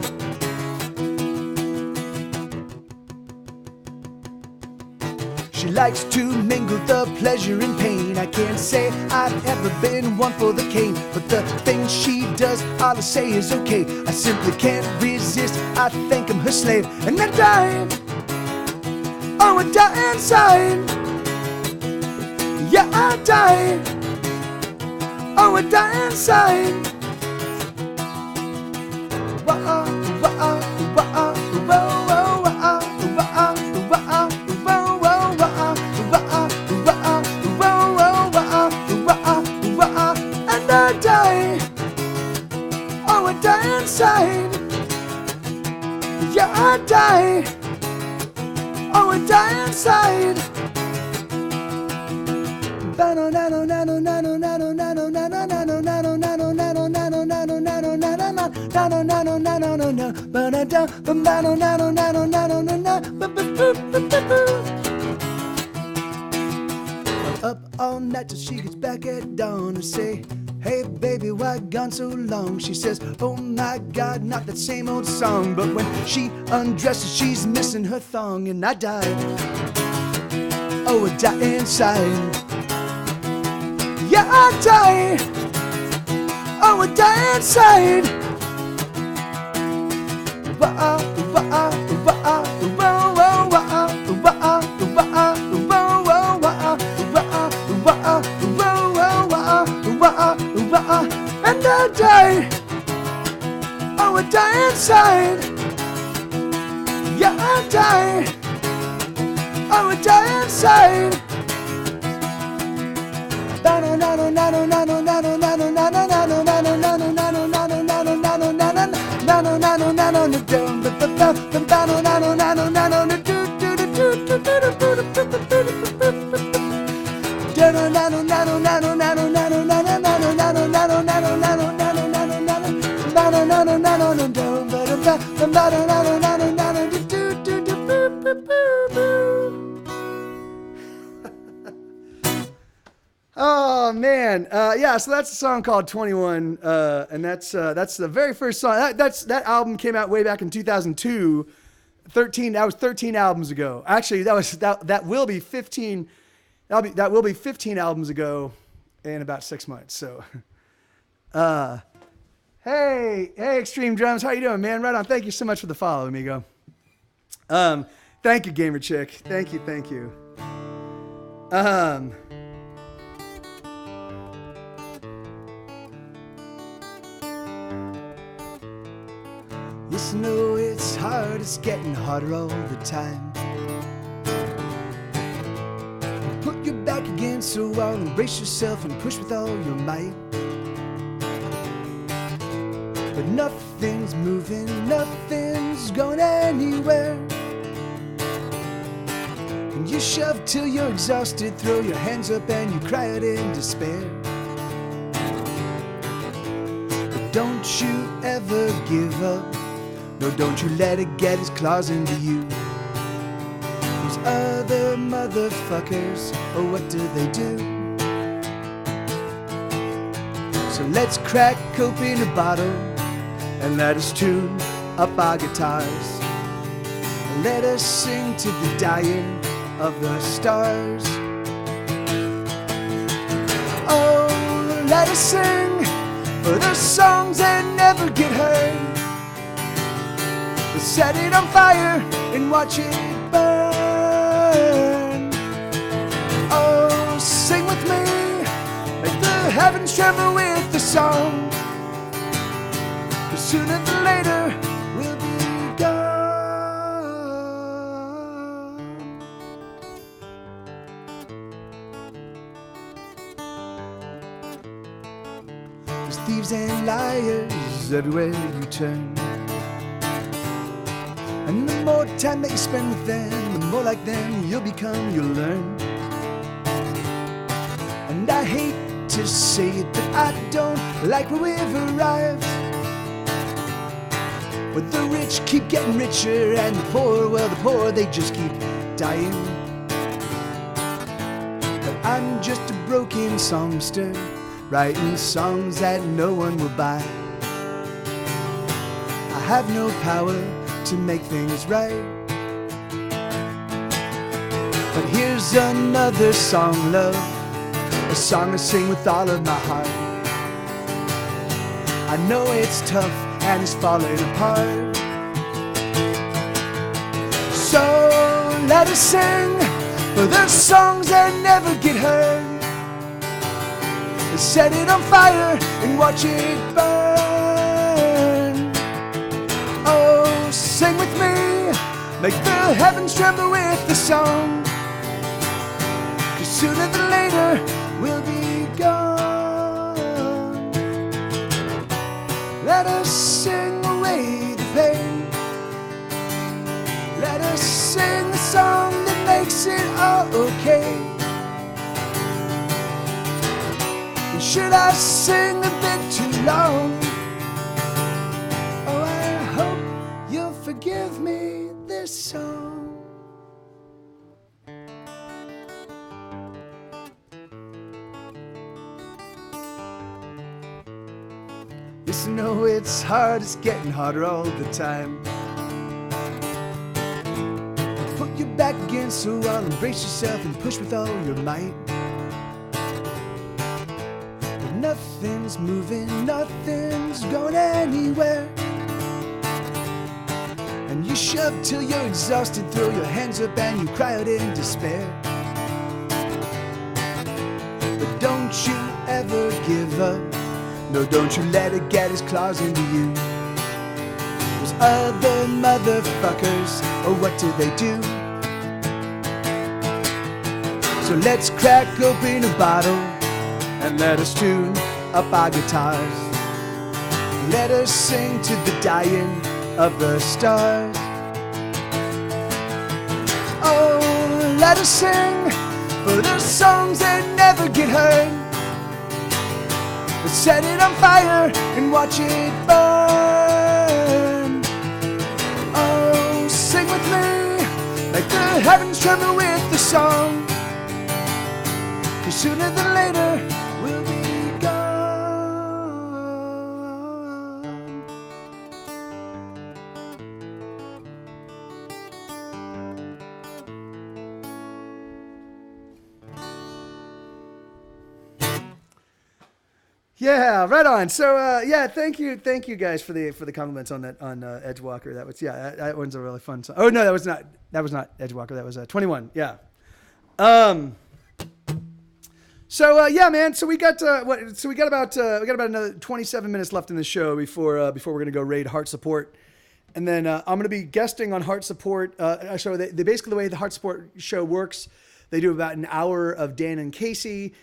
She likes to mingle the pleasure and pain. I can't say I've ever been one for the cane, but the things she does, all I say is okay. I simply can't resist, I think I'm her slave. And I die, oh I die inside. Yeah, I die, oh I die inside. Whoa, whoa, whoa, whoa, whoa, and I die, oh I die inside. Yeah, I die, oh I die inside. Up all night till she gets back at dawn and say, hey baby, why gone so long? She says, oh my God, not that same old song. But when she undresses, she's missing her thong. And I die, oh I die inside. Yeah, I die, oh I die inside. And I die, oh I die inside. Yeah, I die, oh I die inside. oh man, yeah. So that's a song called 21, and that's the very first song. That album came out way back in 2002. 13. That was 13 albums ago. Actually, that will be 15. That will be 15 albums ago in about 6 months. So, hey, Extreme Drums, how you doing, man? Right on. Thank you so much for the follow, amigo. Thank you, Gamer Chick. Thank you. Yes, I know it's hard, it's getting harder all the time. Put your back against the wall and brace yourself and push with all your might. but nothing's moving, nothing's going anywhere. And you shove till you're exhausted, throw your hands up and you cry out in despair. But don't you ever give up, no, don't you let it get its claws into you. Those other motherfuckers, oh, what do they do? So let's crack open a bottle and let us tune up our guitars. Let us sing to the dying of the stars. Oh, let us sing for the songs that never get heard. Let's set it on fire and watch it burn. Oh, sing with me, make the heavens tremble with the song. 'Cause sooner than later we'll be gone. There's thieves and liars everywhere you turn. And the more time that you spend with them, the more like them you'll become, you'll learn. And I hate to say it, but I don't like where we've arrived. Where the rich keep getting richer and the poor, well, the poor, they just keep dying. But I'm just a broken songster, writing songs that no one will buy. I have no power to make things right. But here's another song, love, a song I sing with all of my heart. I know it's tough and it's falling apart. So let us sing for the songs that never get heard. Let's set it on fire and watch it burn. Oh, sing with me, make the heavens tremble with the song. 'Cause sooner than later we'll be gone. Let us sing away the pain. Let us sing a song that makes it all okay. And should I sing a bit too long? Oh, I hope you'll forgive me this song. Yes, I know it's hard, it's getting harder all the time. Put your back against the wall, embrace yourself and push with all your might. But nothing's moving, nothing's going anywhere. And you shove till you're exhausted, throw your hands up and you cry out in despair. But don't you ever give up, no, don't you let it get its claws into you. Those other motherfuckers, oh, what do they do? So let's crack open a bottle and let us tune up our guitars. Let us sing to the dying of the stars. Oh, let us sing for the songs that never get heard. Let's set it on fire and watch it burn. Oh, sing with me, make the heavens tremble with the song. 'Cause sooner than later we'll be gone. Yeah, right on. So yeah, thank you guys for the compliments on that on Edgewalker. That was that one's a really fun song. Oh no, that was not Edgewalker. That was 21. Yeah. So yeah, man. So we got about another 27 minutes left in the show before we're gonna go raid Heart Support, and then I'm gonna be guesting on Heart Support. So they basically, the way the Heart Support show works, they do about an hour of Dan and Casey.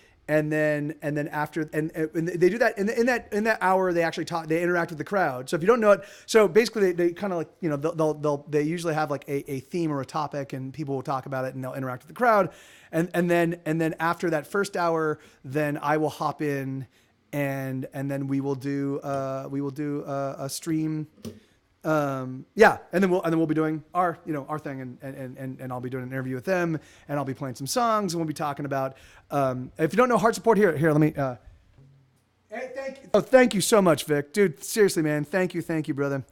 then after and they do that in that hour they actually talk, they interact with the crowd. So if you don't know it, so basically they kind of like, you know, they usually have like a theme or a topic, and people will talk about it and they'll interact with the crowd, and then after that first hour, then I will hop in and then we will do a stream. And then we'll be doing our thing, and I'll be doing an interview with them, and I'll be playing some songs, and we'll be talking about, if you don't know Heart Support, here, let me, hey, thank you. Oh, thank you so much, Vic, dude, seriously, man. Thank you, brother.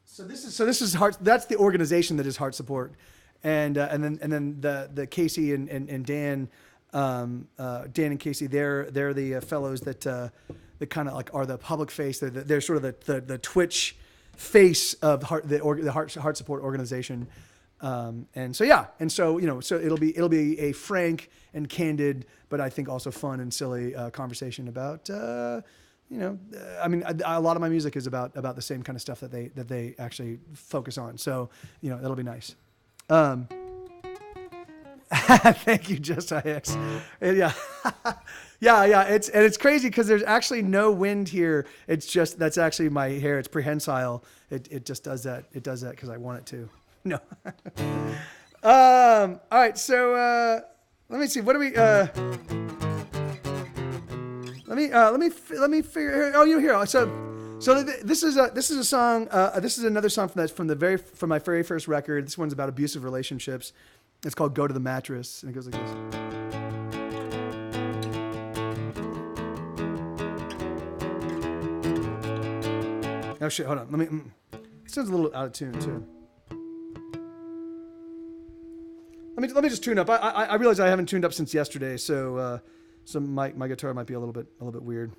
So this is Heart, that's the organization that is Heart Support. And then the Casey and Dan, Dan and Casey, they're the fellows that kind of like are the public face. They're sort of the Twitch face of the Heart Support organization. And so it'll be a frank and candid, but I think also fun and silly conversation about I mean, a lot of my music is about the same kind of stuff that they actually focus on. So that'll be nice. Thank you, Just IX. Yeah. Yeah. It's crazy because there's actually no wind here. It's just, that's actually my hair. It's prehensile. It just does that. It does that because I want it to. No. All right. So let me see. What do we? Let me figure. Oh, here. So this is a song. This is another song from my very first record. This one's about abusive relationships. It's called "Go to the Mattress," and it goes like this. Oh shit! Hold on. It sounds a little out of tune too. Let me just tune up. I realize I haven't tuned up since yesterday, so my guitar might be a little bit weird.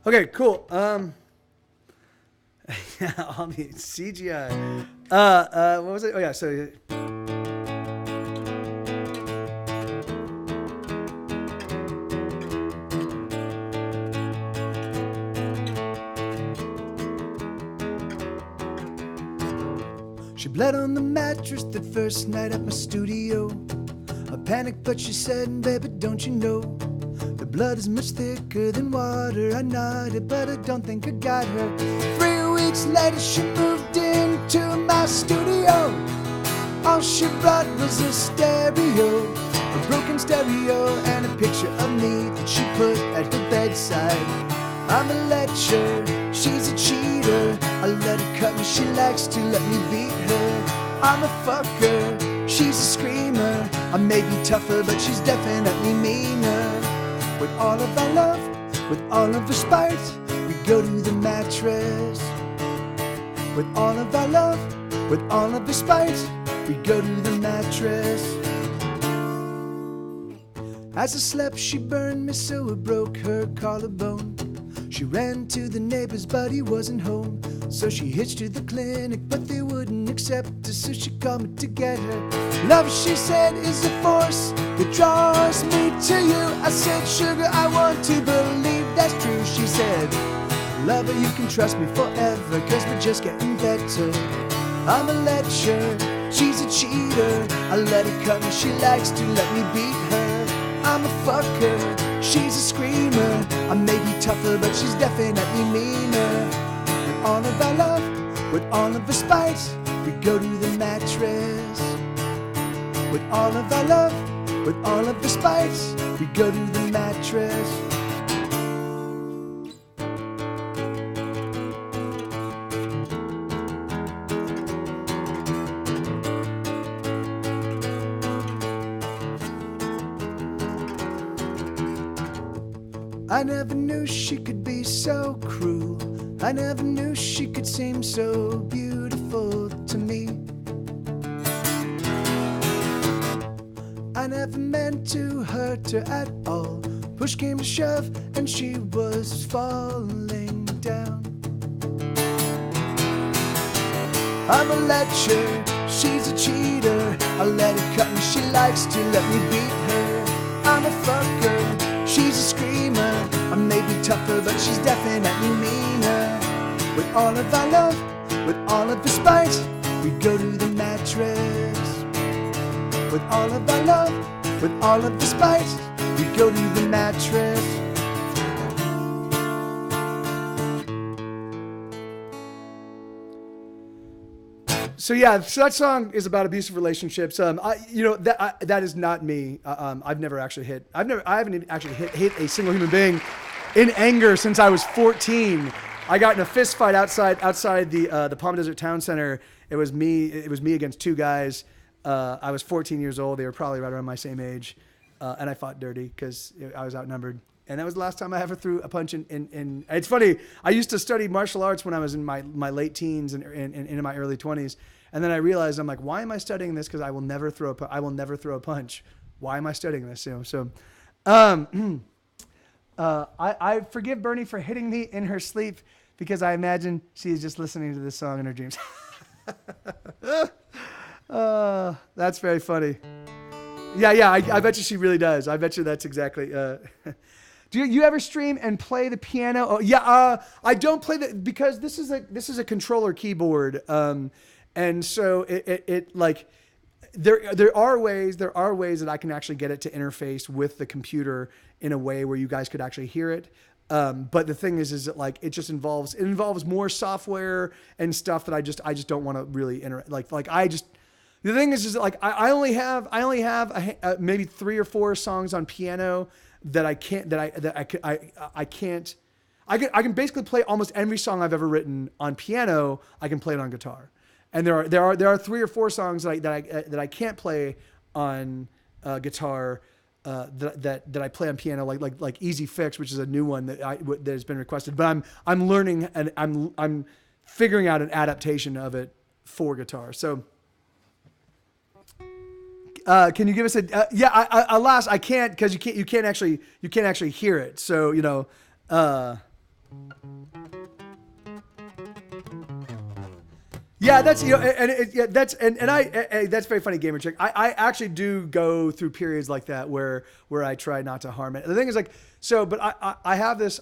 Okay, cool. Yeah, I'll be CGI. What was it? Oh yeah, so. She bled on the mattress that first night at my studio. I panicked, but she said, "Baby, don't you know? The blood is much thicker than water." I nodded, but I don't think I got her. 3 weeks later, she moved into my studio. All she brought was a stereo, a broken stereo, and a picture of me that she put at her bedside. I'm a lecher, she's a cheater. I let her cut me, she likes to let me beat her. I'm a fucker, she's a screamer. I may be tougher, but she's definitely meaner. With all of our love, with all of our spite, we go to the mattress. With all of our love, with all of our spite, we go to the mattress. As I slept, she burned me so it broke her collarbone. She ran to the neighbors, but he wasn't home. So she hitched to the clinic, but they wouldn't accept her, so she called me to get her. Love, she said, is a force that draws me to you. I said, sugar, I want to believe that's true. She said, lover, you can trust me forever, 'cause we're just getting better. I'm a lecher, she's a cheater. I let her cut me, she likes to let me beat her. I'm a fucker, she's a screamer. I may be tougher, but she's definitely meaner. With all of our love, with all of our spite, we go to the mattress. With all of our love, with all of our spite, we go to the mattress. I never knew she could be so cruel. I never knew she could seem so beautiful to me. I never meant to hurt her at all. Push came to shove and she was falling I'm a lecher, she's a cheater. I let her cut and she likes to let me beat her. I'm a fucker, she's a screamer. I may be tougher, but she's definitely meaner. With all of our love, with all of the spite, we go to the mattress. With all of our love, with all of the spite, we go to the mattress. So yeah, so that song is about abusive relationships. That is not me. I haven't actually hit a single human being in anger since I was 14. I got in a fist fight outside the Palm Desert Town Center. It was me against two guys. I was 14 years old. They were probably right around my same age, and I fought dirty because I was outnumbered. And that was the last time I ever threw a punch in. It's funny. I used to study martial arts when I was in my late teens and into my early 20s. And then I realized, I'm like, why am I studying this? Because I will never throw a punch. Why am I studying this? I forgive Bernie for hitting me in her sleep because I imagine she is just listening to this song in her dreams. That's very funny. Yeah. I bet you she really does. I bet you that's exactly. Do you ever stream and play the piano? Oh, yeah. I don't play because this is a controller keyboard. And so it like there are ways that I can actually get it to interface with the computer in a way where you guys could actually hear it. But the thing is that like it involves more software and stuff that I just don't want to really the thing is that like I only have maybe 3 or 4 songs on piano that I can basically play almost every song I've ever written on piano. I can play it on guitar. And there are 3 or 4 songs that I can't play on guitar that I play on piano, like Easy Fix, which is a new one that has been requested. But I'm learning and I'm figuring out an adaptation of it for guitar. So can you give us alas I can't because you can't actually hear it. So Yeah, that's that's very funny, Gamer Chick. I actually do go through periods like that where I try not to harm it. The thing is but I have this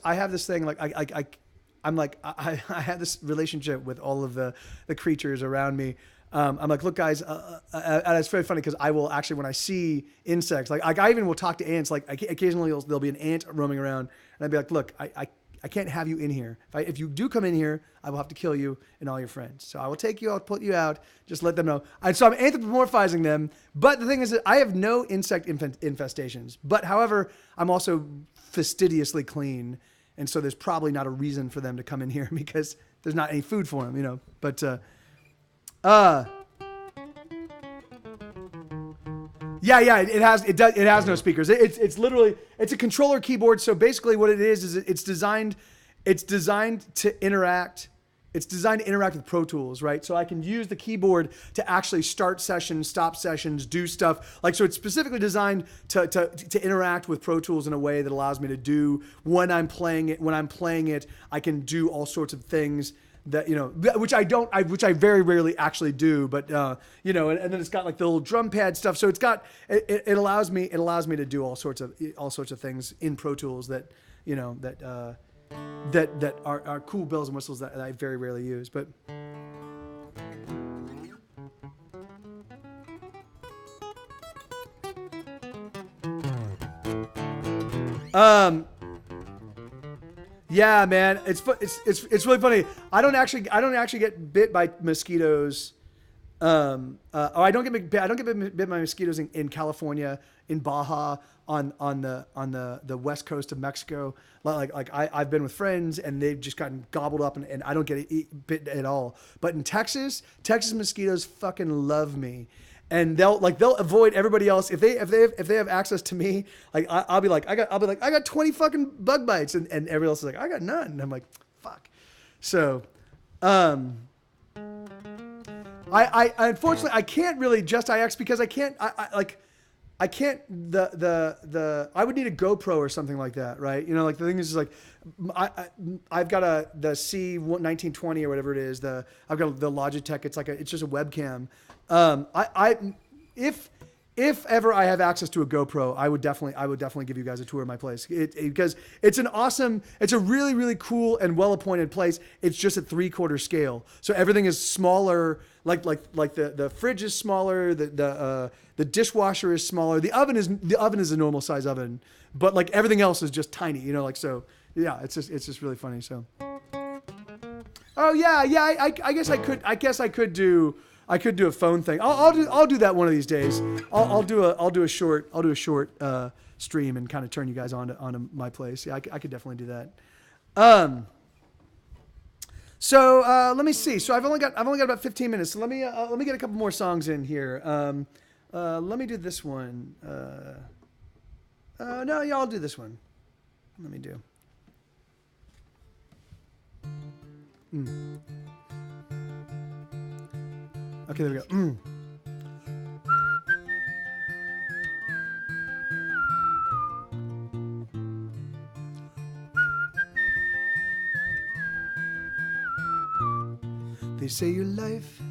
thing like I have this relationship with all of the creatures around me. I'm like, look, guys, and it's very funny because I will actually, when I see insects, like I even will talk to ants. Like occasionally there'll be an ant roaming around, and I'd be like, look, I can't have you in here. If you do come in here, I will have to kill you and all your friends. So I will take you, I'll put you out, just let them know. And so I'm anthropomorphizing them. But the thing is that I have no insect infestations. But however, I'm also fastidiously clean. And so there's probably not a reason for them to come in here because there's not any food for them, But, yeah, it has no speakers. It's literally a controller keyboard. So basically what it is it's designed to interact. It's designed to interact with Pro Tools, right? So I can use the keyboard to actually start sessions, stop sessions, do stuff. So it's specifically designed to interact with Pro Tools in a way that allows me to do when I'm playing it, I can do all sorts of things that which I very rarely actually do, but and then it's got like the little drum pad stuff, so it allows me to do all sorts of things in Pro Tools that that are cool bells and whistles that I very rarely use. But yeah, man, it's really funny. I don't actually get bit by mosquitoes. I don't get bit by mosquitoes in California, in Baja, on the west coast of Mexico. I've been with friends and they've just gotten gobbled up and I don't get bit at all. But in Texas mosquitoes fucking love me. And they'll avoid everybody else if they have access to me. Like I'll be like I got 20 fucking bug bites, and everybody else is like I got none. And I'm like, fuck. So, I unfortunately I can't really just IX because I can't. I can't I would need a GoPro or something like that, right? You know, like the thing is like I've got the C1920 or whatever it is. I've got the Logitech. It's just a webcam. If ever I have access to a GoPro, I would definitely give you guys a tour of my place because it's a really, really cool and well-appointed place. It's just at 3/4 scale. So everything is smaller, like the fridge is smaller, the dishwasher is smaller. The oven is a normal size oven, but like everything else is just tiny, you know, like, so yeah, it's just really funny. So, oh yeah. I guess I could do a phone thing. I'll do that one of these days. I'll do a short stream and kind of turn you guys onto my place. Yeah, I could definitely do that. So let me see. So I've only got about 15 minutes. So let me get a couple more songs in here. Let me do this one. No, yeah, I'll do this one. Let me do. Okay, there we go. They say your life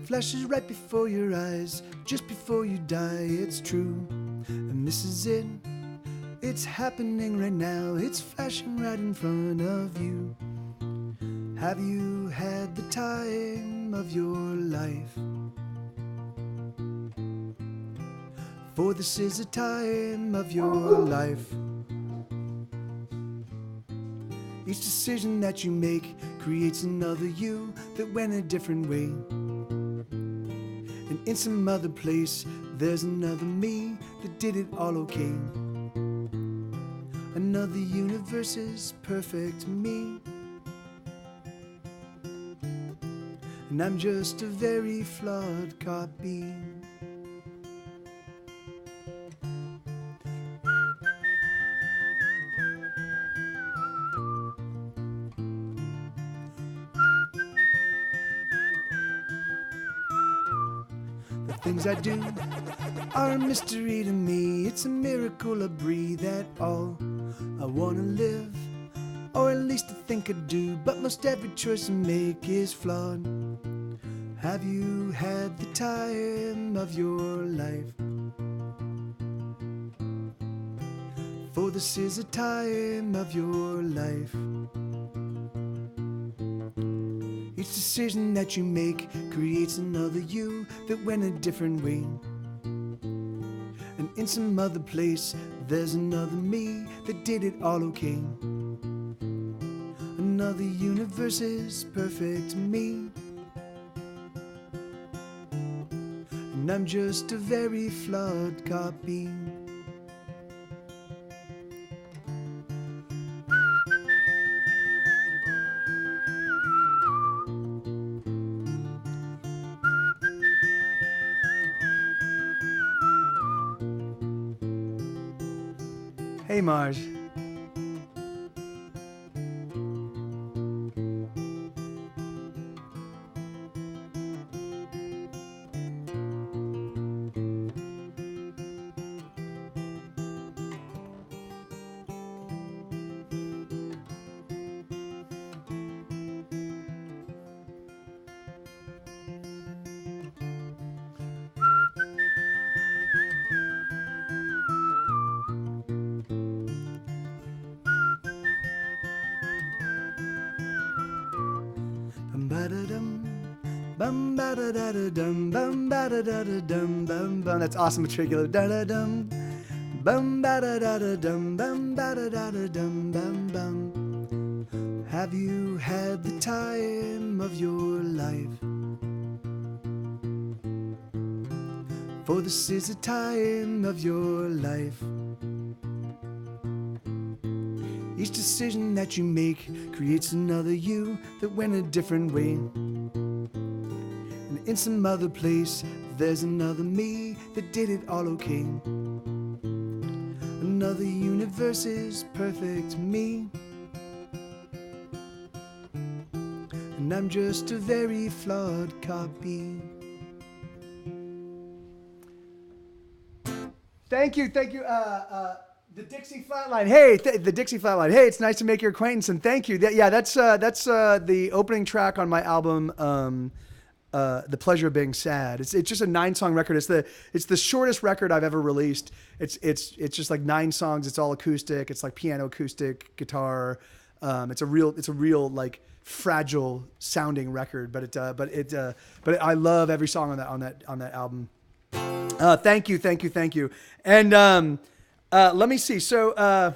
flashes right before your eyes, just before you die. It's true, and this is it. It's happening right now. It's flashing right in front of you. Have you had the time of your life? For this is a time of your life. Each decision that you make creates another you that went a different way. And in some other place, there's another me that did it all okay. Another universe is perfect me. And I'm just a very flawed copy. The things I do are a mystery to me. It's a miracle I breathe at all. I wanna live, or at least I think I do, but most every choice I make is flawed. Have you had the time of your life? For this is a time of your life. Each decision that you make creates another you that went a different way. And in some other place, there's another me that did it all okay. Another universe is perfect me. And I'm just a very flawed copy. Hey, Marge. Bum ba da da da dum, bum ba da da da dum, bum bum. That's awesome matricular. Da da dum, bum ba da da da dum, bum ba da da da dum, bum bum. Have you had the time of your life? For this is a time of your life. Each decision that you make creates another you that went a different way. And in some other place, there's another me that did it all okay. Another universe is perfect me. And I'm just a very flawed copy. Thank you. The Dixie Flatline. Hey, the Dixie Flatline. Hey, it's nice to make your acquaintance, and thank you. That's the opening track on my album, The Pleasure of Being Sad. It's just a 9-song record. It's the shortest record I've ever released. It's just like 9 songs. It's all acoustic. It's like piano, acoustic, guitar. It's a real like fragile sounding record, but I love every song on that album. Thank you. And let me see. So, so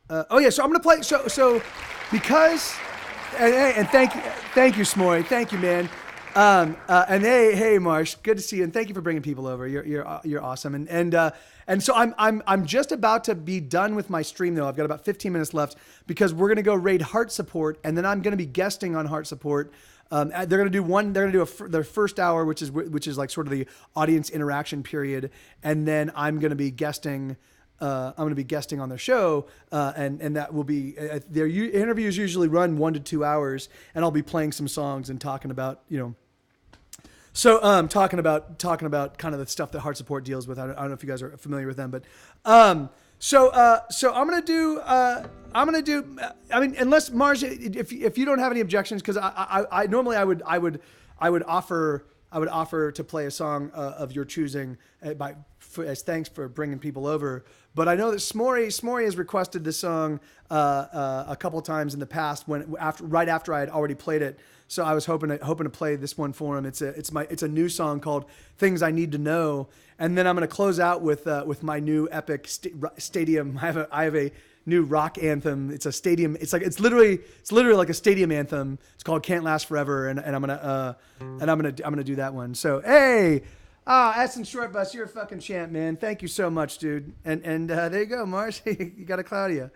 I'm gonna play. So because, and thank you, Smory. Thank you, man. And hey, Marsh, good to see you, and thank you for bringing people over. You're awesome. And so I'm just about to be done with my stream though. I've got about 15 minutes left because we're gonna go raid Heart Support, and then I'm gonna be guesting on Heart Support. They're gonna do their first hour, which is like sort of the audience interaction period, and then I'm gonna be guesting. I'm gonna be guesting on their show, and that will be their interviews usually run 1 to 2 hours, and I'll be playing some songs and talking about So talking about kind of the stuff that Heart Support deals with. I don't know if you guys are familiar with them, but so I'm gonna do. I mean, unless Marge, if you don't have any objections, because I normally I would offer to play a song of your choosing as thanks for bringing people over. But I know that Smory has requested this song a couple of times in the past right after I had already played it. So I was hoping to play this one for him. It's a new song called "Things I Need to Know," and then I'm going to close out with my new epic stadium. I have a new rock anthem. It's a stadium. It's literally like a stadium anthem. It's called "Can't Last Forever," and I'm gonna do that one. So hey, Essen Short Bus, you're a fucking champ, man. Thank you so much, dude. And there you go, Mars. You got a Claudia.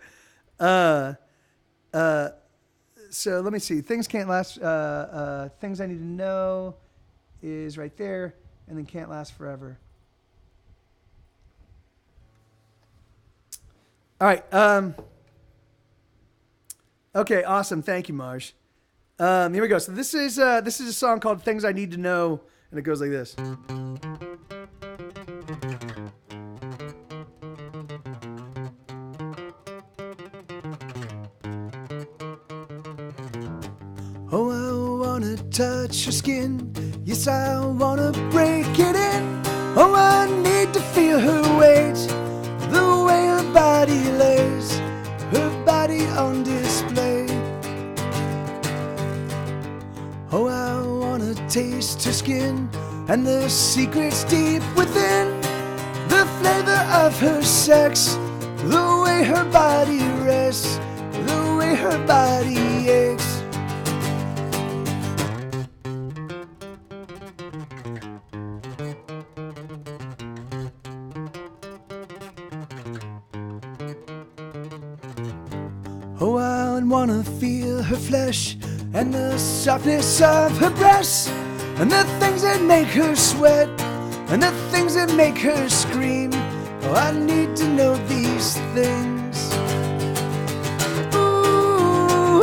So let me see. Things Can't Last. Things I Need to Know is right there, and then Can't Last Forever. All right. Okay. Awesome. Thank you, Marge. Here we go. So this is a song called "Things I Need to Know," and it goes like this. Oh, I wanna touch your skin. Yes, I wanna break it in. Oh, I need to feel her weight, the way her body lays, her body on display. Oh, I wanna taste her skin and the secrets deep within, the flavor of her sex, the way her body rests, the way her body aches. Oh, I wanna feel her flesh and the softness of her breasts, and the things that make her sweat, and the things that make her scream. Oh, I need to know these things. Ooh,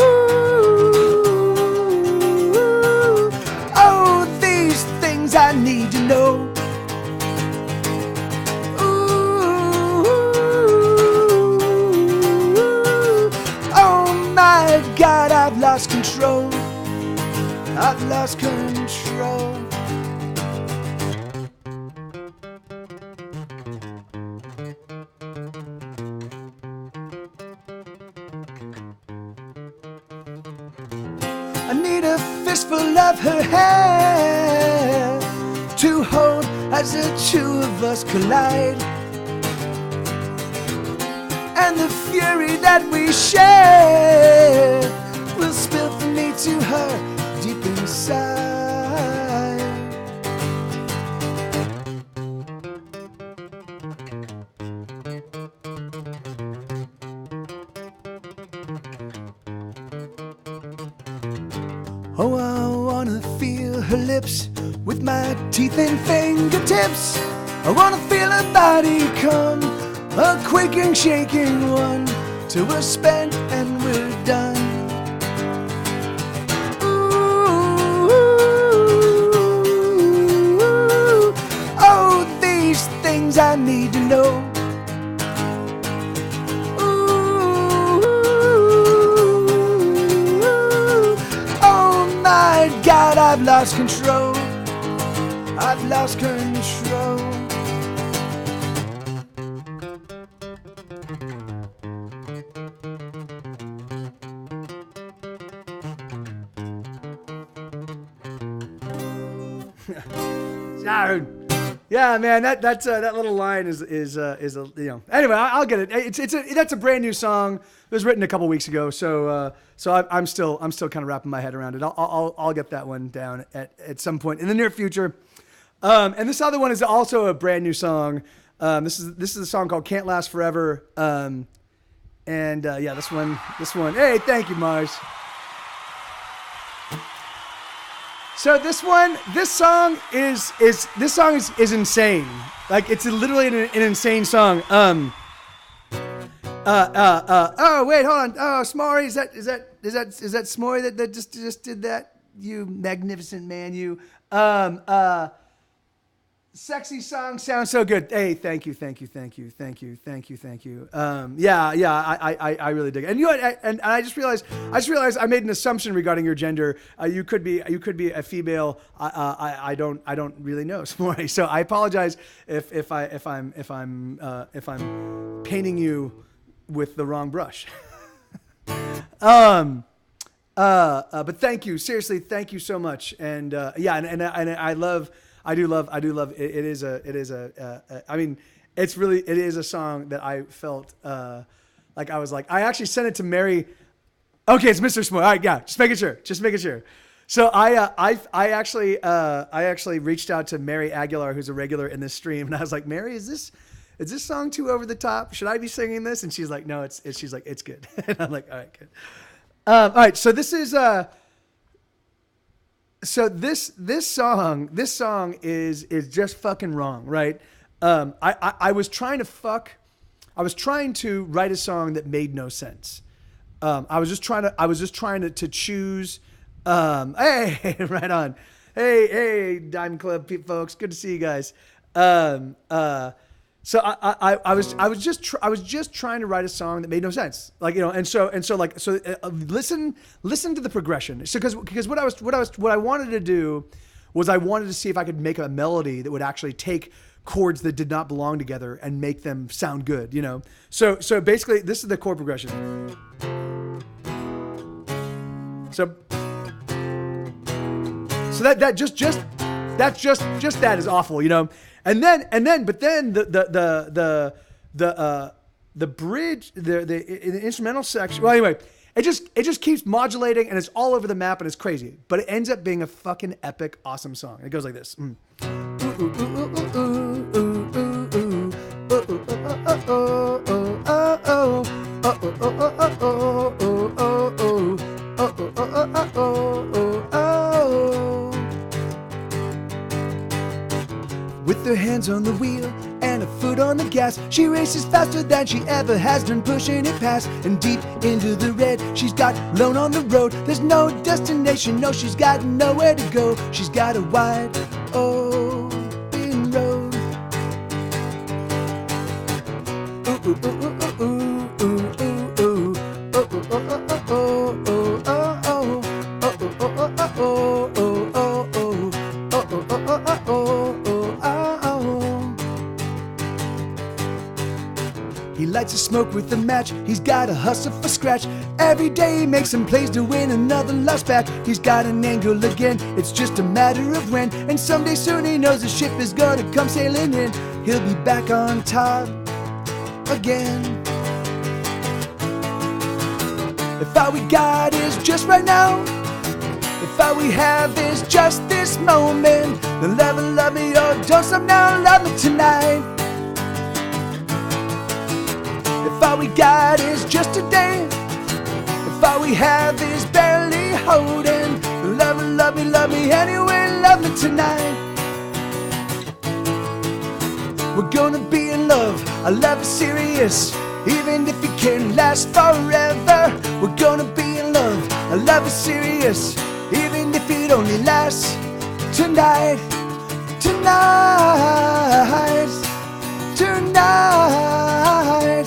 oh, these things I need to know. God, I've lost control. I've lost control. I need a fistful of her hair to hold as the two of us collide, and the fury that we share will spill from me to her deep inside. Oh, I wanna feel her lips with my teeth and fingertips. I wanna feel her body come, a quaking, shaking one, till we're spent and we're done. Ooh, oh, these things I need to know. Ooh, oh my God, I've lost control. I've lost control. Yeah, man, that little line is Anyway, I'll get it. That's a brand new song. It was written a couple weeks ago, so I'm still kind of wrapping my head around it. I'll get that one down at some point in the near future. And this other one is also a brand new song. This is a song called "Can't Last Forever." This one. Hey, thank you, Mars. So this song is insane. Like, it's literally an insane song. Oh wait, hold on. Oh, Smorey, is that Smorey that just did that? You magnificent man, you. Sexy song sounds so good. Hey, thank you. I really dig it. And and I just realized I made an assumption regarding your gender. You could be a female. I don't really know, Smorey. So I apologize if I'm painting you with the wrong brush. But thank you. Seriously, thank you so much. And I do love it. It is a song that I felt like I was like, I actually sent it to Mary. Okay, it's Mr. Smorey. All right, yeah, just making sure. So I actually reached out to Mary Aguilar, who's a regular in this stream, and I was like, Mary, is this song too over the top? Should I be singing this? And she's like, no, she's like, it's good. And I'm like, all right, good. All right, so this is So this song is just fucking wrong, right? I was trying to write a song that made no sense. I was just trying to choose. Hey, right on. Hey, Diamond Club folks, good to see you guys. So I was just trying to write a song that made no sense, listen to the progression. So because what I wanted to do was I wanted to see if I could make a melody that would actually take chords that did not belong together and make them sound good, you know. So basically this is the chord progression. So that is awful, you know. But then the bridge, the instrumental section. Well, anyway, it just keeps modulating and it's all over the map and it's crazy. But it ends up being a fucking epic, awesome song. It goes like this. With her hands on the wheel and a foot on the gas, she races faster than she ever has done, pushing it past and deep into the red. She's got lone on the road, there's no destination, no, she's got nowhere to go. She's got a wide open road. Ooh, ooh, ooh, ooh, ooh, ooh, ooh, He lights a smoke with a match, he's got a hustle for scratch. Every day he makes some plays to win another lost back. He's got an angle again, it's just a matter of when. And someday soon he knows the ship is gonna come sailing in. He'll be back on top again. If all we got is just right now, if all we have is just this moment, then love me or don't stop now, love me tonight. If all we got is just today, if all we have is barely holding, love me anyway, love me tonight. We're gonna be in love, our love is serious, even if it can't last forever. We're gonna be in love, our love is serious, even if it only lasts tonight. tonight,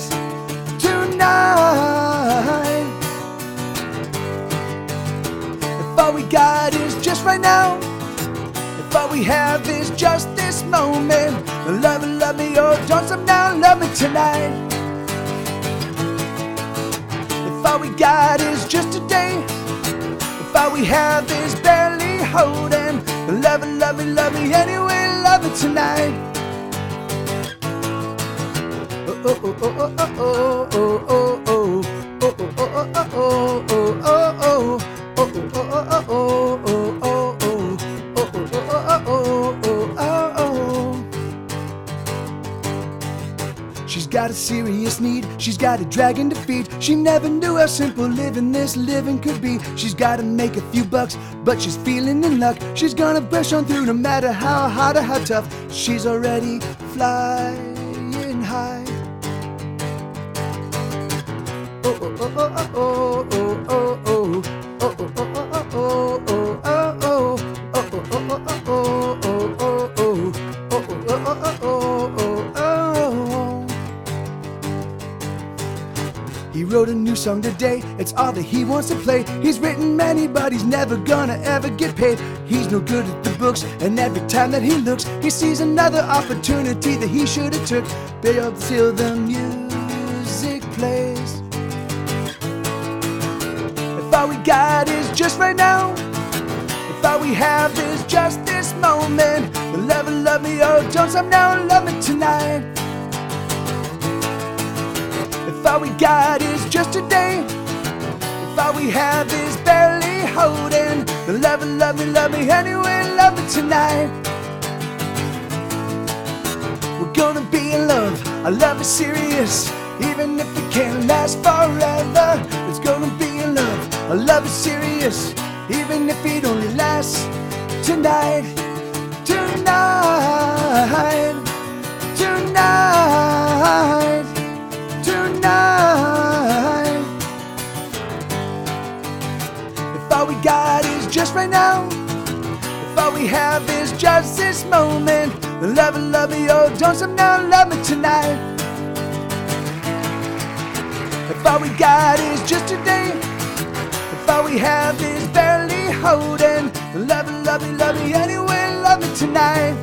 tonight. If all we got is just right now, if all we have is just this moment, love me, oh, don't stop now, love me tonight. If all we got is just today, if all we have is barely holding, love me anyway, love me tonight. Oh, oh, oh, oh, oh, oh, oh, oh, oh, oh, oh, oh, oh, she's got a serious need, she's got a dragon to feed. She never knew how simple living this living could be. She's gotta make a few bucks, but she's feeling in luck. She's gonna push on through no matter how hard or how tough. She's already flying high. Oh, oh, oh, oh, oh, oh, oh, oh, oh, oh, oh, oh, oh, oh. He wrote a new song today, it's all that he wants to play. He's written many, but he's never gonna ever get paid. He's no good at the books, and every time that he looks, he sees another opportunity that he should have took. Build till the music plays. If all we got is just right now, if all we have is just this moment, love me, oh, don't stop now, love me tonight. If all we got is just today, if all we have is barely holding, love me anyway, love me tonight. We're gonna be in love, our love is serious, even if it can't last forever. It's gonna be in love, our love is serious, even if it only lasts tonight, tonight, tonight, tonight. If all we got is just right now, if all we have is just this moment, love me, oh, don't stop now, love me tonight. If all we got is just today, if all we have is barely holding, love me anyway, love me tonight.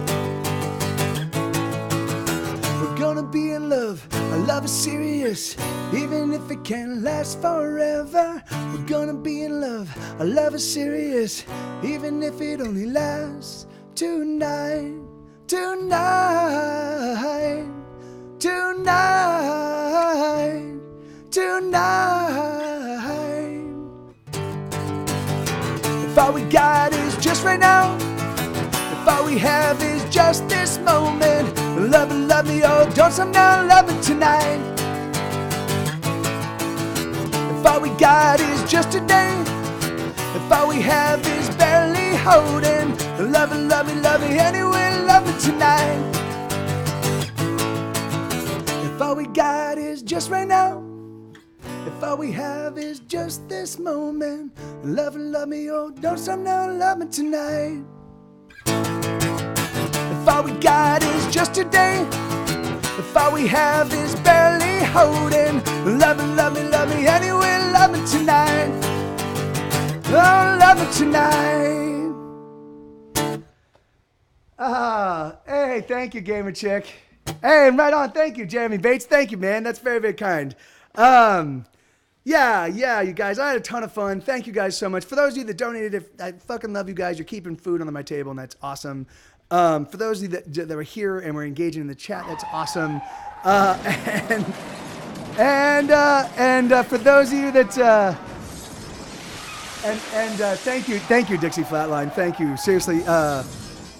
We're gonna be in love, our love is serious, even if it can't last forever. We're gonna be in love, our love is serious, even if it only lasts tonight, tonight, tonight, tonight. If all we got is just right now, if all we have is just this moment, love me, oh, don't stop now, love me tonight. If all we got is just today, if all we have is barely holding, love me anyway, love me tonight. If all we got is just right now, if all we have is just this moment, love me, oh, don't stop now, love me tonight. If all we got is just today, if all we have is barely holding, love me anyway, love me tonight. Oh, love me tonight. Hey, thank you, Gamer Chick. Hey, right on, thank you, Jeremy Bates. Thank you, man. That's very, very kind. Yeah, you guys, I had a ton of fun. Thank you guys so much. For those of you that donated, I fucking love you guys. You're keeping food on my table, and that's awesome. For those of you that were here and were engaging in the chat, that's awesome. And for those of you that, thank you, Dixie Flatline. Thank you, seriously.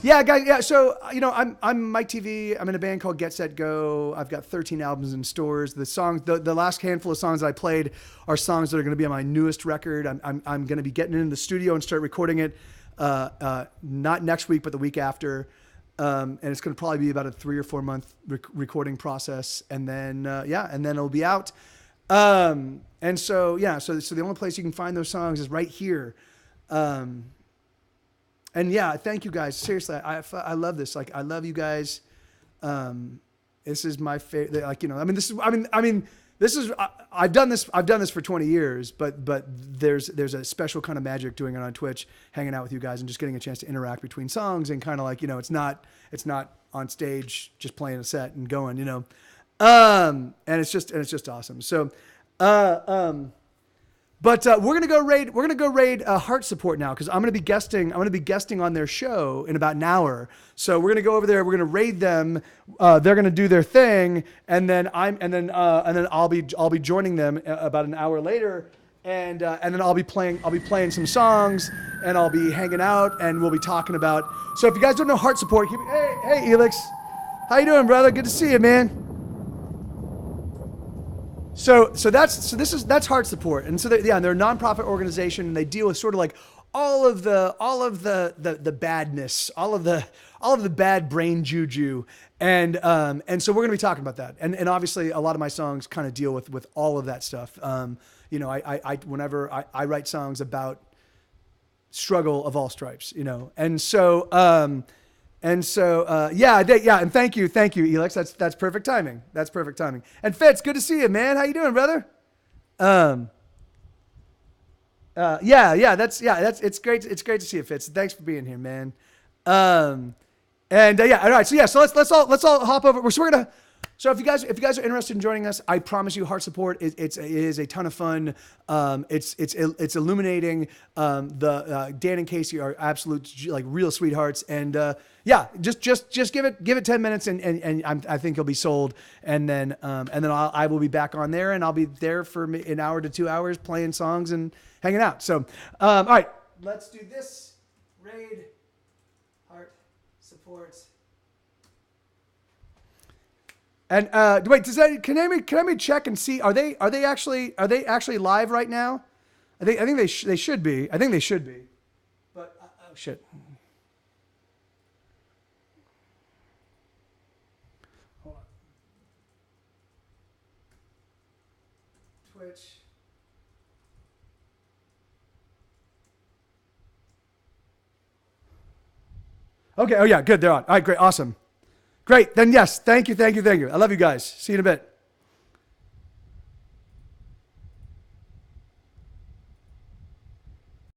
Yeah, guys. Yeah, so I'm Mike TV. I'm in a band called Get Set Go. I've got 13 albums in stores. The songs, the last handful of songs I played are songs that are going to be on my newest record. I'm going to be getting in the studio and start recording it. Not next week, but the week after. And it's going to probably be about a 3 or 4 month recording process, and then it'll be out. So the only place you can find those songs is right here. And yeah, thank you guys. Seriously, I love this. Like, I love you guys. This is my favorite. Like, you know, I mean, this is, this is, I've done this for 20 years, but there's a special kind of magic doing it on Twitch, hanging out with you guys and just getting a chance to interact between songs and kind of like, you know, it's not on stage, just playing a set and going, you know? And it's just awesome. So, but we're gonna go raid Heart Support now, because I'm gonna be guesting on their show in about an hour. So we're gonna go over there. We're gonna raid them. They're gonna do their thing, and then I'll be joining them about an hour later, and then I'll be playing some songs, and I'll be hanging out, and we'll be talking about. So if you guys don't know Heart Support, hey Elix, how you doing, brother? Good to see you, man. So that's Heart Support, and so they're a nonprofit organization, and they deal with sort of like all of the badness, all of the bad brain juju, and so we're gonna be talking about that, and obviously a lot of my songs kind of deal with all of that stuff. You know, whenever I write songs about struggle of all stripes, you know, and so. And thank you, Elix. That's perfect timing. That's perfect timing. And Fitz, good to see you, man. How you doing, brother? It's great. It's great to see you, Fitz. Thanks for being here, man. All right. So let's all hop over. So if you guys are interested in joining us, I promise you, Heart Support it is a ton of fun. It's illuminating. Dan and Casey are absolute, like, real sweethearts, and just give it 10 minutes, and I think you'll be sold. And then I will be back on there, and I'll be there for an hour to 2 hours playing songs and hanging out. So all right, let's do this. Raid Heart Support. And wait, can anybody check and see? Are they actually live right now? I think they should be. I think they should be. But oh shit. Hold on. Twitch. Okay. Oh yeah. Good. They're on. All right. Great. Awesome. Great. Then yes. Thank you. I love you guys. See you in a bit.